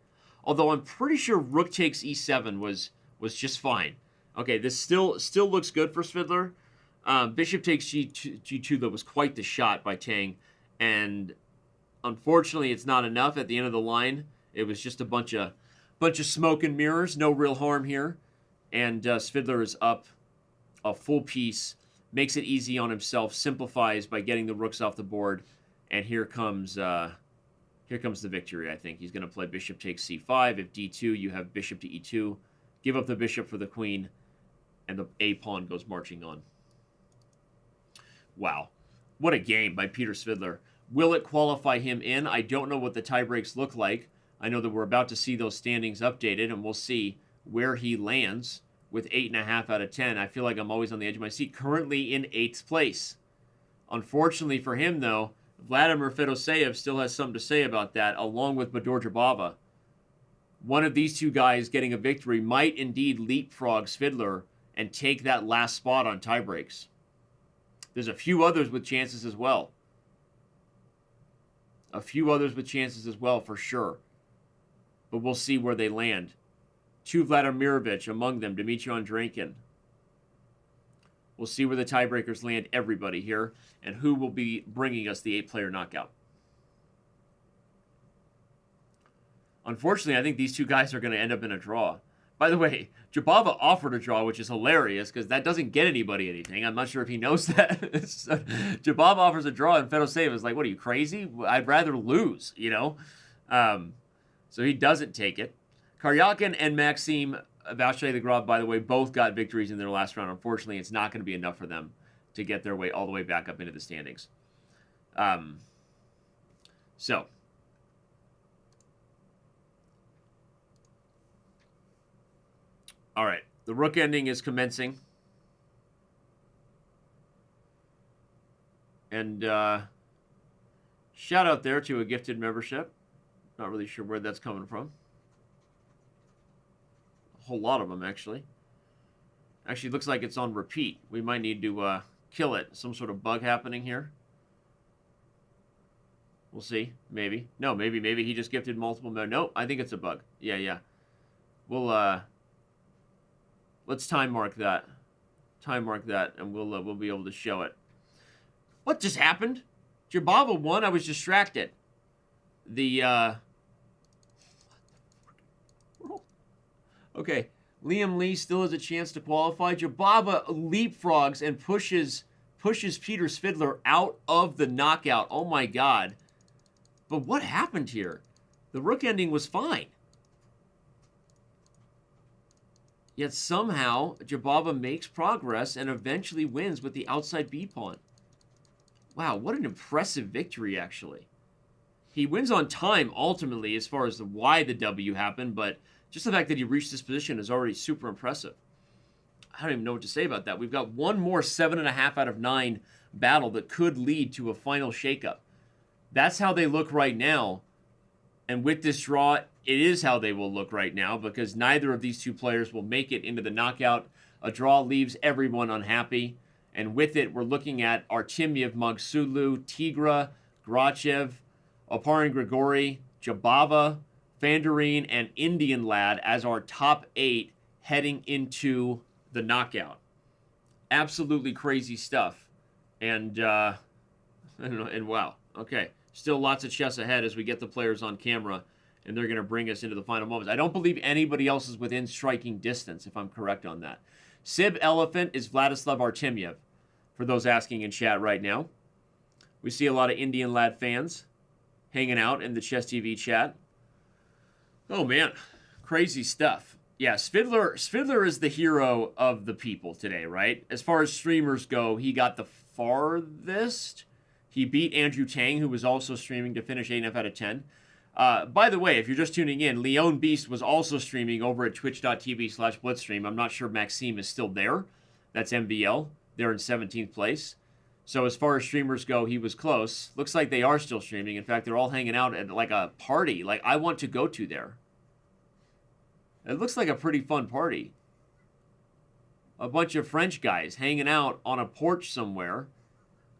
Although I'm pretty sure rook takes e7 was just fine. Okay, this still looks good for Svidler. Bishop takes g2, though, was quite the shot by Tang. And unfortunately, it's not enough at the end of the line. It was just a bunch of smoke and mirrors. No real harm here. And Svidler is up a full piece. Makes it easy on himself. Simplifies by getting the rooks off the board. And here comes the victory, I think. He's going to play bishop takes c5. If d2, you have bishop to e2. Give up the bishop for the queen. And the a pawn goes marching on. Wow. What a game by Peter Svidler. Will it qualify him in? I don't know what the tiebreaks look like. I know that we're about to see those standings updated, and we'll see where he lands with 8.5 out of 10. I feel like I'm always on the edge of my seat. Currently in 8th place. Unfortunately for him, though, Vladimir Fedoseev still has something to say about that, along with Bador Jabava. One of these two guys getting a victory might indeed leapfrog Svidler and take that last spot on tiebreaks. There's a few others with chances as well. A few others with chances as well, for sure. But we'll see where they land. Two Vladimirovich, among them, Dmitry Andrenkin. We'll see where the tiebreakers land, everybody here, and who will be bringing us the 8-player knockout. Unfortunately, I think these two guys are going to end up in a draw. By the way, Jabava offered a draw, which is hilarious, because that doesn't get anybody anything. I'm not sure if he knows that. Jabava offers a draw, and Fedoseev is like, what, are you crazy? I'd rather lose, you know? So he doesn't take it. Karyakin and Maxime Vachier-Lagrave, by the way, both got victories in their last round. Unfortunately, it's not going to be enough for them to get their way all the way back up into the standings. So... all right, the rook ending is commencing. And shout out there to a gifted membership. Not really sure where that's coming from. A whole lot of them, actually. Actually, looks like it's on repeat. We might need to kill it. Some sort of bug happening here. We'll see. Maybe. No, maybe he just gifted multiple. No, I think it's a bug. Yeah. We'll... let's time mark that. And we'll be able to show it. What just happened? Jabava won. I was distracted. Okay. Liam Lee still has a chance to qualify. Jabava leapfrogs and pushes pushes Peter Svidler out of the knockout. Oh my god. But what happened here? The rook ending was fine. Yet somehow, Jababa makes progress and eventually wins with the outside b-pawn. Wow, what an impressive victory, actually. He wins on time, ultimately, as far as why the W happened, but just the fact that he reached this position is already super impressive. I don't even know what to say about that. We've got one more 7.5 out of 9 battle that could lead to a final shakeup. That's how they look right now. And with this draw, it is how they will look right now, because neither of these two players will make it into the knockout. A draw leaves everyone unhappy. And with it, we're looking at Artemiev, Magsulu, Tigra, Grachev, Oparin Grigori, Jabava, Fandarine, and Indian Lad as our top 8 heading into the knockout. Absolutely crazy stuff. And, I don't know, and wow. Okay. Still lots of chess ahead as we get the players on camera, and they're going to bring us into the final moments. I don't believe anybody else is within striking distance, if I'm correct on that. Sib Elephant is Vladislav Artemiev, for those asking in chat right now. We see a lot of Indian Lad fans hanging out in the Chess TV chat. Oh, man. Crazy stuff. Yeah, Svidler is the hero of the people today, right? As far as streamers go, he got the farthest. He beat Andrew Tang, who was also streaming, to finish 8.5 out of 10. By the way, if you're just tuning in, Leon Beast was also streaming over at twitch.tv/blitzstream. I'm not sure Maxime is still there. That's MVL. They're in 17th place. So as far as streamers go, he was close. Looks like they are still streaming. In fact, they're all hanging out at like a party like I want to go to there. It looks like a pretty fun party. A bunch of French guys hanging out on a porch somewhere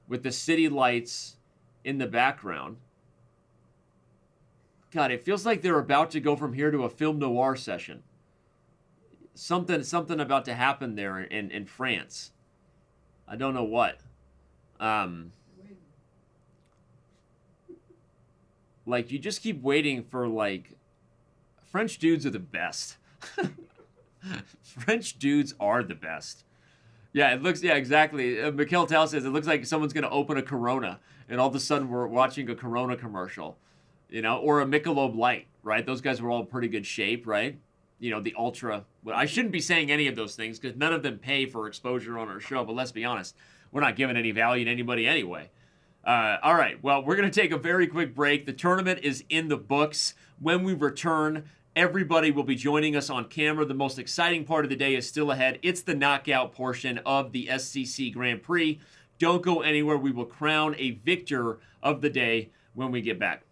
with the city lights in the background. God, it feels like they're about to go from here to a film noir session. Something about to happen there in France. I don't know what. Like, you just keep waiting for, like... French dudes are the best. French dudes are the best. Yeah, it looks, yeah, exactly. Mikhail Tal says it looks like someone's going to open a Corona, and all of a sudden we're watching a Corona commercial, you know, or a Michelob Light, right? Those guys were all in pretty good shape, right? You know, the Ultra. Well, I shouldn't be saying any of those things because none of them pay for exposure on our show, but let's be honest, we're not giving any value to anybody anyway. All right, well, we're going to take a very quick break. The tournament is in the books. When we return, everybody will be joining us on camera. The most exciting part of the day is still ahead. It's the knockout portion of the SCC Grand Prix. Don't go anywhere. We will crown a victor of the day when we get back.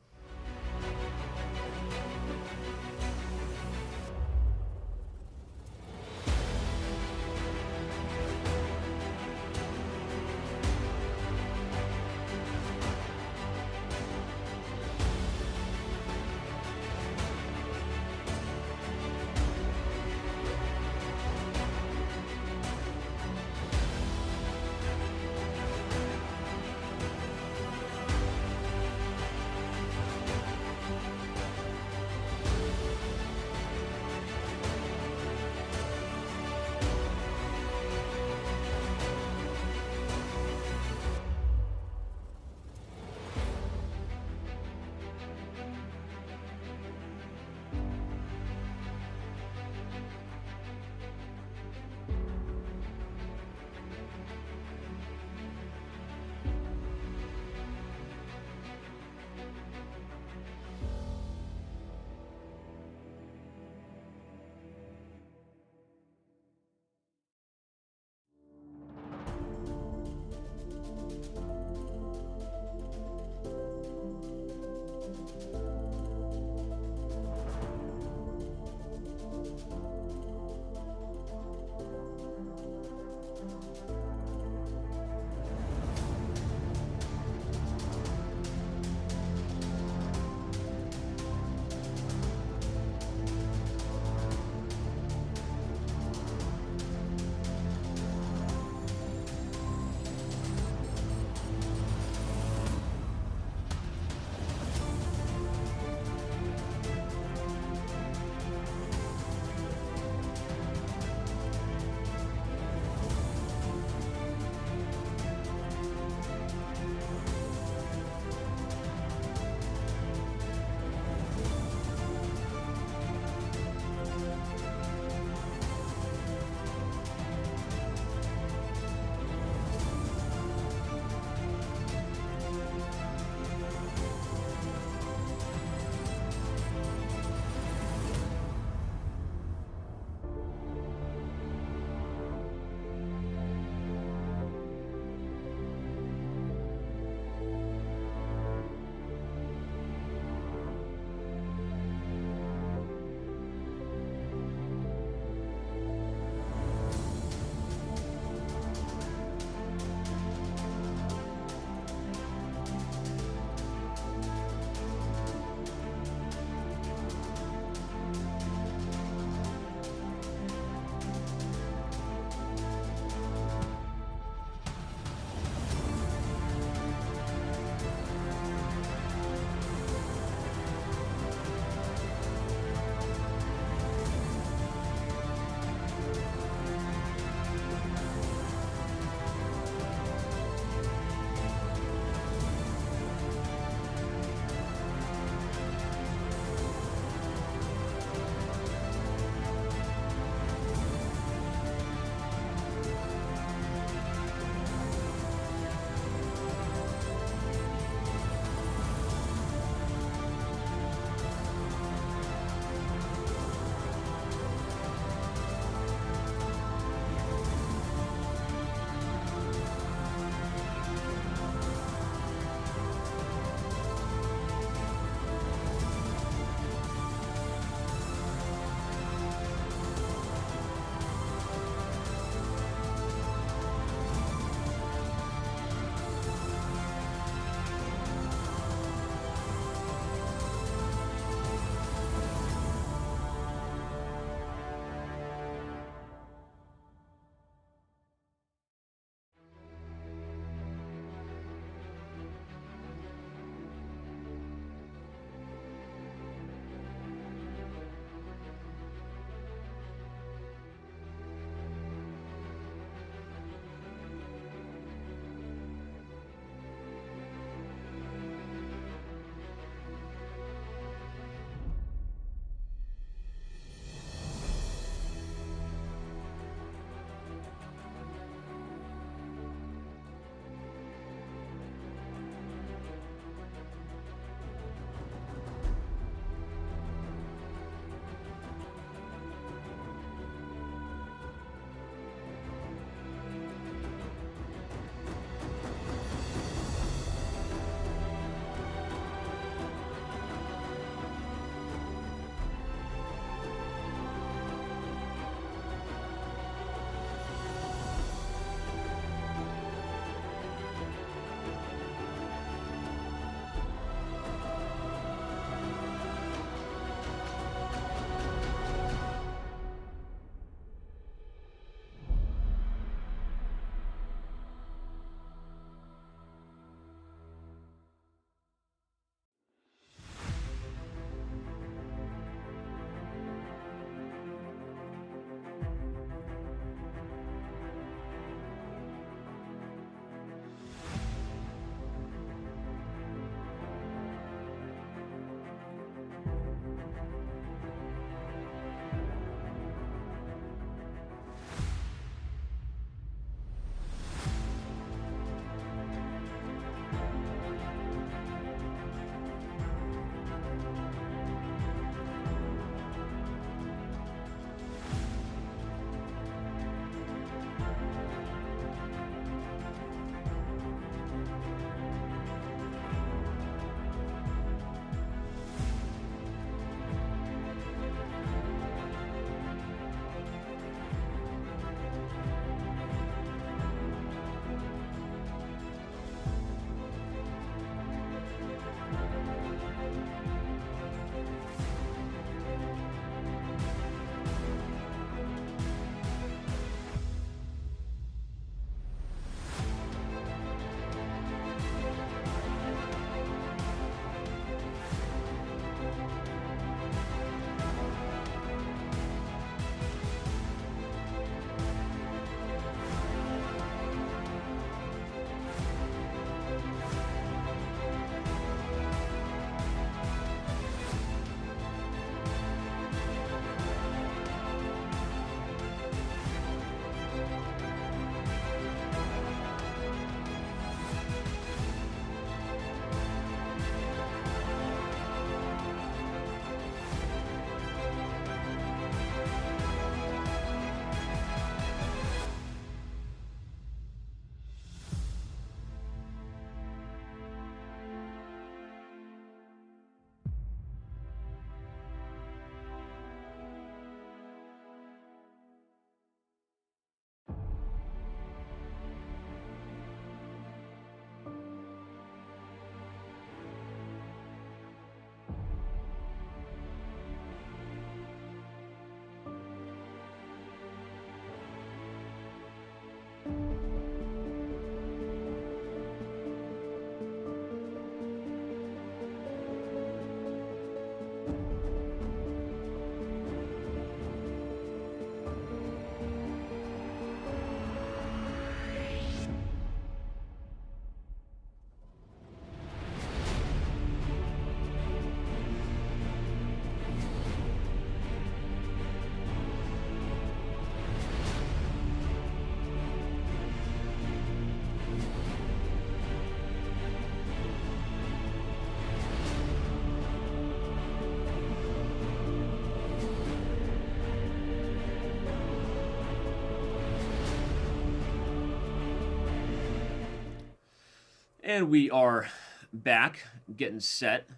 And we are back, getting set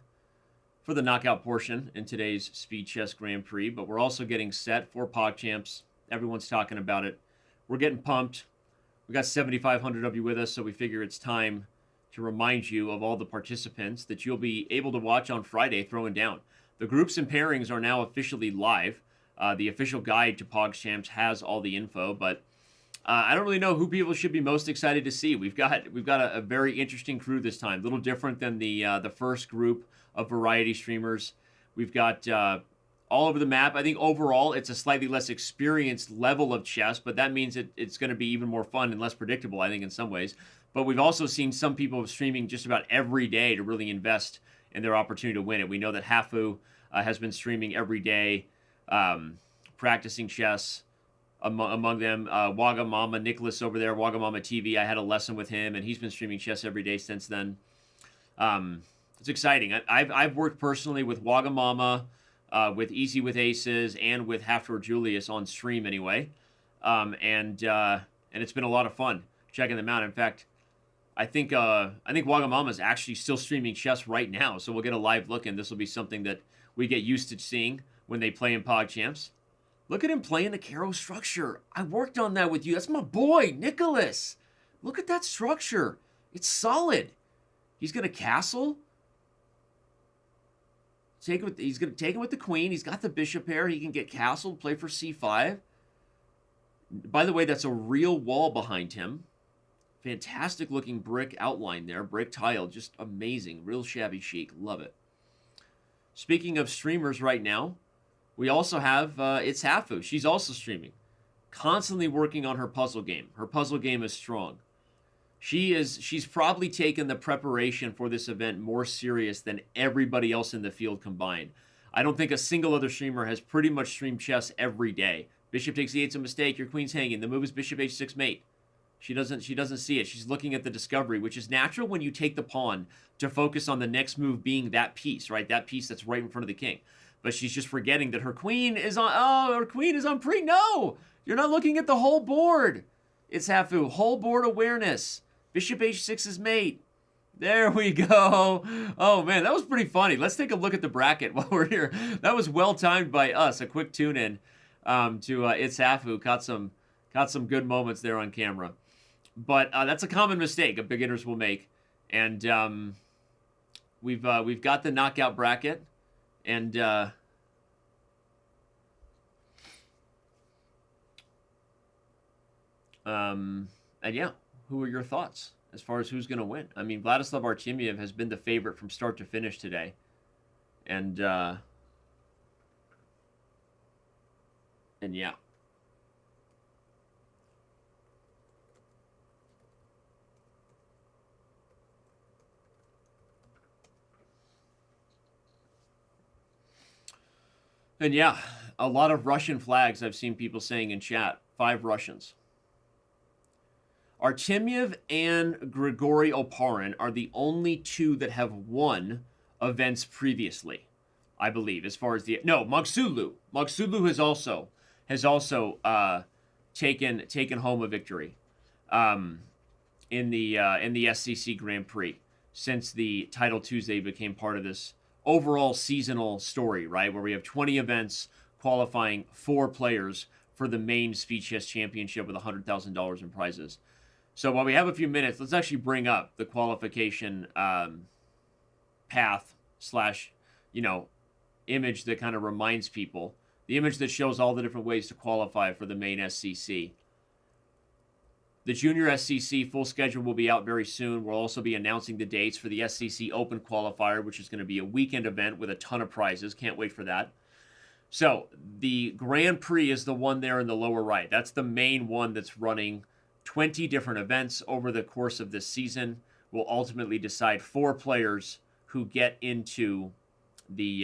for the knockout portion in today's Speed Chess Grand Prix, but we're also getting set for Pog Champs. Everyone's talking about it. We're getting pumped. We got 7,500 of you with us, so we figure it's time to remind you of all the participants that you'll be able to watch on Friday throwing down. The groups and pairings are now officially live. The official guide to Pog Champs has all the info, but I don't really know who people should be most excited to see. We've got a very interesting crew this time, a little different than the first group of variety streamers. We've got all over the map. I think overall it's a slightly less experienced level of chess, but that means it's going to be even more fun and less predictable, I think, in some ways. But we've also seen some people streaming just about every day to really invest in their opportunity to win it. We know that Hafu has been streaming every day, practicing chess. Among them, Wagamama, Nicholas over there, Wagamama TV. I had a lesson with him, and he's been streaming chess every day since then. It's exciting. I've worked personally with Wagamama, with Easy with Aces, and with Haftor Julius on stream anyway, and it's been a lot of fun checking them out. In fact, I think Wagamama is actually still streaming chess right now, so we'll get a live look, and this will be something that we get used to seeing when they play in Pog Champs. Look at him playing the Caro structure. I worked on that with you. That's my boy, Nicholas. Look at that structure. It's solid. He's going to castle. He's going to take it with the queen. He's got the bishop pair. He can get castled, play for c5. By the way, that's a real wall behind him. Fantastic looking brick outline there. Brick tile. Just amazing. Real shabby chic. Love it. Speaking of streamers right now, we also have, it's Hafu. She's also streaming. Constantly working on her puzzle game. Her puzzle game is strong. She's probably taken the preparation for this event more serious than everybody else in the field combined. I don't think a single other streamer has pretty much streamed chess every day. Bishop takes e8's a mistake. Your queen's hanging. The move is bishop h6 mate. She doesn't see it. She's looking at the discovery, which is natural when you take the pawn to focus on the next move being that piece, right? That piece that's right in front of the king. But she's just forgetting that her queen is on, her queen is on pre. No, you're not looking at the whole board. It's Hafu, whole board awareness. Bishop h6 is mate. There we go. Oh man, that was pretty funny. Let's take a look at the bracket while we're here. That was well timed by us. A quick tune in to It's Hafu. Caught some good moments there on camera. But that's a common mistake beginners will make. And we've got the knockout bracket. And yeah, who are your thoughts as far as who's going to win? I mean, Vladislav Artemiev has been the favorite from start to finish today. And yeah. And yeah, a lot of Russian flags I've seen people saying in chat. 5 Russians. Artemiev and Grigory Oparin are the only 2 that have won events previously, I believe, as far as the... No, Magsulu. Magsulu has also taken home a victory in the SCC Grand Prix since the Title Tuesday became part of this overall seasonal story, right? Where we have 20 events qualifying 4 players for the main Speed Chess Championship with $100,000 in prizes. So while we have a few minutes, let's actually bring up the qualification path / image that kind of reminds people. The image that shows all the different ways to qualify for the main SCC. The Junior SCC full schedule will be out very soon. We'll also be announcing the dates for the SCC Open Qualifier, which is going to be a weekend event with a ton of prizes. Can't wait for that. So the Grand Prix is the one there in the lower right. That's the main one that's running 20 different events over the course of this season. Will ultimately decide 4 players who get into the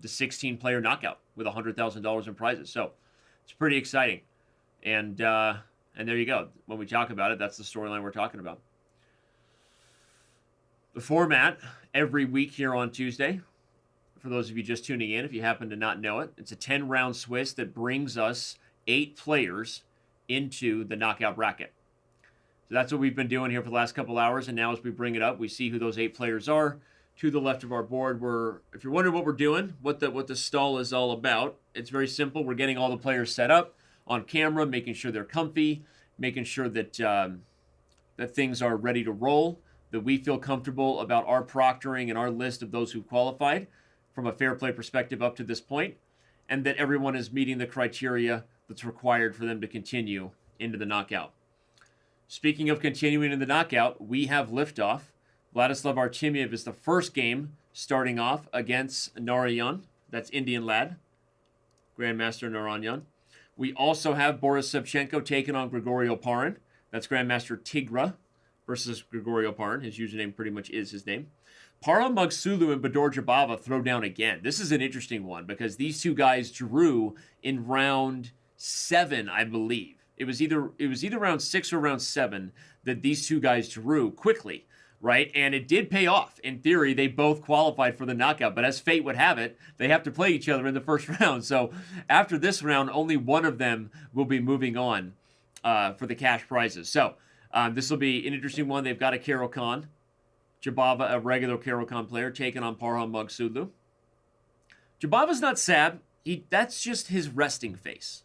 16-player knockout with $100,000 in prizes. So it's pretty exciting. And there you go. When we talk about it, that's the storyline we're talking about. The format every week here on Tuesday, for those of you just tuning in, if you happen to not know it, it's a 10-round Swiss that brings us 8 players into the knockout bracket. So that's what we've been doing here for the last couple hours, and now as we bring it up, we see who those 8 players are. To the left of our board, if you're wondering what we're doing, what the stall is all about, it's very simple. We're getting all the players set up on camera, making sure they're comfy, making sure that that things are ready to roll, that we feel comfortable about our proctoring and our list of those who qualified from a fair play perspective up to this point, and that everyone is meeting the criteria that's required for them to continue into the knockout. Speaking of continuing in the knockout, we have liftoff. Vladislav Artemiev is the first game starting off against Narayan. That's Indian lad, Grandmaster Narayan. We also have Boris Savchenko taking on Grigorio Parin. That's Grandmaster Tigra versus Grigorio Parin. His username pretty much is his name. Parham Magsulu and Bador Jabava throw down again. This is an interesting one because these two guys drew in round 7, I believe. It was either round 6 or round 7 that these two guys drew quickly. Right? And it did pay off. In theory, they both qualified for the knockout. But as fate would have it, they have to play each other in the first round. So after this round, only one of them will be moving on for the cash prizes. So this will be an interesting one. They've got a Carol Khan. Jabava, a regular Carol Khan player, taking on Parham Magsulu. Jabava's not sad. That's just his resting face.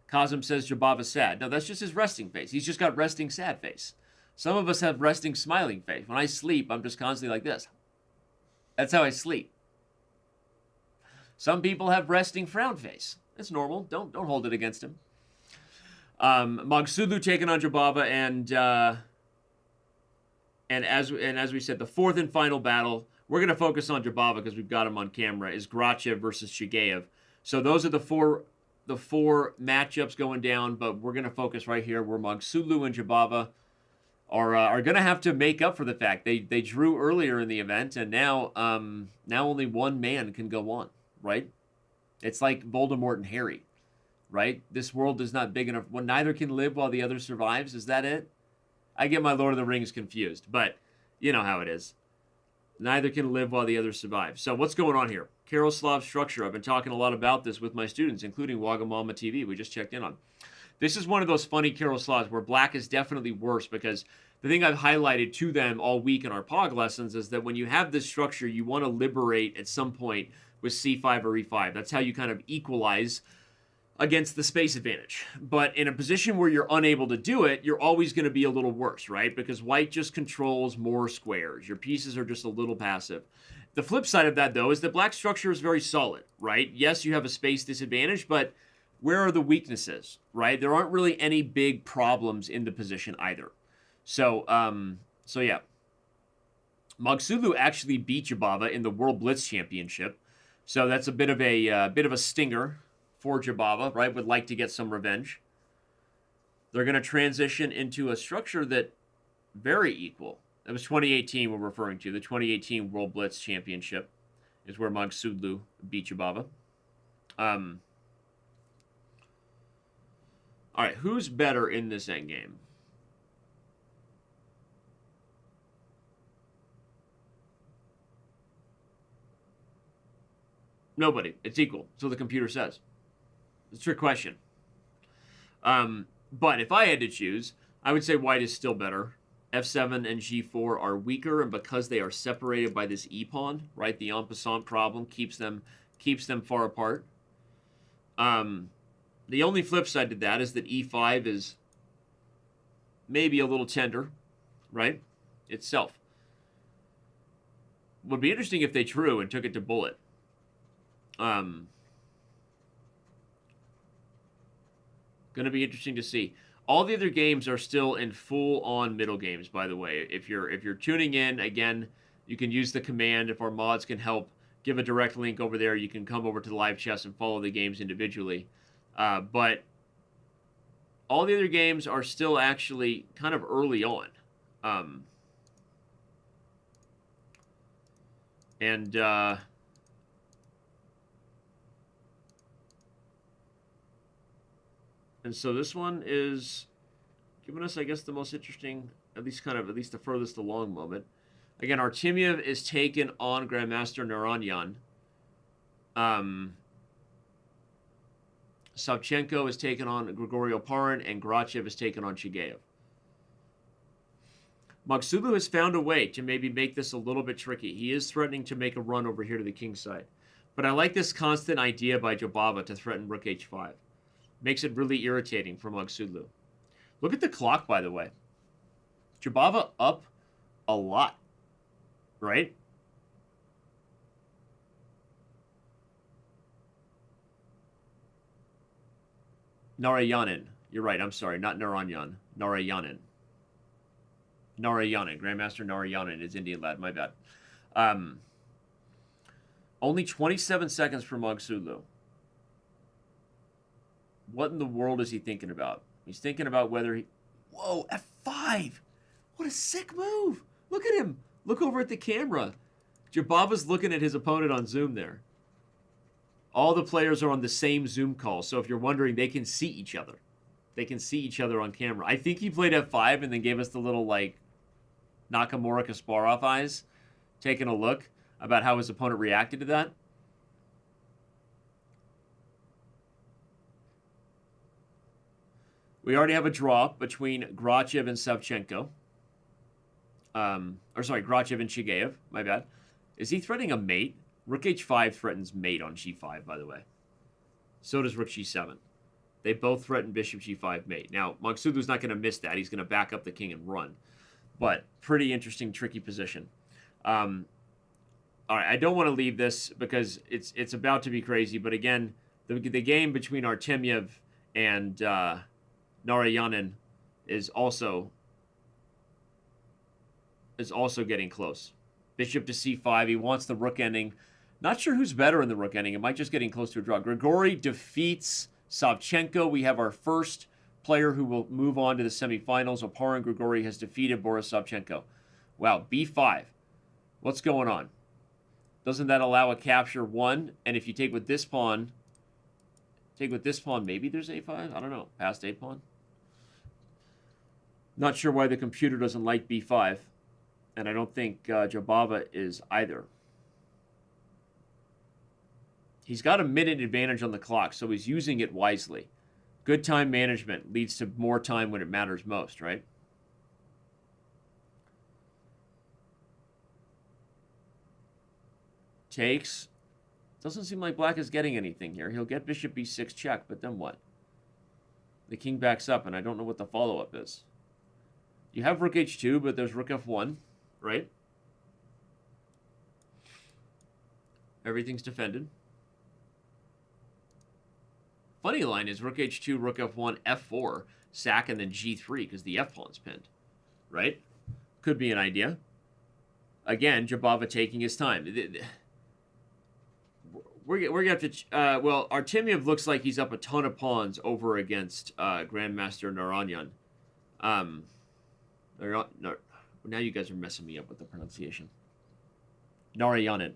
Kazim says Jabava's sad. No, that's just his resting face. He's just got resting sad face. Some of us have resting smiling face. When I sleep, I'm just constantly like this. That's how I sleep. Some people have resting frown face. It's normal. Don't hold it against him. Magsulu taking on Jabava, and as we said, the fourth and final battle, we're going to focus on Jabava because we've got him on camera, is Grachev versus Shigeev. So those are the four matchups going down, but we're going to focus right here where Magsulu and Jabava are going to have to make up for the fact they drew earlier in the event, and now only one man can go on, right? It's like Voldemort and Harry, right? This world is not big enough. Well, neither can live while the other survives. Is that it? I get my Lord of the Rings confused, but you know how it is. Neither can live while the other survives. So what's going on here? Karoslav structure. I've been talking a lot about this with my students, including Wagamama TV. We just checked in on. This is one of those funny Karoslavs where black is definitely worse because the thing I've highlighted to them all week in our Pog lessons is that when you have this structure, you want to liberate at some point with C5 or E5. That's how you kind of equalize against the space advantage. But in a position where you're unable to do it, you're always going to be a little worse, right? Because white just controls more squares. Your pieces are just a little passive. The flip side of that, though, is that black structure is very solid, right? Yes, you have a space disadvantage, but where are the weaknesses, right? There aren't really any big problems in the position either. So yeah. Magsulu actually beat Jabava in the World Blitz Championship. So that's a bit of a stinger for Jabava, right? Would like to get some revenge. They're going to transition into a structure that very equal. That was 2018 we're referring to. The 2018 World Blitz Championship is where Magsulu beat Jabava. All right, who's better in this endgame? Nobody. It's equal. So the computer says. It's a trick question. But if I had to choose, I would say white is still better. F7 and G4 are weaker, and because they are separated by this E pawn, right, the en passant problem keeps them far apart. The only flip side to that is that E5 is maybe a little tender, right, itself. Would be interesting if they drew and took it to bullet. Going to be interesting to see. All the other games are still in full-on middle games, by the way. If you're tuning in, again, you can use the command. If our mods can help give a direct link over there, you can come over to the live chess and follow the games individually. But all the other games are still actually kind of early on. And so this one is giving us, I guess, the most interesting, at least the furthest along moment. Again, Artemiev is taken on Grandmaster Narayan. Savchenko is taken on Grigorio Parin, and Grachev is taken on Shigeev. Magsulu has found a way to maybe make this a little bit tricky. He is threatening to make a run over here to the king side. But I like this constant idea by Jabava to threaten rook h5. Makes it really irritating for Magsulu. Look at the clock, by the way. Jabava up a lot, right? Narayanan. You're right, I'm sorry. Not Naranyan. Narayanan. Narayanan. Grandmaster Narayanan is Indian lad. My bad. Only 27 seconds for Magsulu. What in the world is he thinking about? He's thinking about whether he... Whoa, F5! What a sick move! Look at him! Look over at the camera. Jabava's looking at his opponent on Zoom there. All the players are on the same Zoom call, so if you're wondering, they can see each other. They can see each other on camera. I think he played F5 and then gave us the little, like, Nakamura Kasparov eyes, taking a look about how his opponent reacted to that. We already have a draw between Grachev and Savchenko. Grachev and Shigeev. My bad. Is he threatening a mate? Rook h5 threatens mate on g5, by the way. So does rook g7. They both threaten bishop g5 mate. Now, Magsulu's not going to miss that. He's going to back up the king and run. But pretty interesting, tricky position. All right, I don't want to leave this because it's about to be crazy. But again, the game between Artemiev and Narayanan is also getting close. Bishop to c5. He wants the rook ending. Not sure who's better in the rook ending. It might just getting close to a draw. Grigori defeats Savchenko. We have our first player who will move on to the semifinals. Oparin Grigori has defeated Boris Savchenko. Wow, b5. What's going on? Doesn't that allow a capture 1? And if you take with this pawn, maybe there's a5? I don't know. Past a pawn? Not sure why the computer doesn't like b5. And I don't think Jabava is either. He's got a minute advantage on the clock, so he's using it wisely. Good time management leads to more time when it matters most, right? Takes. Doesn't seem like black is getting anything here. He'll get bishop b6 check, but then what? The king backs up, and I don't know what the follow-up is. You have rook h2, but there's rook f1, right? Everything's defended. Funny line is rook h2, rook f1, f4, sack, and then g3 because the f-pawn's pinned, right? Could be an idea. Again, Jabava taking his time. We're going to have to... well, Artemiev looks like he's up a ton of pawns over against Grandmaster Naranyan. Now you guys are messing me up with the pronunciation. Narayanan.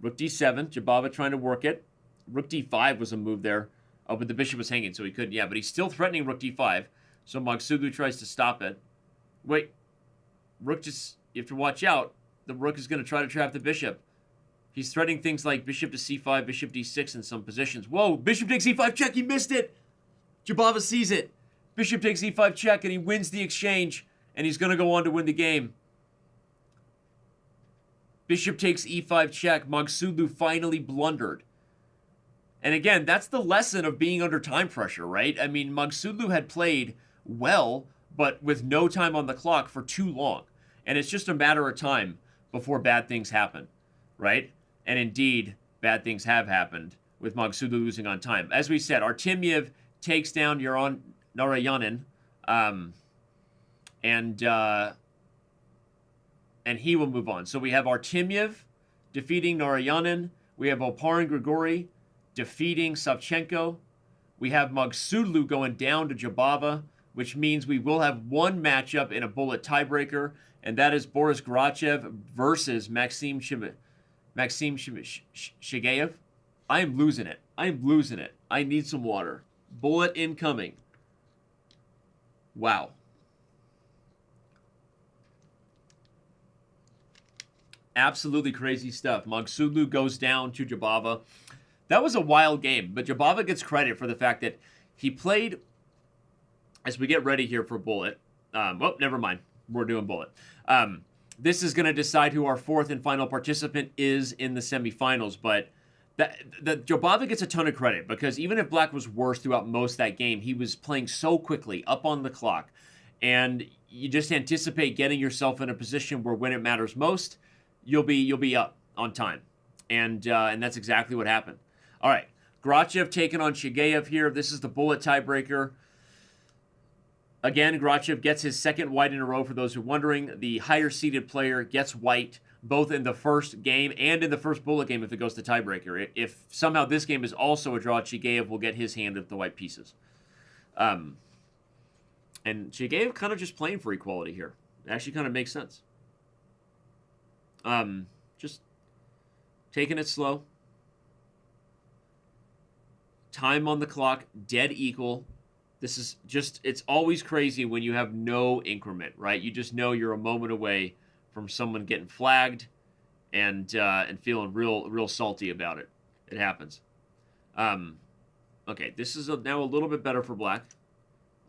Rook d7. Jabava trying to work it. Rook d5 was a move there. Oh, but the bishop was hanging, so he couldn't. Yeah, but he's still threatening rook d5. So Magsulu tries to stop it. Wait. Rook just... You have to watch out. The rook is going to try to trap the bishop. He's threatening things like bishop to c5, bishop d6 in some positions. Whoa, bishop takes e5 check. He missed it. Jabava sees it. Bishop takes e5 check, and he wins the exchange. And he's going to go on to win the game. Bishop takes e5 check. Magsulu finally blundered. And again, that's the lesson of being under time pressure, right? I mean, Magsulu had played well, but with no time on the clock for too long. And it's just a matter of time before bad things happen, right? And indeed, bad things have happened with Magsulu losing on time. As we said, Artemiev takes down Narayanan, and he will move on. So we have Artemiev defeating Narayanan. We have Oparin Grigori defeating Savchenko. We have Magsulu going down to Jabava, which means we will have one matchup in a bullet tiebreaker, and that is Boris Grachev versus Maxime Shigeev. I am losing it. I am losing it. I need some water. Bullet incoming. Wow. Absolutely crazy stuff. Magsulu goes down to Jabava. That was a wild game, but Jabava gets credit for the fact that He played, as we get ready here for bullet. Oh, never mind. We're doing bullet. This is going to decide who our fourth and final participant is in the semifinals. But Jobovic gets a ton of credit because even if Black was worse throughout most of that game, he was playing so quickly, up on the clock. And you just anticipate getting yourself in a position where when it matters most, you'll be up on time. And that's exactly what happened. All right. Grachev taking on Shigeev here. This is the bullet tiebreaker. Again, Grachev gets his second white in a row, for those who are wondering. The higher-seeded player gets white, both in the first game and in the first bullet game if it goes to tiebreaker. If somehow this game is also a draw, Shigeev will get his hand of the white pieces. And Shigeev kind of just playing for equality here. It actually kind of makes sense. Just taking it slow. Time on the clock, dead equal. This is just, it's always crazy when you have no increment, right? You just know you're a moment away from someone getting flagged and feeling real salty about it. It happens. Okay, this is now a little bit better for Black.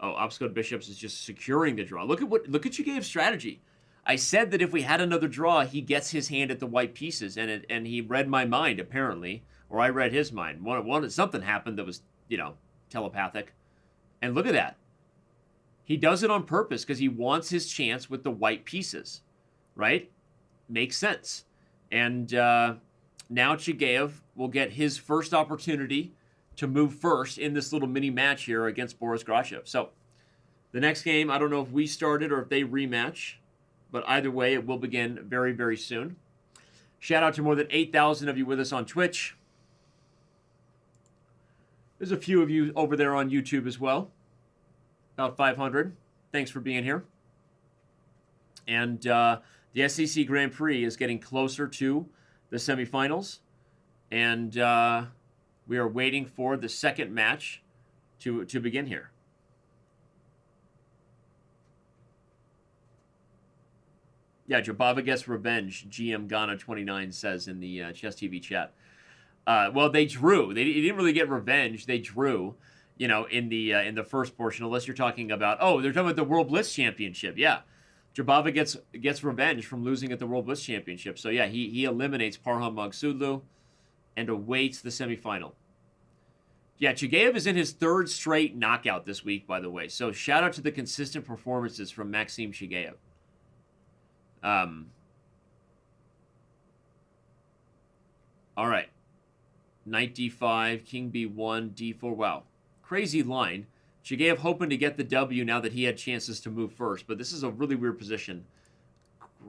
Oh, Obscode Bishops is just securing the draw. Look at Shigeev's strategy. I said that if we had another draw, he gets his hand at the white pieces, and he read my mind apparently, or I read his mind. Something happened that was, telepathic. And look at that. He does it on purpose because he wants his chance with the white pieces, right? Makes sense. And now Shigeev will get his first opportunity to move first in this little mini match here against Boris Grachev. So the next game, I don't know if we started or if they rematch, but either way, it will begin very, very soon. Shout out to more than 8,000 of you with us on Twitch. There's a few of you over there on YouTube as well. About 500. Thanks for being here. And the SEC Grand Prix is getting closer to the semifinals. And we are waiting for the second match to begin here. Yeah, Jobovic gets revenge, GM Ghana 29 says in the Chess TV chat. Well, they drew. They didn't really get revenge. They drew, in the first portion. Unless you're talking about, they're talking about the World Blitz Championship. Yeah, Jobovic gets revenge from losing at the World Blitz Championship. So yeah, he eliminates Parham Magsudlu and awaits the semifinal. Yeah, Shigeev is in his third straight knockout this week, by the way. So shout out to the consistent performances from Maxime Shigeev. All right. Knight d5, king b1, d4. Wow. Crazy line. Shigeev hoping to get the W now that he had chances to move first, but this is a really weird position.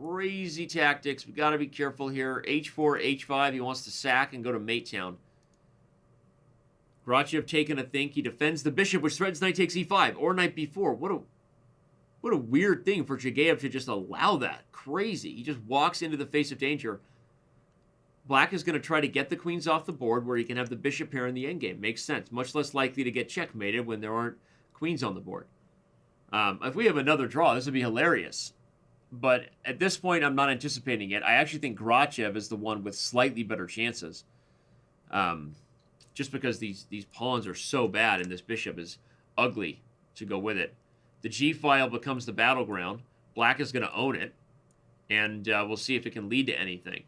Crazy tactics. We got to be careful here. h4, h5. He wants to sack and go to mate town. Grachev taking a think. He defends the bishop, which threatens knight takes e5 or knight b4. What a weird thing for Shigeev to just allow that. Crazy. He just walks into the face of danger. Black is going to try to get the queens off the board where he can have the bishop pair in the endgame. Makes sense. Much less likely to get checkmated when there aren't queens on the board. If we have another draw, this would be hilarious. But at this point, I'm not anticipating it. I actually think Grachev is the one with slightly better chances. Just because these pawns are so bad and this bishop is ugly to go with it. The g-file becomes the battleground. Black is going to own it. And we'll see if it can lead to anything.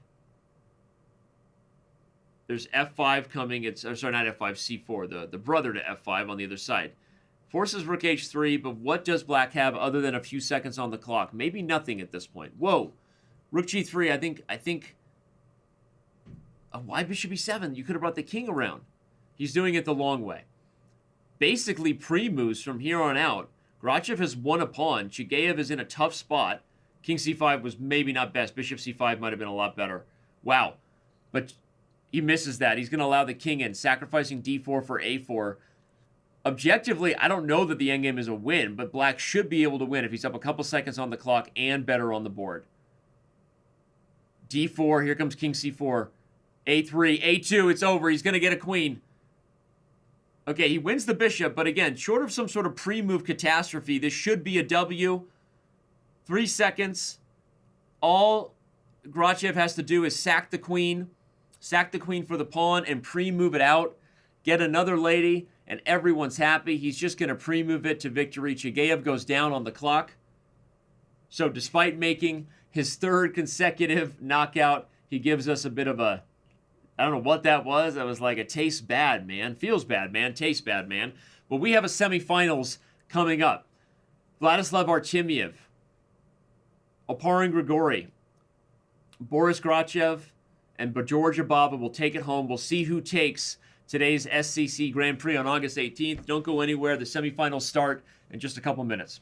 There's f5 coming. Not f5, c4, the brother to f5 on the other side. Forces rook h3, but what does Black have other than a few seconds on the clock? Maybe nothing at this point. Whoa. Rook g3, I think why bishop e7? You could have brought the king around. He's doing it the long way. Basically pre-moves from here on out. Grachev has won a pawn. Shigeev is in a tough spot. King c5 was maybe not best. Bishop c5 might have been a lot better. Wow. But he misses that. He's going to allow the king in, sacrificing d4 for a4. Objectively, I don't know that the endgame is a win, but Black should be able to win if he's up a couple seconds on the clock and better on the board. d4, here comes king c4. a3, a2, it's over. He's going to get a queen. Okay, he wins the bishop, but again, short of some sort of pre-move catastrophe, this should be a W. 3 seconds. All Grachev has to do is sack the queen for the pawn and pre-move it out, get another lady, and everyone's happy. He's just going to pre-move it to victory. Chagayev goes down on the clock. So despite making his third consecutive knockout, he gives us a bit of a, I don't know what that was. That was like a tastes bad, man. Feels bad, man. Tastes bad, man. But we have a semifinals coming up. Vladislav Artemiev, Oparin Grigori, Boris Grachev, and Georgia Baba will take it home. We'll see who takes today's SCC Grand Prix on August 18th. Don't go anywhere. The semifinals start in just a couple minutes.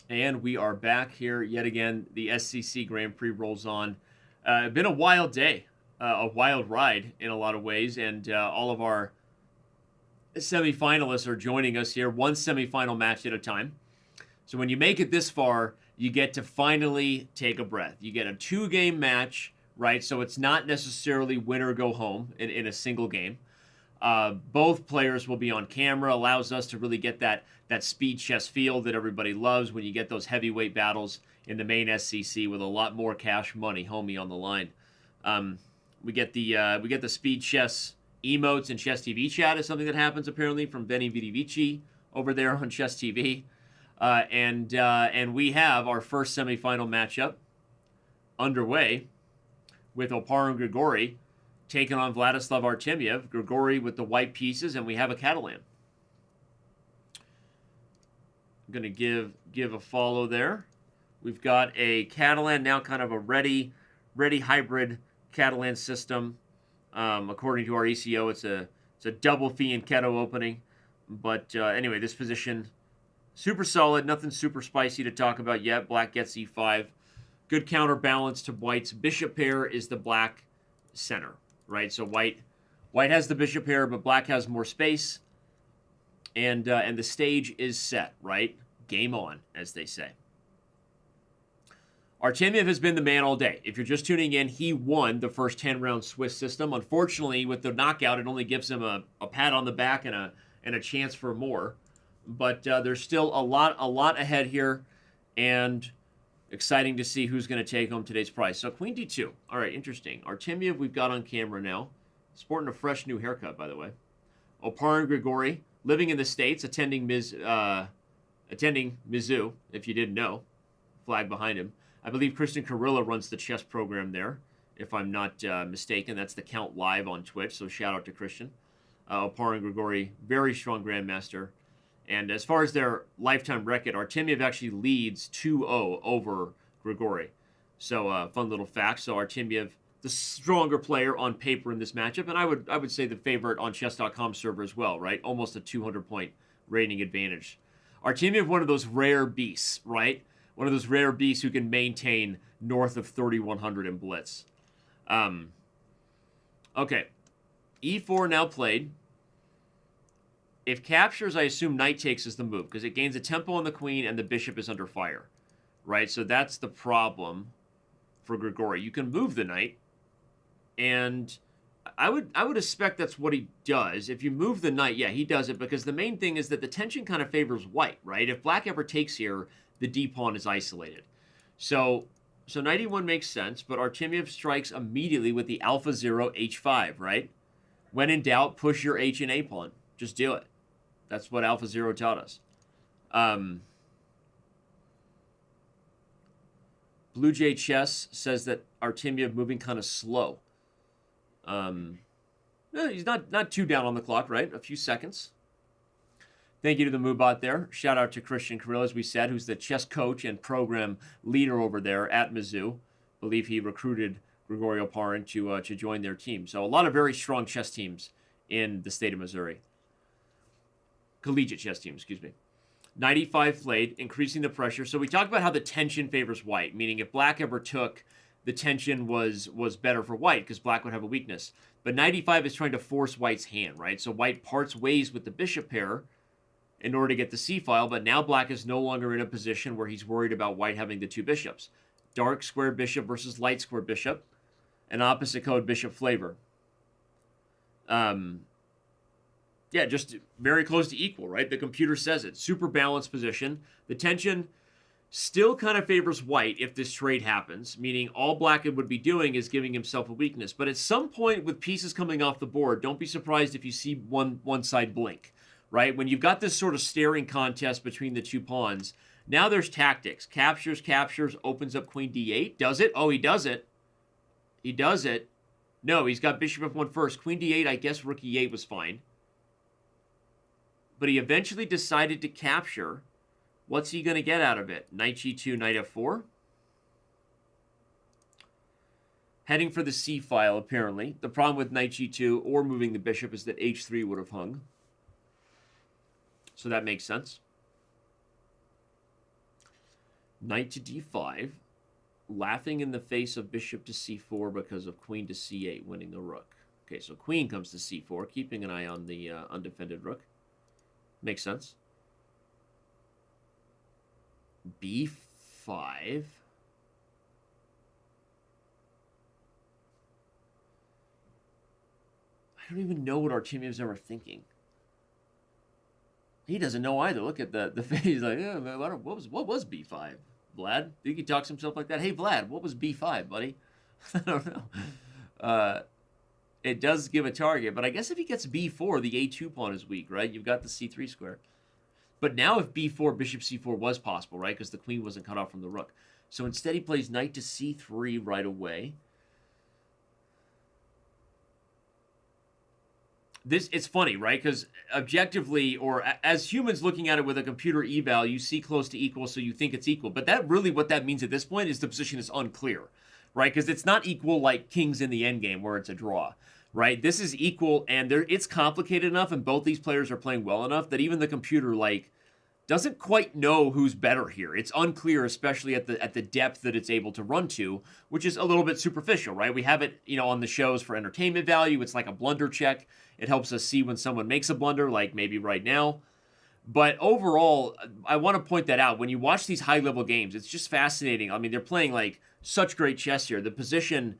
And we are back here yet again. The SCC Grand Prix rolls on. Been a wild day, a wild ride in a lot of ways, and all of our semifinalists are joining us here, one semifinal match at a time. So when you make it this far, you get to finally take a breath. You get a two-game match, right? So it's not necessarily win or go home in a single game. Both players will be on camera, allows us to really get that speed chess feel that everybody loves when you get those heavyweight battles in the main SCC with a lot more cash money, homie, on the line. We get the speed chess emotes in Chess TV chat is something that happens apparently from Benny Vidivici over there on Chess TV, and we have our first semifinal matchup underway with Opar and Grigori taking on Vladislav Artemiev. Grigori with the white pieces, and we have a Catalan. I'm going to give a follow there. We've got a Catalan now, kind of a ready hybrid Catalan system. According to our ECO, it's a double fianchetto opening. But anyway, this position, super solid. Nothing super spicy to talk about yet. Black gets e5. Good counterbalance to white's bishop pair is the black center, right? So white has the bishop pair, but black has more space. And the stage is set, right? Game on, as they say. Artemiev has been the man all day. If you're just tuning in, he won the first 10-round Swiss system. Unfortunately, with the knockout, it only gives him a pat on the back and a chance for more. But there's still a lot ahead here, and exciting to see who's going to take home today's prize. So Queen D2. All right, interesting. Artemiev we've got on camera now. Sporting a fresh new haircut, by the way. Opar and Grigori, living in the States, attending Mizzou, if you didn't know. Flag behind him. I believe Christian Carilla runs the chess program there, if I'm not mistaken. That's the Count Live on Twitch, so shout out to Christian. Opar and Grigori, very strong grandmaster. And as far as their lifetime record, Artemiev actually leads 2-0 over Grigori. So fun little fact. So Artemiev, the stronger player on paper in this matchup, and I would say the favorite on Chess.com server as well, right? Almost a 200-point rating advantage. Artemiev, one of those rare beasts, right? One of those rare beasts who can maintain north of 3,100 in blitz. Okay. E4 now played. If captures, I assume knight takes is the move, because it gains a tempo on the queen and the bishop is under fire, right? So that's the problem for Grigori. You can move the knight, and I would expect that's what he does. If you move the knight, yeah, he does it, because the main thing is that the tension kind of favors white, right? If black ever takes here, the d-pawn is isolated. So knight e1 makes sense, but Artemiev strikes immediately with the alpha 0 h5, right? When in doubt, push your h and a pawn. Just do it. That's what alpha 0 taught us. Blue Jay Chess says that Artemiev moving kind of slow. He's not too down on the clock, right? A few seconds. Thank you to the MooBot there. Shout out to Christian Carilla, as we said, who's the chess coach and program leader over there at Mizzou. Believe he recruited Grigori Oparin to join their team. So a lot of very strong chess teams in the state of Missouri. Collegiate chess team, excuse me. Knight e5 played, increasing the pressure. So we talked about how the tension favors white, meaning if black ever took, the tension was better for white because black would have a weakness. But knight e5 is trying to force white's hand, right? So white parts ways with the bishop pair in order to get the c-file, but now black is no longer in a position where he's worried about white having the two bishops. Dark square bishop versus light square bishop, an opposite code bishop flavor. Yeah, just very close to equal, right? The computer says it. Super balanced position. The tension still kind of favors white if this trade happens, meaning all black would be doing is giving himself a weakness. But at some point with pieces coming off the board, don't be surprised if you see one side blink, right? When you've got this sort of staring contest between the two pawns, now there's tactics. Captures, opens up queen d8. Does it? Oh, he does it. He does it. No, he's got bishop f1 first. Queen d8, I guess rook e8 was fine. But he eventually decided to capture. What's he going to get out of it? Knight g2, knight f4. Heading for the c-file, apparently. The problem with knight g2 or moving the bishop is that h3 would have hung. So that makes sense. Knight to d5. Laughing in the face of bishop to c4 because of queen to c8, winning the rook. Okay, so queen comes to c4, keeping an eye on the undefended rook. Makes sense. b5. I I don't even know what Artemiev's ever thinking. He doesn't know either. Look at the face. He's like, yeah, man, what was b5? Vlad? Think he talks to himself like that? Hey, Vlad, what was b5, buddy? I don't know. It does give a target, but I guess if he gets b4, the a2 pawn is weak, right? You've got the c3 square. But now if b4, bishop c4 was possible, right? Because the queen wasn't cut off from the rook. So instead he plays knight to c3 right away. It's funny, right? Because objectively, or as humans looking at it with a computer eval, you see close to equal, so you think it's equal. But that really, what that means at this point is the position is unclear, right? Because it's not equal like kings in the endgame where it's a draw, right? This is equal, and it's complicated enough, and both these players are playing well enough that even the computer doesn't quite know who's better here. It's unclear, especially at the depth that it's able to run to, which is a little bit superficial, right? We have it, on the shows for entertainment value. It's like a blunder check. It helps us see when someone makes a blunder, like maybe right now. But overall, I want to point that out. When you watch these high-level games, it's just fascinating. I mean, they're playing such great chess here. The position,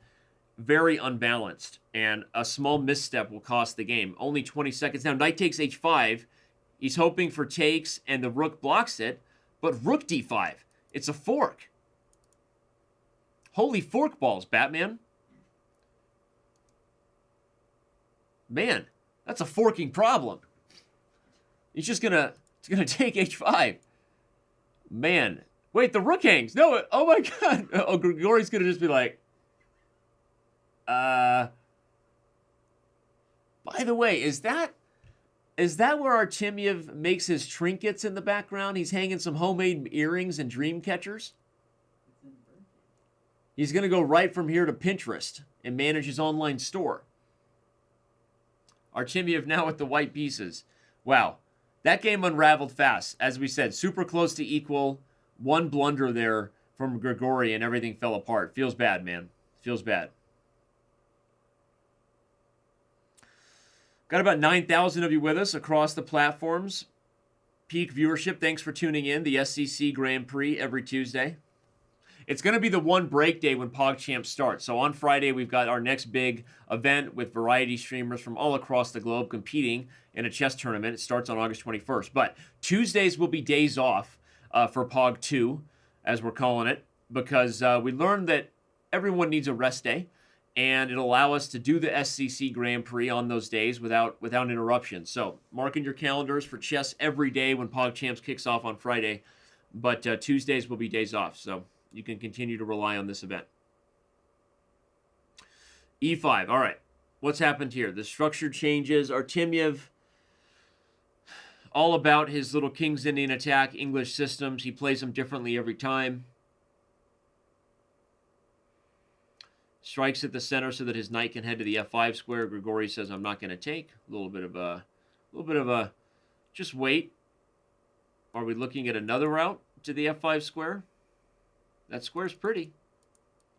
very unbalanced, and a small misstep will cost the game. Only 20 seconds. Now, knight takes h5. He's hoping for takes, and the rook blocks it. But rook d5. It's a fork. Holy fork balls, Batman. Man, that's a forking problem. He's just gonna take h5. Man. Wait, the rook hangs. No, oh my god. Oh, Grigori's gonna just be like, by the way, is that where Artemiev makes his trinkets in the background? He's hanging some homemade earrings and dream catchers. He's going to go right from here to Pinterest and manage his online store. Artemiev now with the white pieces. Wow. That game unraveled fast. As we said, super close to equal. One blunder there from Grigori and everything fell apart. Feels bad, man. Feels bad. Got about 9,000 of you with us across the platforms. Peak viewership. Thanks for tuning in. The SCC Grand Prix every Tuesday. It's going to be the one break day when Pog Champs starts. So on Friday, we've got our next big event with variety streamers from all across the globe competing in a chess tournament. It starts on August 21st. But Tuesdays will be days off for Pog 2, as we're calling it, because we learned that everyone needs a rest day, and it'll allow us to do the SCC Grand Prix on those days without interruption. So mark in your calendars for chess every day when Pog Champs kicks off on Friday. But Tuesdays will be days off, so you can continue to rely on this event. E5. All right. What's happened here? The structure changes. Artemiev, all about his little King's Indian attack, English systems. He plays them differently every time. Strikes at the center so that his knight can head to the f5 square. Grigori says, I'm not going to take. A little bit of a, just wait. Are we looking at another route to the f5 square? That square's pretty.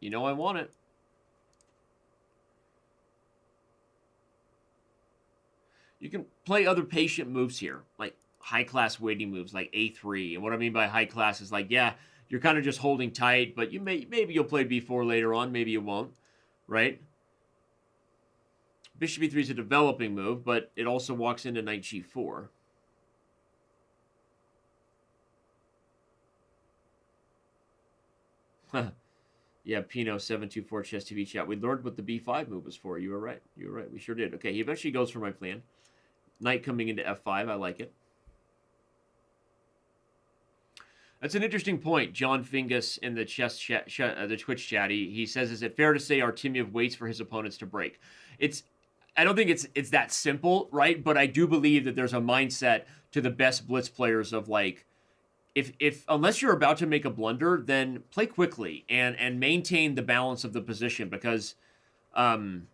You know I want it. You can play other patient moves here, like high-class waiting moves, like a3. And what I mean by high-class is like, yeah, you're kind of just holding tight, but maybe you'll play b4 later on, maybe you won't, right? Bishop e3 is a developing move, but it also walks into knight g4. Yeah, Pino724 Chess TV chat. We learned what the b5 move was for. You were right. You were right. We sure did. Okay, he eventually goes for my plan. Knight coming into f5. I like it. That's an interesting point. John Fingus in the chess chat, the Twitch chat, he says, is it fair to say Artemiev waits for his opponents to break? I don't think it's that simple, right? But I do believe that there's a mindset to the best blitz players of like, if unless you're about to make a blunder, then play quickly and maintain the balance of the position, because in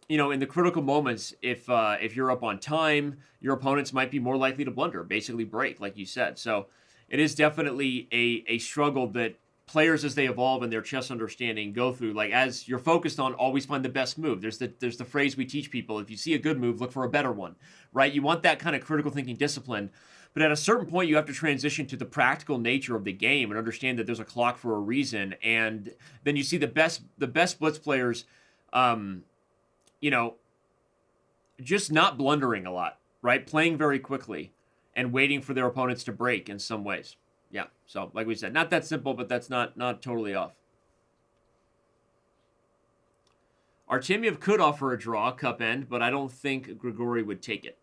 the critical moments, if you're up on time, your opponents might be more likely to blunder, basically break, like you said. So it is definitely a struggle that players, as they evolve in their chess understanding, go through. Like, as you're focused on, always find the best move. There's the phrase we teach people: if you see a good move, look for a better one, right? You want that kind of critical thinking discipline. But at a certain point, you have to transition to the practical nature of the game and understand that there's a clock for a reason. And then you see the best blitz players, just not blundering a lot, right? Playing very quickly and waiting for their opponents to break in some ways. Yeah, so like we said, not that simple, but that's not totally off. Artemiev could offer a draw, cup end, but I don't think Grigori would take it.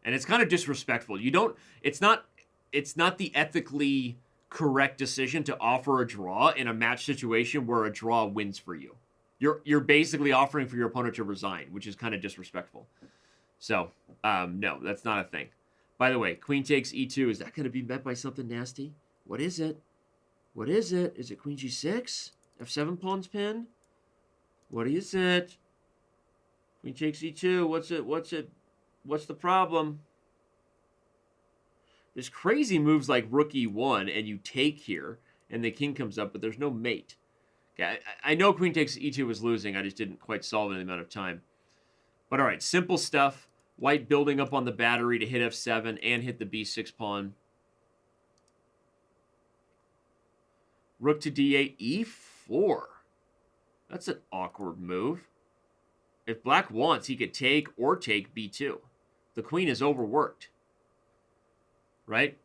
And it's kind of disrespectful. You don't, it's not the ethically correct decision to offer a draw in a match situation where a draw wins for you. You're basically offering for your opponent to resign, which is kind of disrespectful. So, no, that's not a thing. By the way, queen takes e2. Is that going to be met by something nasty? What is it? What is it? Is it queen g6? f7 pawn's pinned? What is it? Queen takes e2. What's it? What's it? What's the problem? There's crazy moves like rook e1, and you take here, and the king comes up, but there's no mate. Okay, I know queen takes e2 was losing. I just didn't quite solve it in the amount of time. But all right, simple stuff. White building up on the battery to hit f7 and hit the b6 pawn. Rook to d8, e4. That's an awkward move. If black wants, he could take or take b2. The queen is overworked. Right?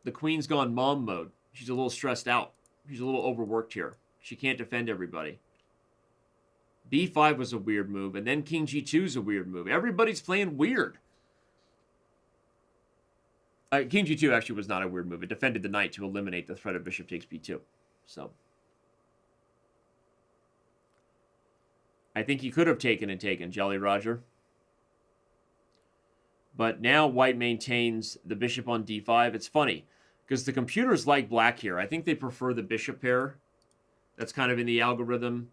The queen's gone mom mode. She's a little stressed out. She's a little overworked here. She can't defend everybody. b5 was a weird move, and then king g2 is a weird move. Everybody's playing weird. King g2 actually was not a weird move. It defended the knight to eliminate the threat of bishop takes b2. So I think he could have taken and taken, Jolly Roger. But now white maintains the bishop on d5. It's funny, because the computers like black here. I think they prefer the bishop pair. That's kind of in the algorithm.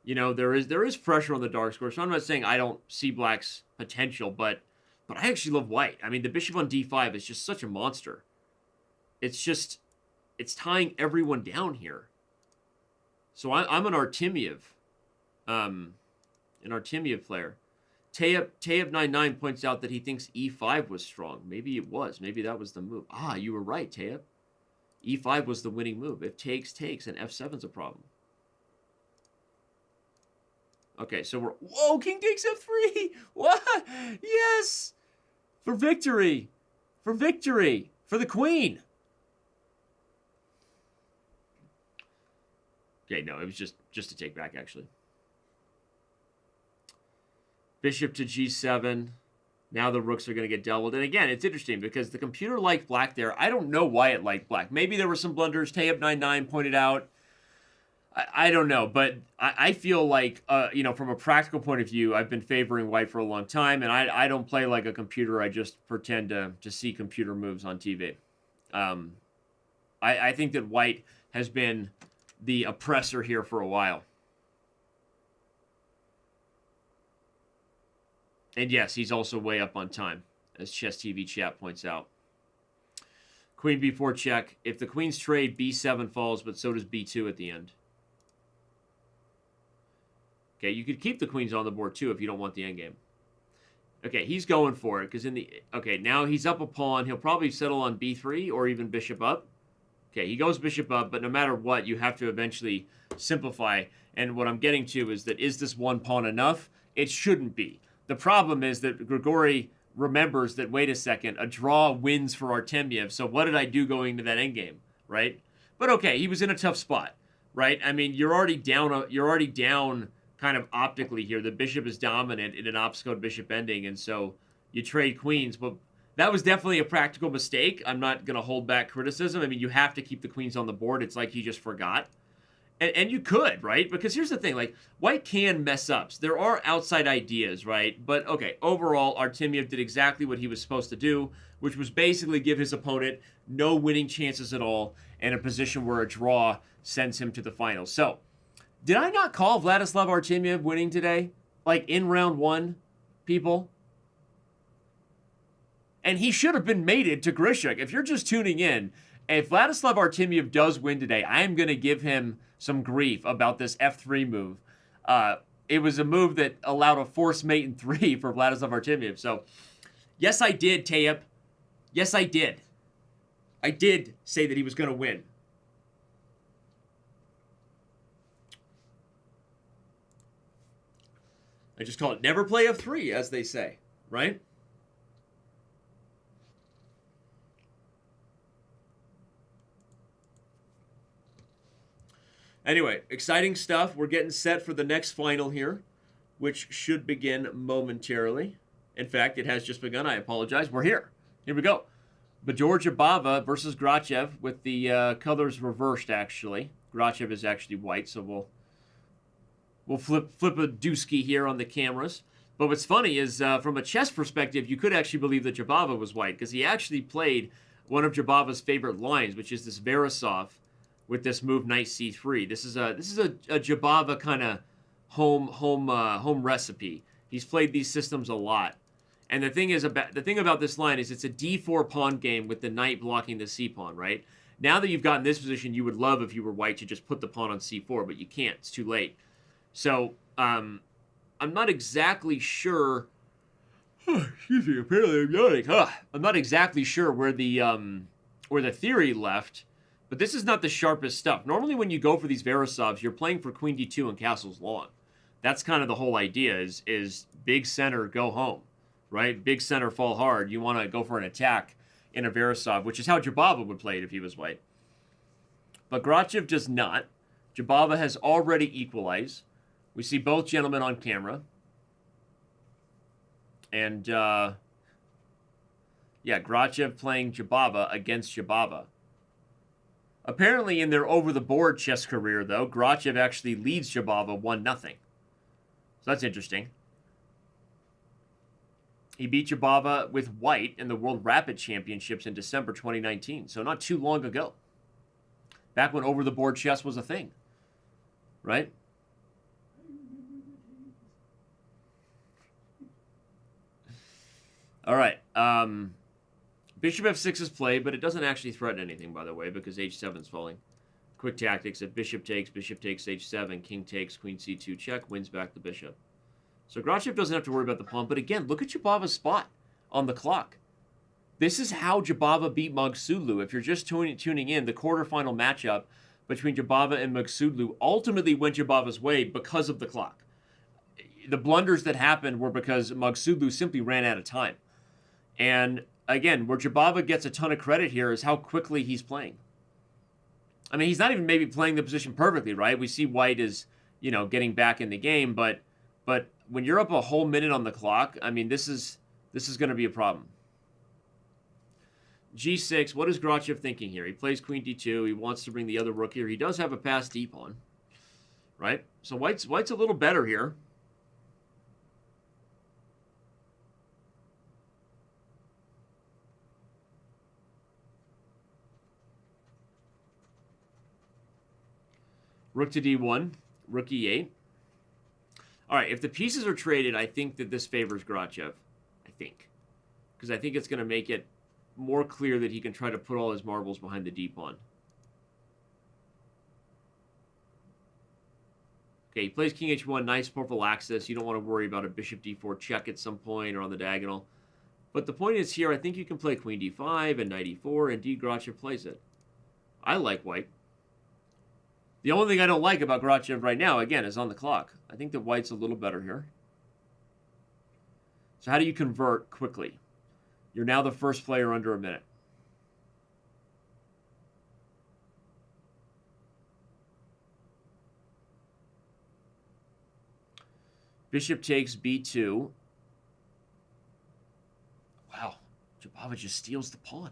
You know, there is pressure on the dark square. So I'm not saying I don't see black's potential, but I actually love white. I mean, the bishop on d5 is just such a monster. It's tying everyone down here. So I'm an Artemiev. An Artemiev player. Tayeb99 points out that he thinks e5 was strong. Maybe it was. Maybe that was the move. Ah, you were right, Tayeb. e5 was the winning move. If takes, and f7's a problem. Okay, so we're... Whoa, king takes f3! What? Yes! For victory! For victory! For the queen! Okay, no, it was just to take back, actually. Bishop to g7. Now the rooks are going to get doubled. And again, it's interesting because the computer liked black there. I don't know why it liked black. Maybe there were some blunders. Tayeb99 pointed out. I don't know. But I feel like, you know, from a practical point of view, I've been favoring white for a long time. And I don't play like a computer. I just pretend to see computer moves on TV. I think that white has been the oppressor here for a while. And yes, he's also way up on time, as Chess TV chat points out. Queen b4 check. If the queen's trade, b7 falls, but so does b2 at the end. Okay, you could keep the queens on the board too if you don't want the endgame. Okay, he's going for it because in the... Okay, now he's up a pawn. He'll probably settle on b3 or even bishop up. Okay, he goes bishop up, but no matter what, you have to eventually simplify. And what I'm getting to is that, is this one pawn enough? It shouldn't be. The problem is that Grigori remembers that, wait a second, a draw wins for Artemiev, so what did I do going to that endgame, right? But okay, he was in a tough spot, right? I mean, you're already down kind of optically here. The bishop is dominant in an obfuscate bishop ending, and so you trade queens. But that was definitely a practical mistake. I'm not going to hold back criticism. I mean, you have to keep the queens on the board. It's like he just forgot. And you could, right? Because here's the thing, like, white can mess up. There are outside ideas, right? But, okay, overall, Artemiev did exactly what he was supposed to do, which was basically give his opponent no winning chances at all and a position where a draw sends him to the finals. So, did I not call Vladislav Artemiev winning today? Like, in round one, people? And he should have been mated to Grishuk. If you're just tuning in, if Vladislav Artemiev does win today, I am going to give him some grief about this f3 move. It was a move that allowed a forced mate in 3 for Vladislav Artemiev. So, yes, I did, Tayeb. Yes, I did. I did say that he was going to win. I just call it never play f3, as they say, right? Anyway, exciting stuff. We're getting set for the next final here, which should begin momentarily. In fact, it has just begun. I apologize. We're here. Here we go. Bajor Jabava versus Grachev with the colors reversed, actually. Grachev is actually white, so we'll flip a dooski here on the cameras. But what's funny is, from a chess perspective, you could actually believe that Jabava was white, because he actually played one of Jabava's favorite lines, which is this Veresov with this move knight c3. This is a Jabava kind of home recipe. He's played these systems a lot. And the thing about this line is it's a d4 pawn game with the knight blocking the c pawn, right? Now that you've gotten this position, you would love if you were white to just put the pawn on c4, but you can't. It's too late. So, I'm not exactly sure. Excuse me. Apparently, I'm yawning. I'm not exactly sure where the theory left, but this is not the sharpest stuff. Normally, when you go for these Veresovs, you're playing for queen d2 and castles long. That's kind of the whole idea. Is big center, go home, right? Big center, fall hard. You want to go for an attack in a Veresov, which is how Jabava would play it if he was white. But Grachev does not. Jabava has already equalized. We see both gentlemen on camera. And, yeah, Grachev playing Jabava against Jabava. Apparently, in their over-the-board chess career, though, Grachev actually leads Jabava 1-0. So that's interesting. He beat Jabava with white in the World Rapid Championships in December 2019. So not too long ago. Back when over-the-board chess was a thing. Right? All right. Bishop f6 is played, but it doesn't actually threaten anything, by the way, because h7 is falling. Quick tactics. If bishop takes h7, king takes, queen c2 check, wins back the bishop. So Grachev doesn't have to worry about the pawn. But again, look at Jabava's spot on the clock. This is how Jabava beat Magsudlu. If you're just tuning in, the quarterfinal matchup between Jabava and Magsudlu ultimately went Jabava's way because of the clock. The blunders that happened were because Magsudlu simply ran out of time. And again, where Jabava gets a ton of credit here is how quickly he's playing. I mean, he's not even maybe playing the position perfectly, right? We see white is, getting back in the game, but when you're up a whole minute on the clock, I mean, this is going to be a problem. G6, what is Grachev thinking here? He plays queen d2. He wants to bring the other rook here. He does have a passed d-pawn, right? So white's a little better here. Rook to d1, rook e8. All right, if the pieces are traded, I think that this favors Grachev. I think. Because I think it's going to make it more clear that he can try to put all his marbles behind the d-pawn. Okay, he plays king h1, nice prophylaxis. You don't want to worry about a bishop d4 check at some point or on the diagonal. But the point is here, I think you can play queen d5 and knight e4. Indeed, Grachev plays it. I like white. The only thing I don't like about Grachev right now, again, is on the clock. I think that white's a little better here. So how do you convert quickly? You're now the first player under a minute. Bishop takes b2. Wow, Jabava just steals the pawn.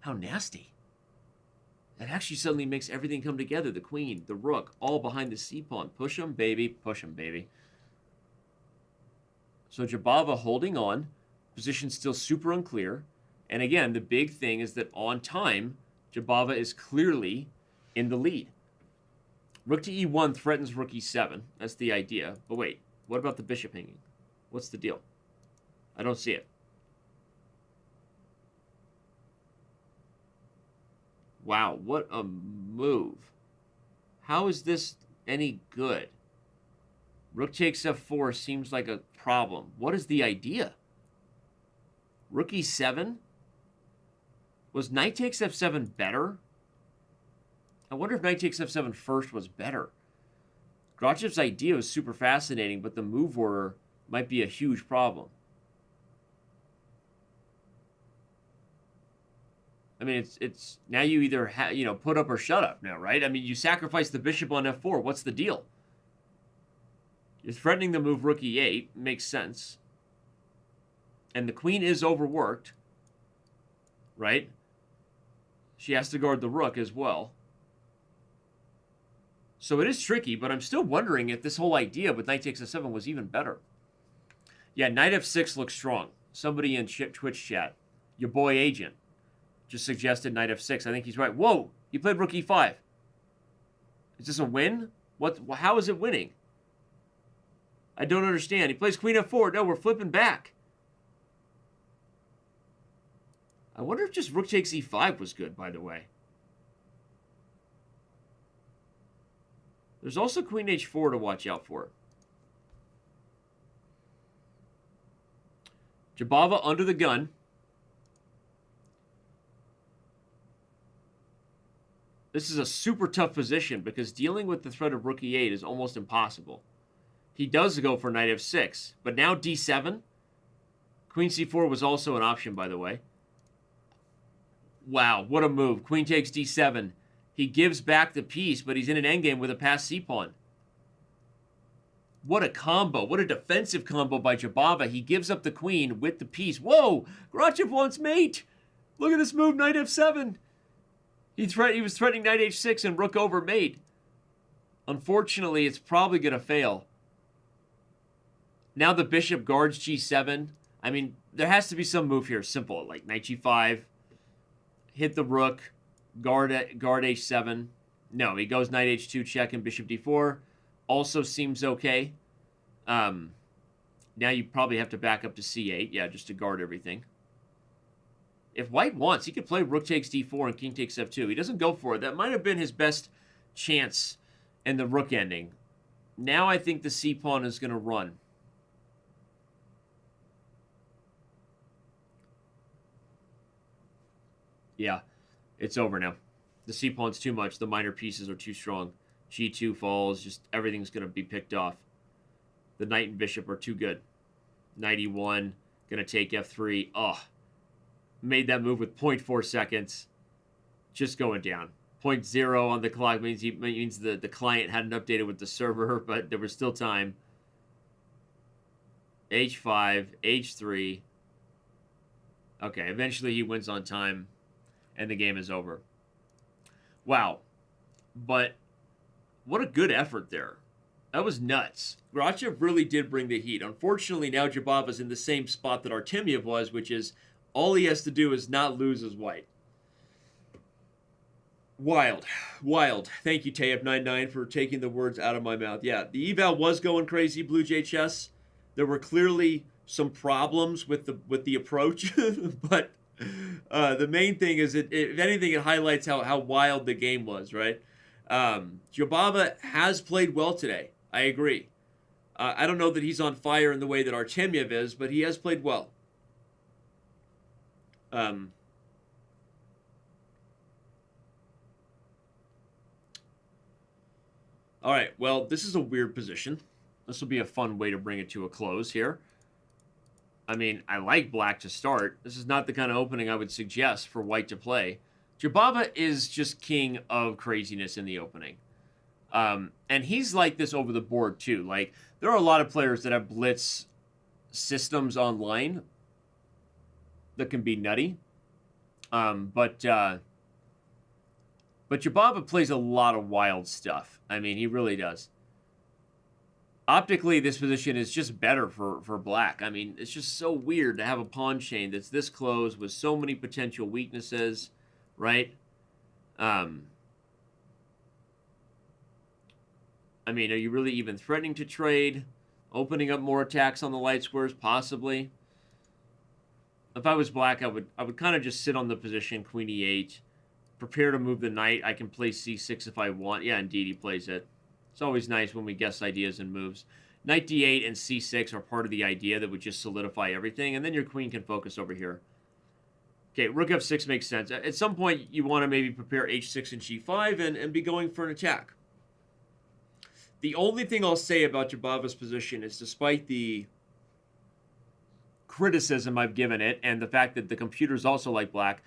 How nasty. That actually suddenly makes everything come together. The queen, the rook, all behind the c-pawn. Push him, baby. Push him, baby. So Jabava holding on. Position still super unclear. And again, the big thing is that on time, Jabava is clearly in the lead. Rook to e1 threatens rook e7. That's the idea. But wait, what about the bishop hanging? What's the deal? I don't see it. Wow, what a move. How is this any good? Rook takes f4 seems like a problem. What is the idea? Rook e7? Was knight takes f7 better? I wonder if knight takes f7 first was better. Grachev's idea is super fascinating, but the move order might be a huge problem. I mean, it's now you either put up or shut up now, right? I mean, you sacrifice the bishop on f4. What's the deal? You're threatening the move rook e8. Makes sense. And the queen is overworked, right? She has to guard the rook as well. So it is tricky, but I'm still wondering if this whole idea with knight takes f7 was even better. Yeah, knight f6 looks strong. Somebody in Twitch chat, your boy Agent, just suggested knight f6. I think he's right. Whoa, he played rook e5. Is this a win? How is it winning? I don't understand. He plays queen f4. No, we're flipping back. I wonder if just rook takes e5 was good, by the way. There's also queen h4 to watch out for. Jabava under the gun. This is a super tough position because dealing with the threat of rook e8 is almost impossible. He does go for knight f6, but now d7. Queen c4 was also an option, by the way. Wow, what a move. Queen takes d7. He gives back the piece, but he's in an endgame with a passed c-pawn. What a combo. What a defensive combo by Jabava. He gives up the queen with the piece. Whoa! Grachev wants mate! Look at this move, knight f7. He was threatening knight h6 and rook over mate. Unfortunately, it's probably going to fail. Now the bishop guards g7. I mean, there has to be some move here. Simple, like knight g5. Hit the rook. Guard h7. No, he goes knight h2 check and bishop d4. Also seems okay. Now you probably have to back up to c8. Yeah, just to guard everything. If white wants, he could play rook takes d4 and king takes f2. He doesn't go for it. That might have been his best chance in the rook ending. Now I think the c-pawn is going to run. Yeah, it's over now. The c-pawn's too much. The minor pieces are too strong. g2 falls. Just everything's going to be picked off. The knight and bishop are too good. Knight e1. Going to take f3. Oh, made that move with 0.4 seconds. Just going down. 0.0 on the clock means the client hadn't updated with the server, but there was still time. h5, h3. Okay, eventually he wins on time, and the game is over. Wow. But what a good effort there. That was nuts. Grachev really did bring the heat. Unfortunately, now Jabava's in the same spot that Artemiev was, which is all he has to do is not lose as white. Wild. Wild. Thank you, Tayeb99, for taking the words out of my mouth. Yeah, the eval was going crazy, Blue Jay Chess. There were clearly some problems with the approach, but the main thing is, if anything, it highlights how wild the game was, right? Jabava has played well today. I agree. I don't know that he's on fire in the way that Artemiev is, but he has played well. All right, well, this is a weird position. This will be a fun way to bring it to a close here. I mean, I like black to start. This is not the kind of opening I would suggest for white to play. Jabava is just king of craziness in the opening. And he's like this over the board, too. Like, there are a lot of players that have blitz systems online that can be nutty. But Jabava plays a lot of wild stuff. I mean, he really does. Optically, this position is just better for black. I mean, it's just so weird to have a pawn chain that's this close with so many potential weaknesses, right? I mean, are you really even threatening to trade? Opening up more attacks on the light squares, possibly. If I was black, I would kind of just sit on the position, queen e8. Prepare to move the knight. I can play c6 if I want. Yeah, indeed, he plays it. It's always nice when we guess ideas and moves. Knight d8 and c6 are part of the idea that would just solidify everything, and then your queen can focus over here. Okay, rook f6 makes sense. At some point, you want to maybe prepare h6 and g5 and be going for an attack. The only thing I'll say about Jabava's position is, despite the criticism I've given it and the fact that the computers also like black,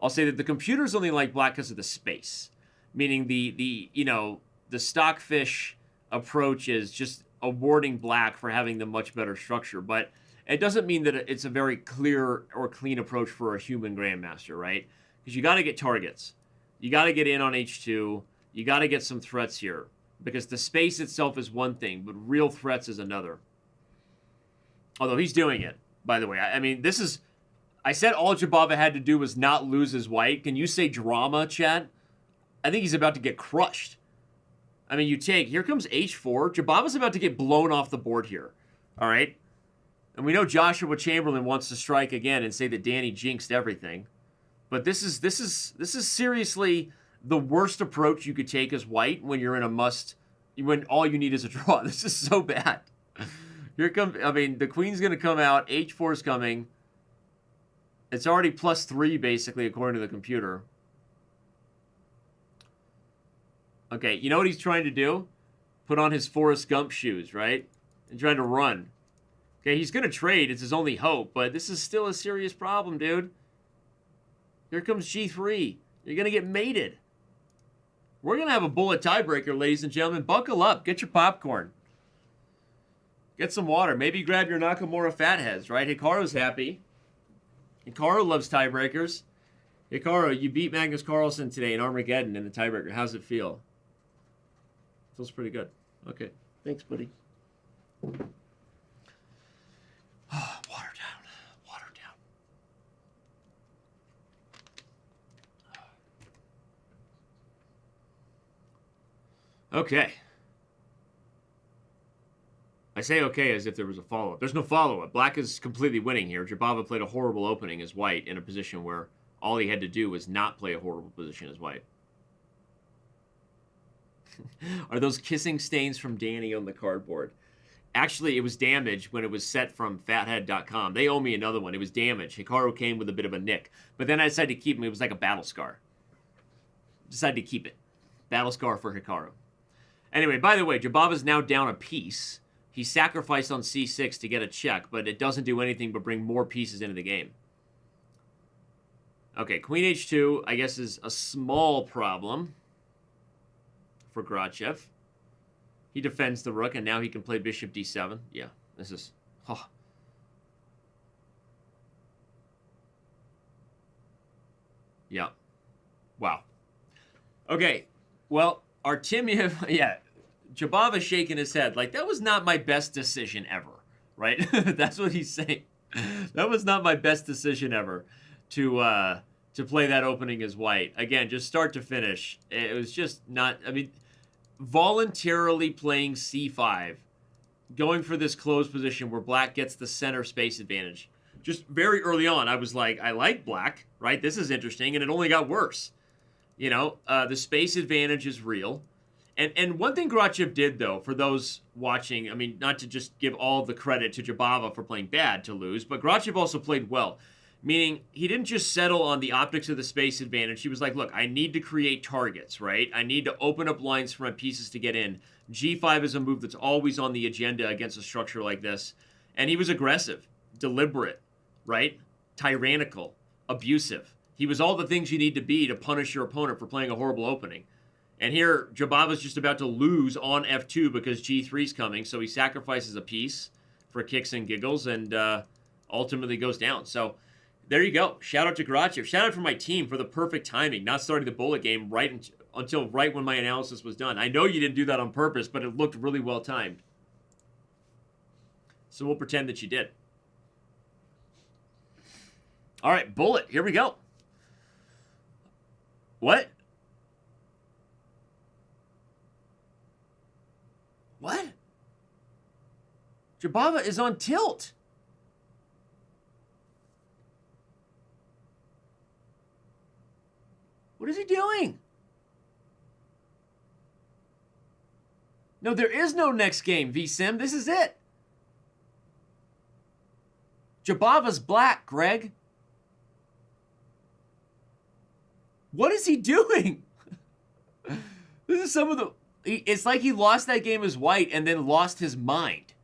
I'll say that the computers only like black because of the space. Meaning the stockfish approach is just awarding black for having the much better structure. But it doesn't mean that it's a very clear or clean approach for a human grandmaster, right? Because you got to get targets. You got to get in on h2. You got to get some threats here. Because the space itself is one thing, but real threats is another. Although he's doing it, by the way. I mean, this is... I said all Jabava had to do was not lose his white. Can you say drama, chat? I think he's about to get crushed. I mean, you take... Here comes h4. Jabava's about to get blown off the board here. All right? And we know Joshua Chamberlain wants to strike again and say that Danny jinxed everything. But this is seriously the worst approach you could take as white when you're in a when all you need is a draw. This is so bad. Here comes, I mean, the queen's going to come out. h4 is coming. It's already +3, basically, according to the computer. Okay, you know what he's trying to do? Put on his Forrest Gump shoes, right? And trying to run. Okay, he's going to trade. It's his only hope. But this is still a serious problem, dude. Here comes g3. You're going to get mated. We're going to have a bullet tiebreaker, ladies and gentlemen. Buckle up. Get your popcorn. Get some water. Maybe grab your Nakamura fatheads, right? Hikaru's happy. Hikaru loves tiebreakers. Hikaru, you beat Magnus Carlsen today in Armageddon in the tiebreaker. How's it feel? Feels pretty good. Okay. Thanks, buddy. Water down. Water down. Okay. I say okay as if there was a follow-up. There's no follow-up. Black is completely winning here. Jabava played a horrible opening as white in a position where all he had to do was not play a horrible position as white. Are those kissing stains from Danny on the cardboard? Actually, it was damage when it was set from fathead.com. They owe me another one. It was damage. Hikaru came with a bit of a nick. But then I decided to keep him. It was like a battle scar. Decided to keep it. Battle scar for Hikaru. Anyway, by the way, Jabava's now down a piece. He sacrificed on c6 to get a check, but it doesn't do anything but bring more pieces into the game. Okay, queen h2, I guess, is a small problem for Grachev. He defends the rook, and now he can play bishop d7. Yeah, this is... Oh. Yeah. Wow. Okay, well, Artemiev... Yeah, Jabava's shaking his head. Like, that was not my best decision ever, right? That's what he's saying. That was not my best decision ever to play that opening as white. Again, just start to finish. It was just not... I mean... voluntarily playing c5, going for this closed position where black gets the center space advantage. Just very early on, I was like, I like black, right? This is interesting, and it only got worse. You know, the space advantage is real. And one thing Grachev did, though, for those watching, I mean, not to just give all the credit to Jabava for playing bad to lose, but Grachev also played well. Meaning, he didn't just settle on the optics of the space advantage. He was like, look, I need to create targets, right? I need to open up lines for my pieces to get in. G5 is a move that's always on the agenda against a structure like this. And he was aggressive, deliberate, right? Tyrannical, abusive. He was all the things you need to be to punish your opponent for playing a horrible opening. And here, Jabava's just about to lose on f2 because g3's coming, so he sacrifices a piece for kicks and giggles and ultimately goes down. So... there you go. Shout out to Grachev. Shout out for my team for the perfect timing, not starting the bullet game until right when my analysis was done. I know you didn't do that on purpose, but it looked really well timed. So we'll pretend that you did. All right, bullet. Here we go. What? What? Jabava is on tilt. What is he doing? No, there is no next game, VSim. This is it. Jabava's black, Greg. What is he doing? This is some of the... it's like he lost that game as white and then lost his mind.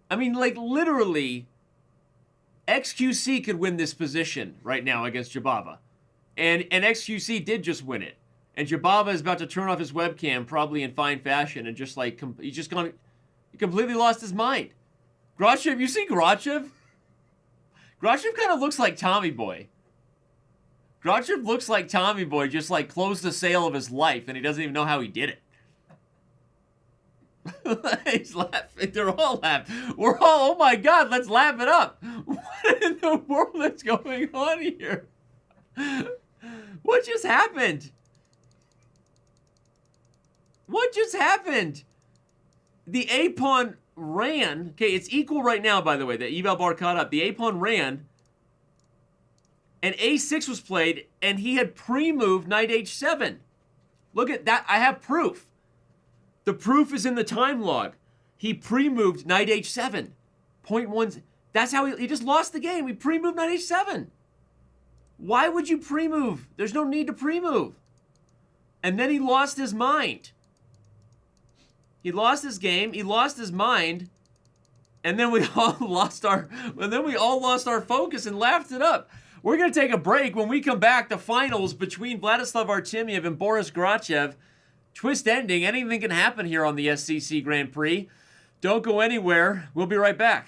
I mean, like, literally, XQC could win this position right now against Jabava. And XQC did just win it. And Jabava is about to turn off his webcam, probably in fine fashion, and just like, he completely lost his mind. Grachev, you see Grachev? Grachev kind of looks like Tommy Boy. Grachev looks like Tommy Boy, just like closed the sale of his life, and he doesn't even know how he did it. He's laughing. They're all laughing. We're all, oh my God, let's laugh it up. What in the world is going on here? What just happened? What just happened? The A-pawn ran. Okay, it's equal right now, by the way. The eval bar caught up. The A-pawn ran, and A6 was played, and he had pre-moved knight H7. Look at that. I have proof. The proof is in the time log. He pre-moved knight H7. 0.1. That's how he just lost the game. He pre-moved knight H7. Why would you pre-move? There's no need to pre-move. And then he lost his mind. He lost his game. He lost his mind. And then we all lost our focus and laughed it up. We're going to take a break. When we come back, the finals between Vladislav Artemiev and Boris Grachev. Twist ending. Anything can happen here on the SCC Grand Prix. Don't go anywhere. We'll be right back.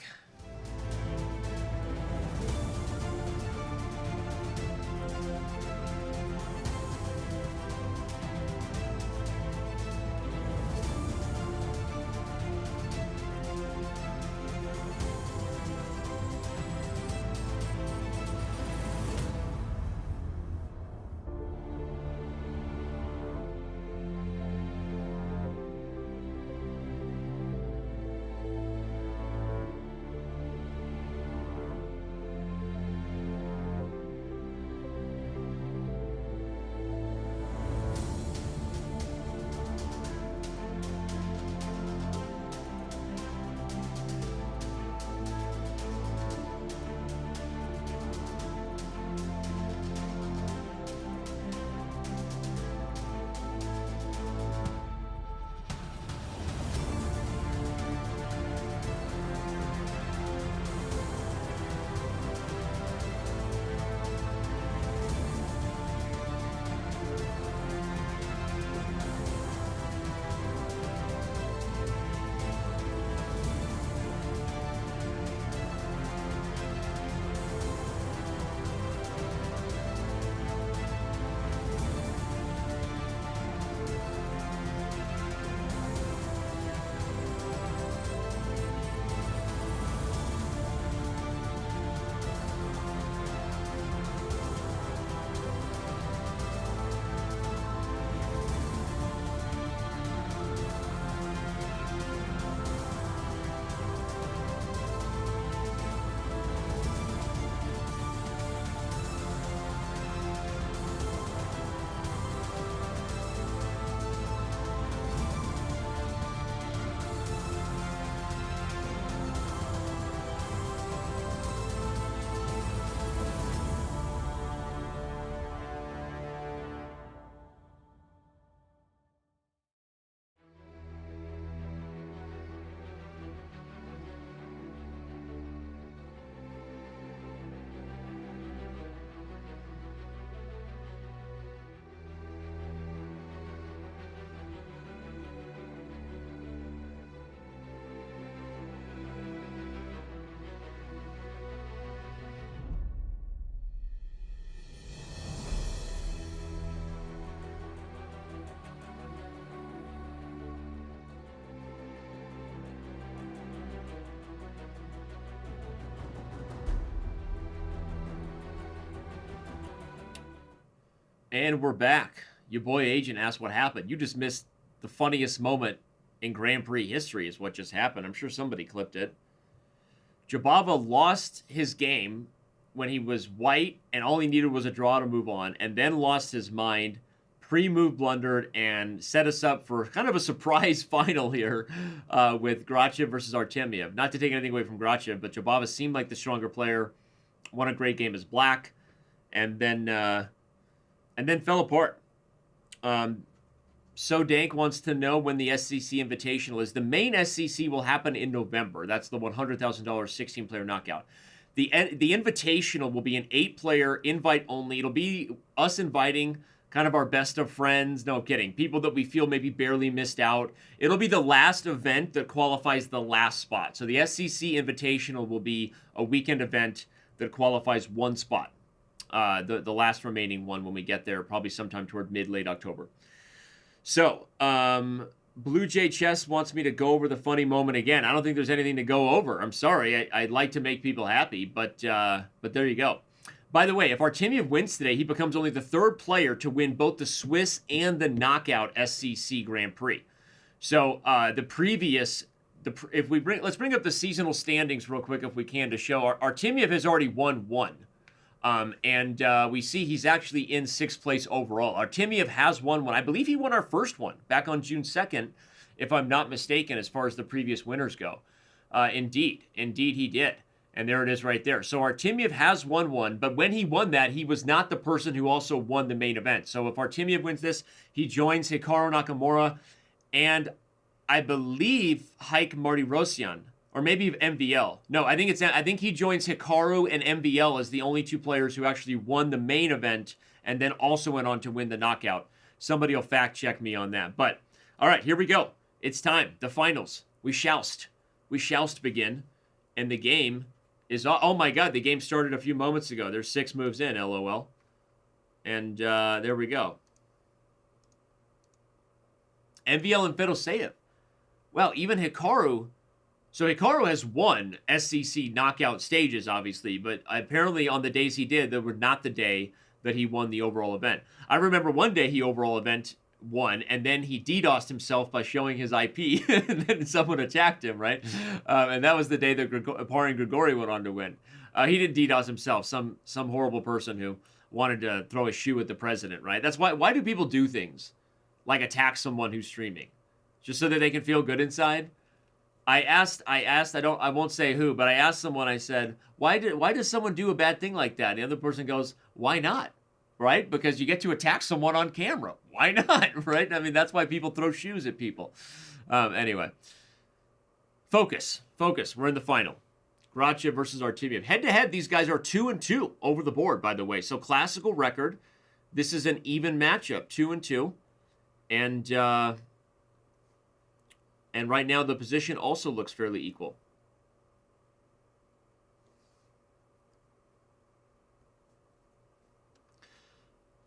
And we're back. Your boy Agent asked what happened. You just missed the funniest moment in Grand Prix history is what just happened. I'm sure somebody clipped it. Jabava lost his game when he was white, and all he needed was a draw to move on, and then lost his mind, pre-move blundered, and set us up for kind of a surprise final here with Grachev versus Artemiev. Not to take anything away from Grachev, but Jabava seemed like the stronger player. Won a great game as black, and then and then fell apart. So Dank wants to know when the SCC Invitational is. The main SCC will happen in November. That's the $100,000 16-player knockout. The Invitational will be an 8-player invite only. It'll be us inviting kind of our best of friends. No kidding. People that we feel maybe barely missed out. It'll be the last event that qualifies the last spot. So the SCC Invitational will be a weekend event that qualifies one spot. The last remaining one when we get there, probably sometime toward mid-late October. So, Blue Jay Chess wants me to go over the funny moment again. I don't think there's anything to go over. I'm sorry. I'd like to make people happy, but there you go. By the way, if Artemiev wins today, he becomes only the 3rd player to win both the Swiss and the knockout SCC Grand Prix. So, let's bring up the seasonal standings real quick if we can to show. Artemiev has already won 1. We see he's actually in 6th place overall. Artemiev has won 1. I believe he won our first one back on June 2nd, if I'm not mistaken, as far as the previous winners go. Indeed he did. And there it is right there. So Artemiev has won 1, but when he won that, he was not the person who also won the main event. So if Artemiev wins this, he joins Hikaru Nakamura and I believe Hike Martirosyan. Or maybe MVL. No, I think he joins Hikaru and MVL as the only 2 players who actually won the main event and then also went on to win the knockout. Somebody will fact check me on that. But all right, here we go. It's time. The finals. We shallst begin. And the game is, oh my God, the game started a few moments ago. There's 6 moves in, LOL. And there we go. MVL and Fedoseev. Well, even Hikaru. So Hikaru has won SCC knockout stages, obviously, but apparently on the days he did, that were not the day that he won the overall event. I remember one day he overall event won, and then he DDoSed himself by showing his IP, and then someone attacked him, right? And that was the day that Pari and Grigori went on to win. He didn't DDoS himself, some horrible person who wanted to throw a shoe at the president, right? That's why do people do things like attack someone who's streaming? Just so that they can feel good inside? I asked, I won't say who, but I asked someone, I said, why does someone do a bad thing like that? And the other person goes, why not? Right? Because you get to attack someone on camera. Why not? Right? I mean, that's why people throw shoes at people. Anyway. Focus. We're in the final. Grachev versus Artemiev. Head-to-head, these guys are 2-2 over the board, by the way. So classical record. This is an even matchup, 2-2. And right now, the position also looks fairly equal.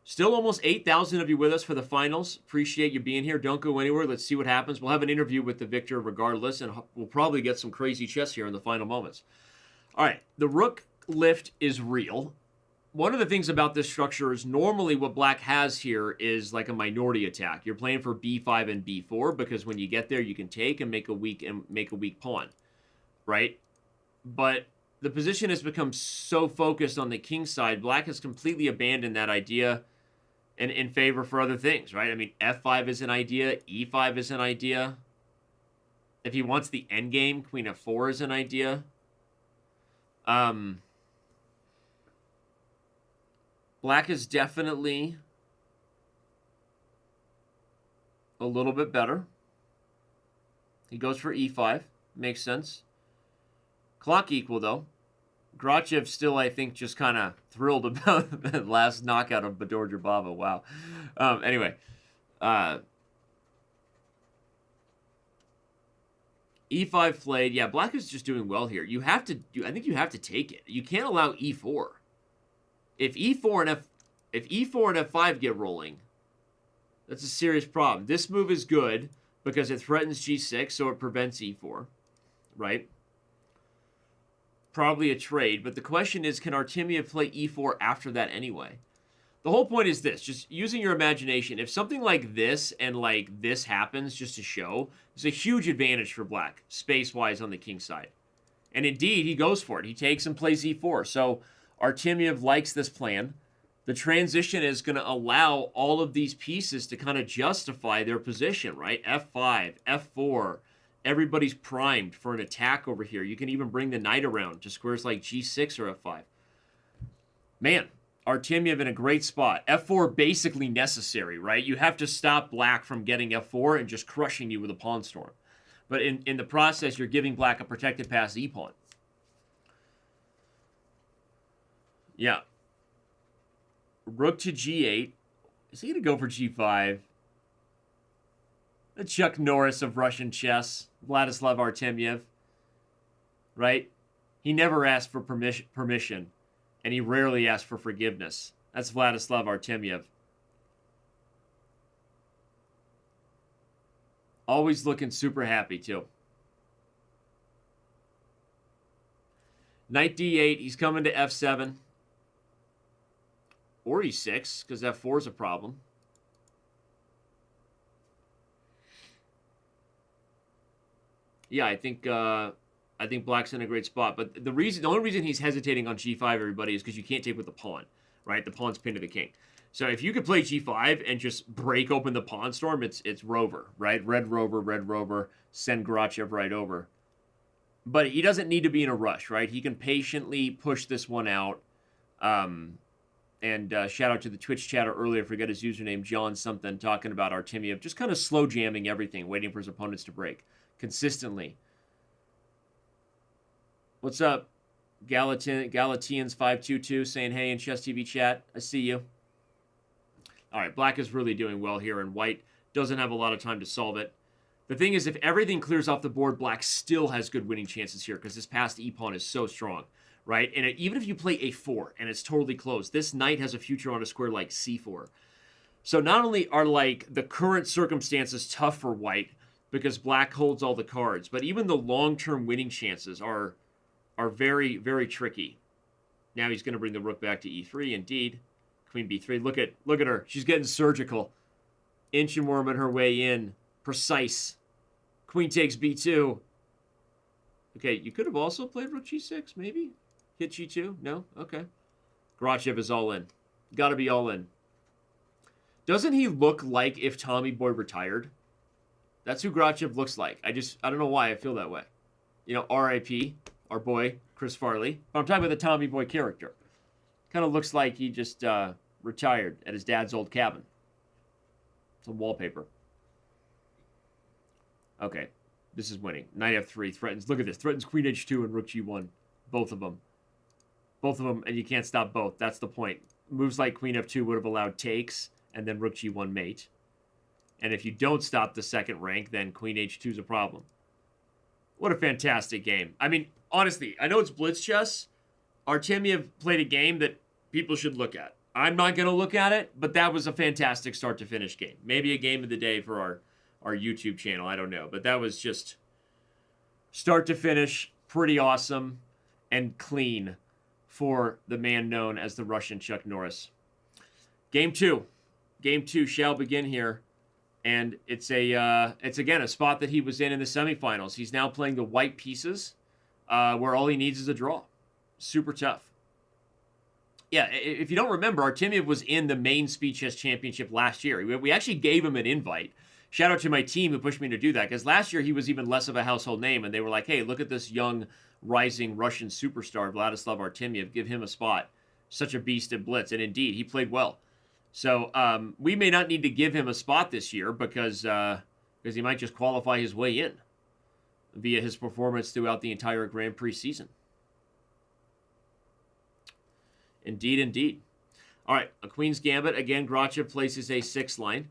Still almost 8,000 of you with us for the finals. Appreciate you being here. Don't go anywhere. Let's see what happens. We'll have an interview with the victor regardless, and we'll probably get some crazy chess here in the final moments. All right, the rook lift is real. One of the things about this structure is normally what black has here is like a minority attack. You're playing for b5 and b4 because when you get there, you can take and make a weak pawn, right? But the position has become so focused on the king side, black has completely abandoned that idea and in favor for other things, right? I mean, f5 is an idea, e5 is an idea. If he wants the endgame, queen f4 is an idea. Black is definitely a little bit better. He goes for e5. Makes sense. Clock equal, though. Grachev still, I think, just kind of thrilled about the last knockout of Bador Jabava. Wow. Anyway. E5 played. Yeah, black is just doing well here. You have to. I think you have to take it. You can't allow e4. If e4 and f5 get rolling, that's a serious problem. This move is good because it threatens g6, so it prevents e4, right? Probably a trade, but the question is, can Artemiev play e4 after that anyway? The whole point is this, just using your imagination. If something like this and like this happens, just to show, it's a huge advantage for black, space-wise on the king side. And indeed, he goes for it. He takes and plays e4. So Artemiev likes this plan. The transition is going to allow all of these pieces to kind of justify their position, right? f5, f4. Everybody's primed for an attack over here. You can even bring the knight around to squares like g6 or f5. Man, Artemiev in a great spot. F4 basically necessary, right? You have to stop black from getting F4 and just crushing you with a pawn storm. But in the process, you're giving black a protected pass e-pawn. Yeah. Rook to G8. Is he going to go for G5? The Chuck Norris of Russian chess, Vladislav Artemiev, right? He never asked for permission, and he rarely asked for forgiveness. That's Vladislav Artemiev. Always looking super happy, too. Knight D8, he's coming to F7. Or E6, because F4 is a problem. Yeah, I think black's in a great spot. But the only reason he's hesitating on G5, everybody, is because you can't take with the pawn, right? The pawn's pinned to the king. So if you could play G5 and just break open the pawn storm, it's rover, right? Red rover, send Grachev right over. But he doesn't need to be in a rush, right? He can patiently push this one out. And shout out to the Twitch chatter earlier, forget his username, John something, talking about Artemiev, just kind of slow jamming everything, waiting for his opponents to break consistently. What's up, Galatians522, saying hey in Chess TV chat. I see you. All right, black is really doing well here, and white doesn't have a lot of time to solve it. The thing is, if everything clears off the board, black still has good winning chances here because this passed e-pawn is so strong, right? And even if you play a4 and it's totally closed, this knight has a future on a square like c4. So not only are like the current circumstances tough for white because black holds all the cards, but even the long-term winning chances are very, very tricky. Now he's going to bring the rook back to e3, indeed. Queen b3. Look at her. She's getting surgical. Inch and worming her way in. Precise. Queen takes b2. Okay, you could have also played rook g6, maybe? Hit g2? No? Okay. Grachev is all in. Got to be all in. Doesn't he look like if Tommy Boy retired? That's who Grachev looks like. I don't know why I feel that way. You know, R.I.P., our boy, Chris Farley. But I'm talking about the Tommy Boy character. Kind of looks like he just retired at his dad's old cabin. Some wallpaper. Okay, this is winning. Knight f3 threatens. Look at this. Threatens queen h2 and rook g1. Both of them. Both of them, and you can't stop both. That's the point. Moves like queen f2 would have allowed takes, and then rook g1 mate. And if you don't stop the second rank, then queen h2 is a problem. What a fantastic game. I mean, honestly, I know it's blitz chess. Artemiev played a game that people should look at. I'm not going to look at it, but that was a fantastic start-to-finish game. Maybe a game of the day for our YouTube channel. I don't know. But that was just start-to-finish, pretty awesome and clean for the man known as the Russian Chuck Norris. Game 2. Game 2 shall begin here. And it's again a spot that he was in the semifinals. He's now playing the white pieces where all he needs is a draw. Super tough. Yeah, if you don't remember, Artemiev was in the main Speed Chess Championship last year. We actually gave him an invite. Shout out to my team who pushed me to do that, because last year he was even less of a household name, and they were like, hey, look at this young, rising Russian superstar, Vladislav Artemiev. Give him a spot. Such a beast at blitz. And indeed, he played well. So we may not need to give him a spot this year because he might just qualify his way in via his performance throughout the entire Grand Prix season. Indeed, indeed. All right, a Queen's Gambit. Again, Grachev places a 6 line.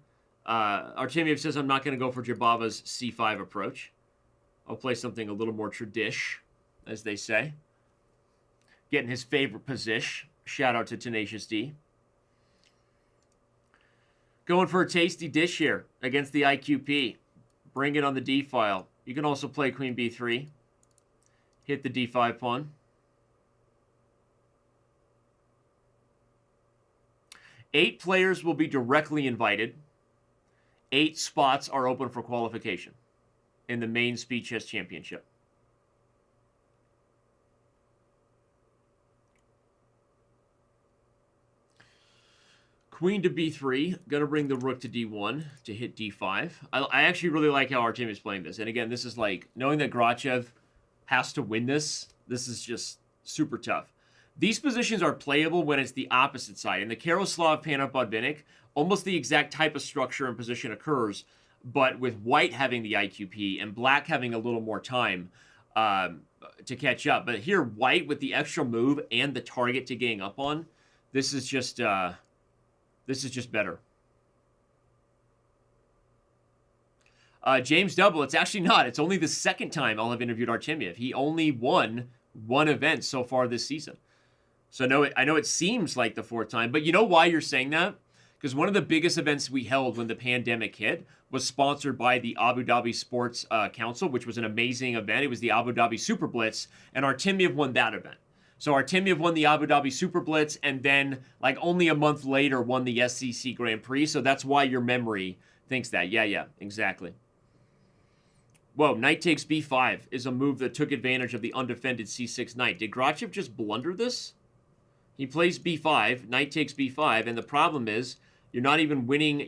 Artemiev says, I'm not going to go for Jabava's c5 approach. I'll play something a little more tradish, as they say. Getting his favorite position. Shout out to Tenacious D. Going for a tasty dish here against the IQP. Bring it on the D file. You can also play Queen B3. Hit the D5 pawn. 8 players will be directly invited. 8 spots are open for qualification in the main Speed Chess Championship. Queen to b3, going to bring the rook to d1 to hit d5. I actually really like how Artemiev is playing this. And again, this is like, knowing that Grachev has to win this, this is just super tough. These positions are playable when it's the opposite side. In the Karoslav Panopodvinnik, almost the exact type of structure and position occurs, but with white having the IQP and black having a little more time to catch up. But here, white with the extra move and the target to gang up on, this is just better. James Double, it's actually not. It's only the second time I'll have interviewed Artemiev. He only won one event so far this season. So I know it seems like the fourth time, but you know why you're saying that? Because one of the biggest events we held when the pandemic hit was sponsored by the Abu Dhabi Sports Council, which was an amazing event. It was the Abu Dhabi Super Blitz, and Artemiev won that event. So Artemiev won the Abu Dhabi Super Blitz, and then like only a month later won the SCC Grand Prix. So that's why your memory thinks that. Yeah, exactly. Whoa, knight takes b5 is a move that took advantage of the undefended c6 knight. Did Grachev just blunder this? He plays b5, knight takes b5, and the problem is you're not even winning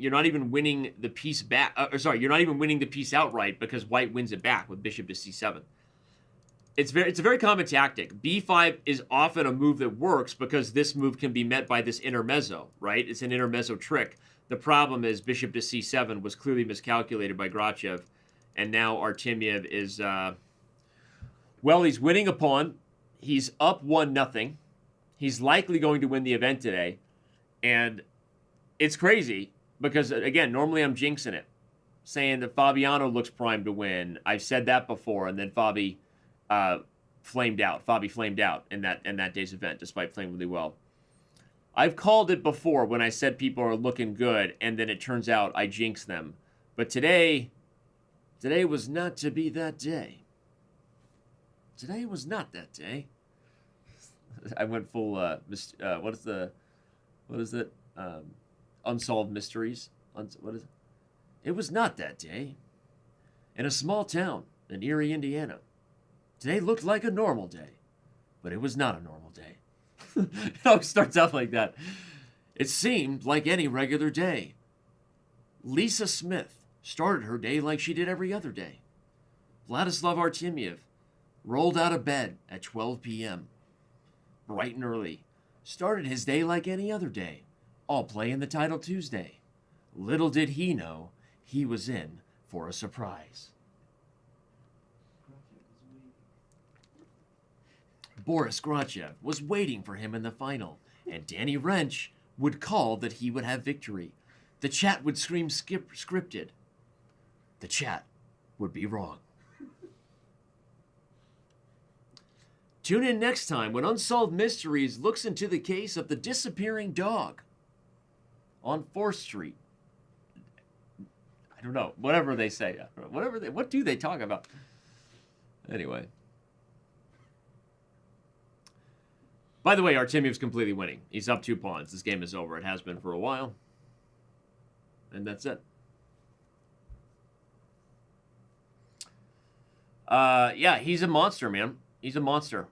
the piece back. You're not even winning the piece outright because white wins it back with bishop to c7. It's a very common tactic. b5 is often a move that works because this move can be met by this intermezzo, right? It's an intermezzo trick. The problem is bishop to c7 was clearly miscalculated by Grachev, and now Artemiev is well, he's winning a pawn. He's up 1-0. He's likely going to win the event today. And it's crazy because, again, normally I'm jinxing it, saying that Fabiano looks primed to win. I've said that before, and then Fabi flamed out. Fabi flamed out in that day's event, despite playing really well. I've called it before when I said people are looking good, and then it turns out I jinxed them. But today was not to be that day. Today was not that day. I went full, what is it? Unsolved Mysteries. What is it? It was not that day. In a small town in Erie, Indiana. Today looked like a normal day, but it was not a normal day. It starts out like that. It seemed like any regular day. Lisa Smith started her day like she did every other day. Vladislav Artemiev rolled out of bed at 12 p.m. bright and early, started his day like any other day, all play in the title Tuesday. Little did he know he was in for a surprise. Boris Grachev was waiting for him in the final, and Danny Wrench would call that he would have victory. The chat would scream scripted. The chat would be wrong. Tune in next time when Unsolved Mysteries looks into the case of the disappearing dog on 4th Street. I don't know. Whatever they say. What do they talk about? Anyway. By the way, Artemiev's completely winning. He's up 2 pawns. This game is over. It has been for a while. And that's it. Yeah, he's a monster, man. He's a monster.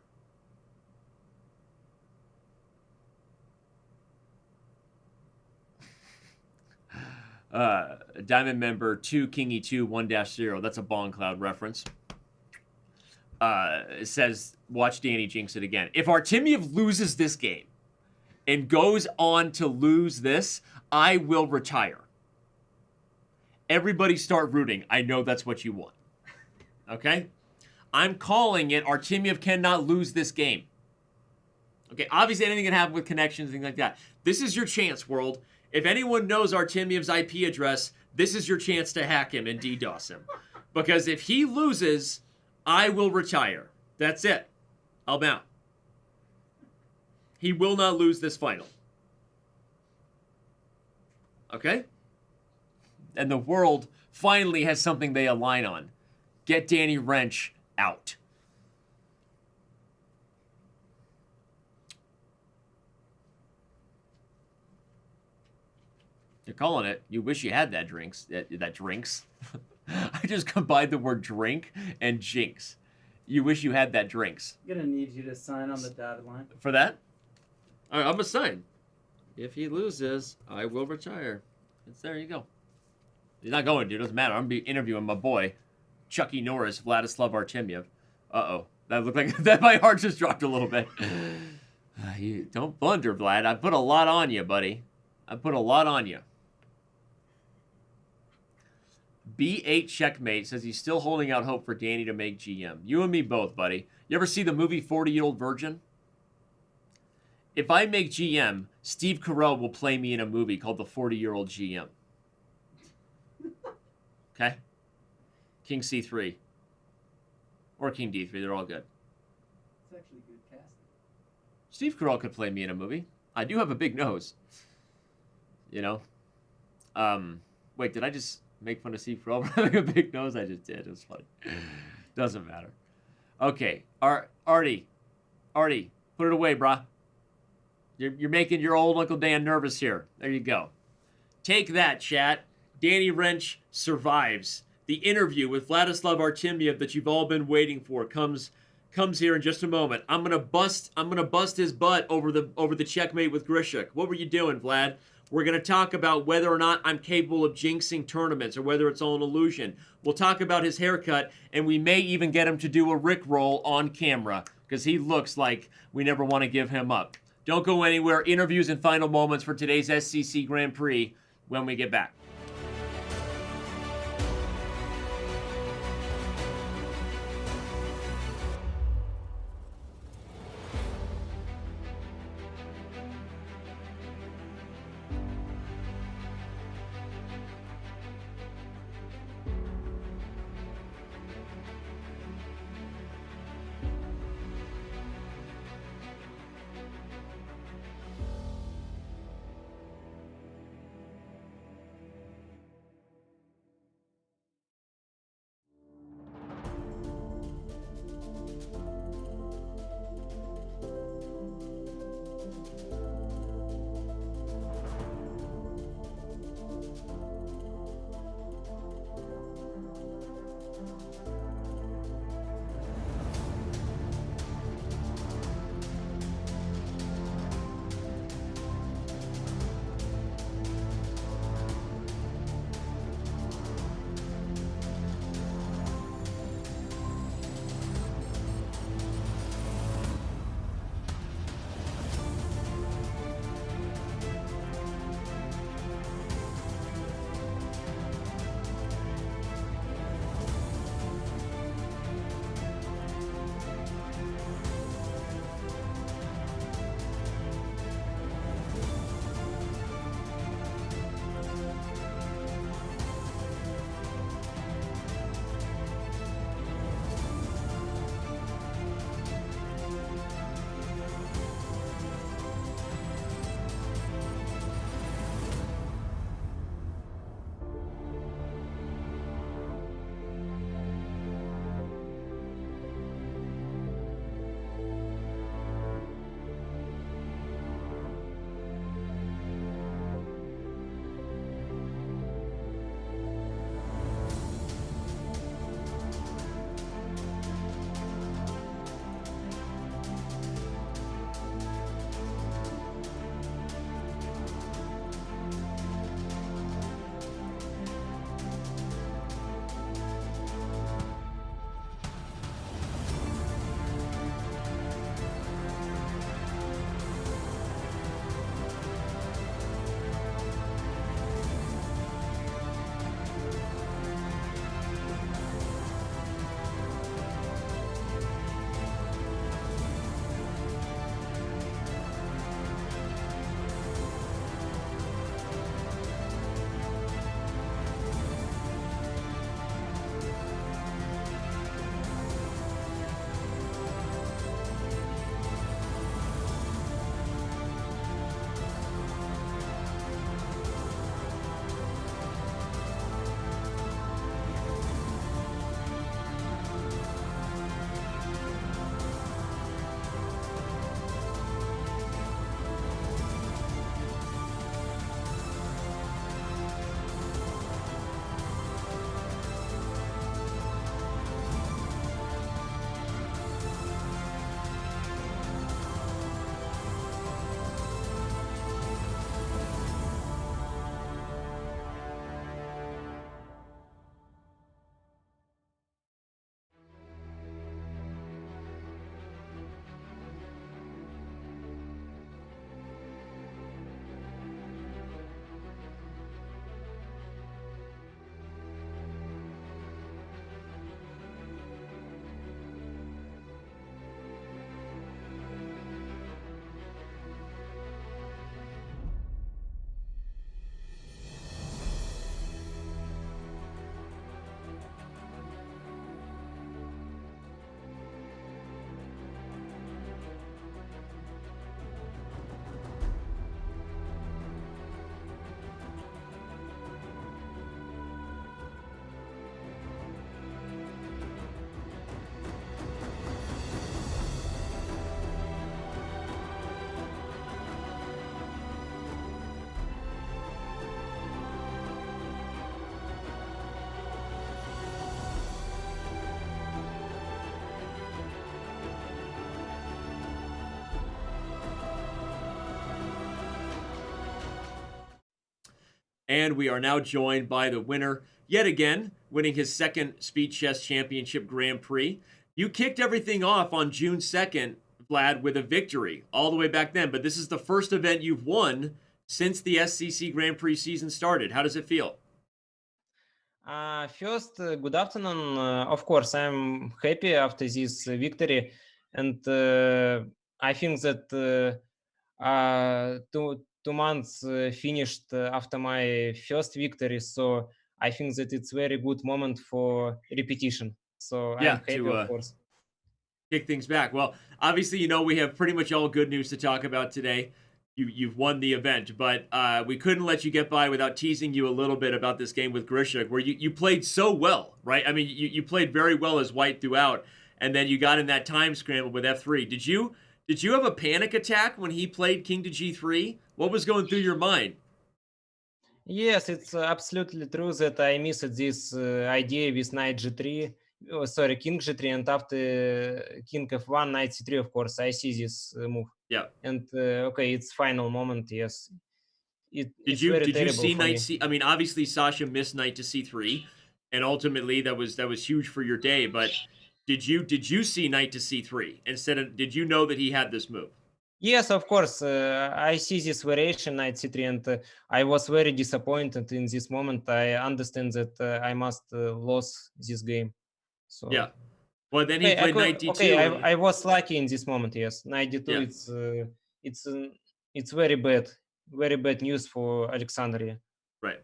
Diamond member 2 King E2 1-0. That's a Bong Cloud reference. It says, watch Danny jinx it again. If Artemiev loses this game and goes on to lose this, I will retire. Everybody start rooting. I know that's what you want. Okay? I'm calling it. Artemiev cannot lose this game. Okay, obviously anything can happen with connections, things like that. This is your chance, world. If anyone knows Artemiev's IP address, this is your chance to hack him and DDoS him. Because if he loses, I will retire. That's it. I'm out. He will not lose this final. Okay? And the world finally has something they align on. Get Danny Wrench out. You're calling it. You wish you had that drinks. That drinks. I just combined the word drink and jinx. You wish you had that drinks. I'm gonna need you to sign on the dotted line. For that? All right, I'm gonna sign. If he loses, I will retire. There you go. He's not going, dude. Doesn't matter. I'm gonna be interviewing my boy, Chucky Norris, Vladislav Artemiev. Uh-oh. That looked like that. My heart just dropped a little bit. You don't blunder, Vlad. I put a lot on you, buddy. I put a lot on you. B8 Checkmate says he's still holding out hope for Danny to make GM. You and me both, buddy. You ever see the movie 40-Year-Old Virgin? If I make GM, Steve Carell will play me in a movie called The 40-Year-Old GM. Okay? King C3. Or King D3. They're all good. It's actually good casting. Steve Carell could play me in a movie. I do have a big nose. You know? Wait, did I just make fun of Steve Carell for having a big nose? I just did. It was funny. Doesn't matter. Okay. Artie, put it away, brah. You're making your old Uncle Dan nervous here. There you go. Take that, chat. Danny Wrench survives. The interview with Vladislav Artemiev that you've all been waiting for comes here in just a moment. I'm gonna bust his butt over the checkmate with Grishuk. What were you doing, Vlad? We're gonna talk about whether or not I'm capable of jinxing tournaments or whether it's all an illusion. We'll talk about his haircut, and we may even get him to do a Rickroll on camera because he looks like we never want to give him up. Don't go anywhere. Interviews and final moments for today's SCC Grand Prix when we get back. And we are now joined by the winner, yet again, winning his second Speed Chess Championship Grand Prix. You kicked everything off on June 2nd, Vlad, with a victory all the way back then, but this is the first event you've won since the SCC Grand Prix season started. How does it feel? First, good afternoon. Of course, I'm happy after this victory, and I think that 2 months finished after my first victory, so I think that it's very good moment for repetition. So I'm Yeah, happy, of to course. kick things back. Well, obviously, we have pretty much all good news to talk about today. You've won the event, but we couldn't let you get by without teasing you a little bit about this game with Grishuk, where you played so well, right? I mean, you played very well as white throughout, and then you got in that time scramble with F3. Did you have a panic attack when he played King to G3? What was going through your mind? Yes, it's absolutely true that I missed this idea with knight g3, sorry, king g3, and after king f1, knight c3, of course, I see this move. Yeah. And okay, it's final moment, yes. It's Did very you terrible see for knight me. C? I mean, obviously Sasha missed knight to C3, and ultimately that was huge for your day. But did you see knight to C3 instead of? Did you know that he had this move? Yes, of course, I see this variation knight c3, and I was very disappointed in this moment. I understand that I must lose this game. So Yeah. Well, then he okay, played knight okay, D2, and I was lucky in this moment. Yes, knight d2. yeah, It's it's very bad news for Alexandria. right.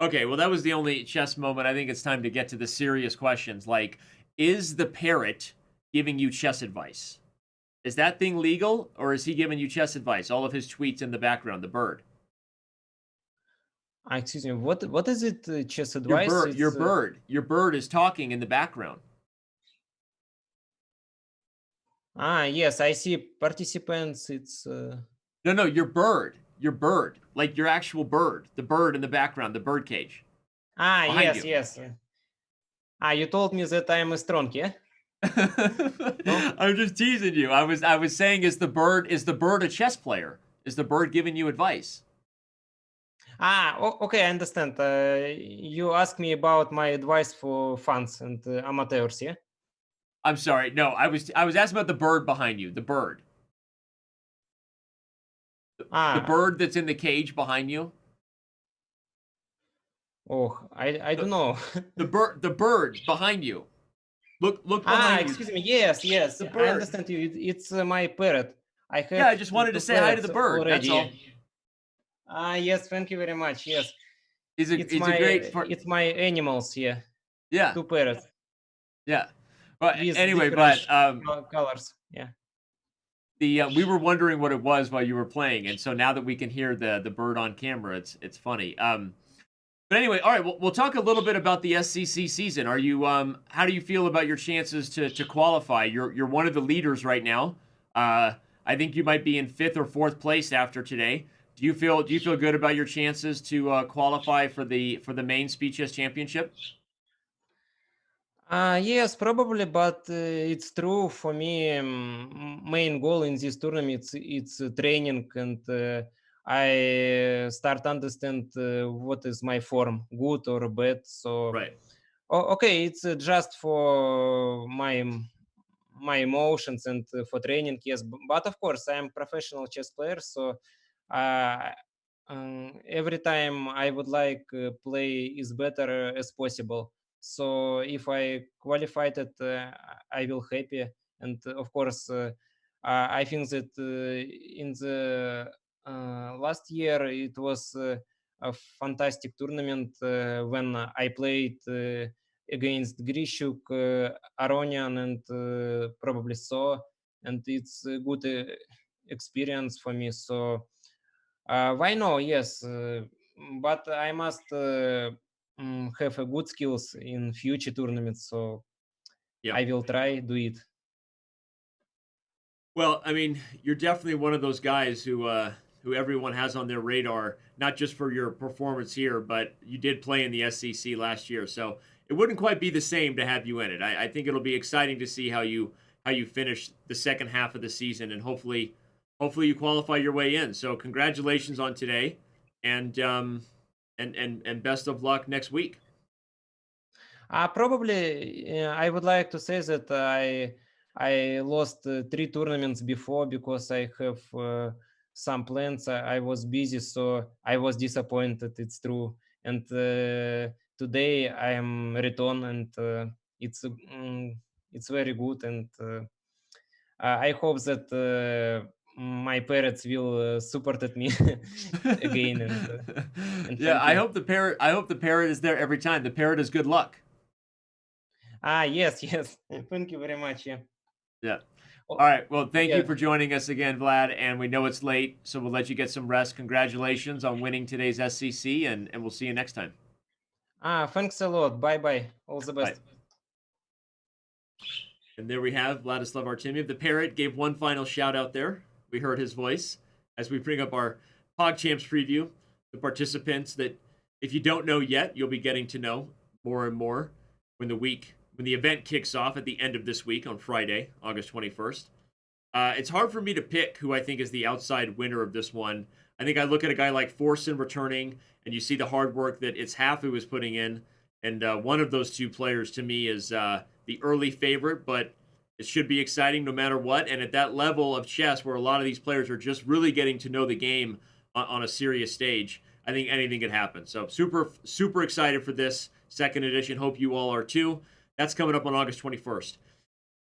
Okay, well, that was the only chess moment. I think it's time to get to the serious questions. Like, is the parrot giving you chess advice? Is that thing legal, or is he giving you chess advice? All of his tweets in the background, the bird. Excuse me, what is it? Chess advice? It's Your bird is talking in the background. yes, I see participants. It's No, your bird, like your actual bird, the bird in the background, the bird cage behind yes, you. yes. You told me that I am strong, yeah? No? I'm just teasing you. I was saying, is the bird a chess player? Is the bird giving you advice? Okay, I understand. You asked me about my advice for fans and amateurs, yeah? I'm sorry. No, I was asking about the bird behind you. The bird. The Ah, bird that's in the cage behind you. I don't The, know. the bird behind you. Look behind you. Excuse me. Yes, yes, The I bird. understand you. It's my parrot. I Yeah, have I just wanted to two say hi to parrots the bird. That's already. all. Yes, thank you very much. Yes, He's a great it's my animals here. yeah, Two parrots yeah. But with anyway, different but colors. Yeah. the we were wondering what it was while you were playing, and so now that we can hear the bird on camera, it's funny. But anyway, all right, we'll talk a little bit about the SCC season. Are you how do you feel about your chances to qualify? You're one of the leaders right now. I think you might be in 5th or 4th place after today. Do you feel good about your chances to qualify for the main Speed Chess Championship? Yes, probably, but it's true for me. Main goal in this tournament it's training, and I start understand what is my form, good or bad. So Right. okay, it's just for my emotions and for training. Yes, but of course I am professional chess player, so uh, every time I would like play as better as possible. So if I qualified it, I will happy. And of course, I think that in the last year it was a fantastic tournament when I played against Grishuk, Aronian, and probably so. And it's a good experience for me. So why no? Yes, but I must have a good skills in future tournaments. So Yeah. I will try do it. Well, I mean, you're definitely one of those guys who everyone has on their radar, not just for your performance here, but you did play in the SCC last year, so it wouldn't quite be the same to have you in it. I think it'll be exciting to see how you finish the second half of the season, and hopefully you qualify your way in. So congratulations on today, and and best of luck next week. Probably, I would like to say that I lost 3 tournaments before because I have some plans. I was busy, so I was disappointed. It's true. And today I am return, and it's very good. And I hope that my parents will support me again. And Yeah, thank I you. hope the parrot is there every time. The parrot is good luck. Yes, yes. Thank you very much. Yeah. Yeah. Oh, All right. Well, thank you yeah. for joining us again, Vlad. And we know it's late, so we'll let you get some rest. Congratulations on winning today's SCC, and we'll see you next time. Thanks a lot. Bye bye. All the Bye. best. And there we have Vladislav Artemiev. The parrot gave one final shout out there. We heard his voice as we bring up our Pog Champs preview. The participants that, if you don't know yet, you'll be getting to know more and more when the event kicks off at the end of this week on Friday, August 21st. It's hard for me to pick who I think is the outside winner of this one. I think I look at a guy like Forsen returning, and you see the hard work that Itzhafu is putting in. And one of those two players, to me, is the early favorite, but it should be exciting no matter what. And at that level of chess, where a lot of these players are just really getting to know the game on a serious stage, I think anything could happen. So super, super excited for this second edition. Hope you all are too. That's coming up on August 21st.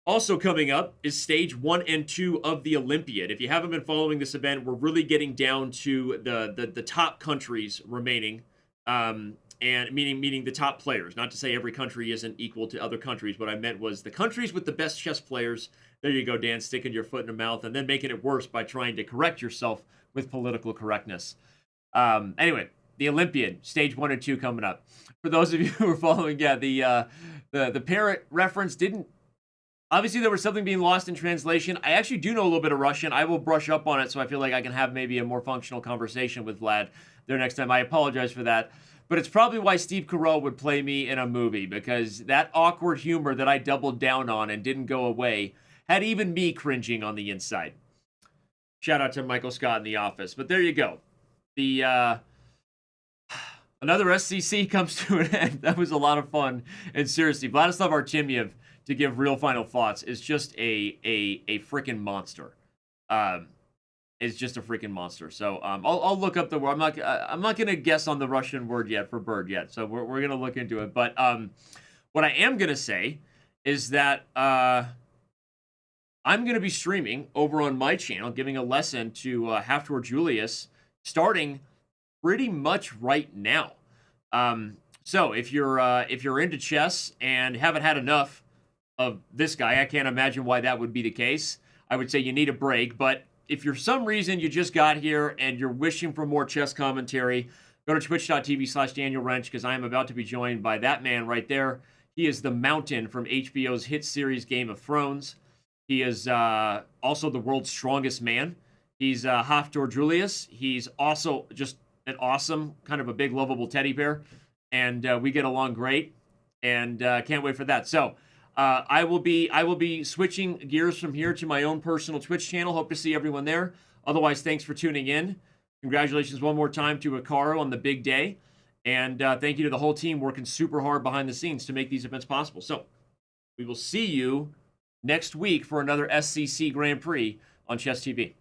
Also coming up is stage 1 and 2 of the Olympiad. If you haven't been following this event, we're really getting down to the top countries remaining, and meaning the top players. Not to say every country isn't equal to other countries. What I meant was the countries with the best chess players. There you go, Dan, sticking your foot in your mouth and then making it worse by trying to correct yourself with political correctness. Anyway, the Olympiad, stage 1 and 2 coming up. For those of you who are following, the parrot reference didn't. Obviously, there was something being lost in translation. I actually do know a little bit of Russian. I will brush up on it, so I feel like I can have maybe a more functional conversation with Vlad there next time. I apologize for that. But it's probably why Steve Carell would play me in a movie, because that awkward humor that I doubled down on and didn't go away had even me cringing on the inside. Shout out to Michael Scott in The Office. But there you go. Another SCC comes to an end. That was a lot of fun. And seriously, Vladislav Artemiev, to give real final thoughts, is just a freaking monster. Is just a freaking monster. So I'll look up the word. I'm not gonna guess on the Russian word yet for bird yet. So we're gonna look into it. But what I am gonna say is that I'm gonna be streaming over on my channel, giving a lesson to Haftor Julius, starting pretty much right now. So if you're into chess and haven't had enough of this guy, I can't imagine why that would be the case. I would say you need a break, but if for some reason you just got here and you're wishing for more chess commentary, go to twitch.tv/Daniel Wrench, because I am about to be joined by that man right there. He is the Mountain from HBO's hit series Game of Thrones. He is also the world's strongest man. He's Haftor Julius. He's also just an awesome, kind of a big, lovable teddy bear. And we get along great. And can't wait for that. So I will be switching gears from here to my own personal Twitch channel. Hope to see everyone there. Otherwise, thanks for tuning in. Congratulations one more time to Hikaru on the big day. And thank you to the whole team working super hard behind the scenes to make these events possible. So we will see you next week for another SCC Grand Prix on Chess TV.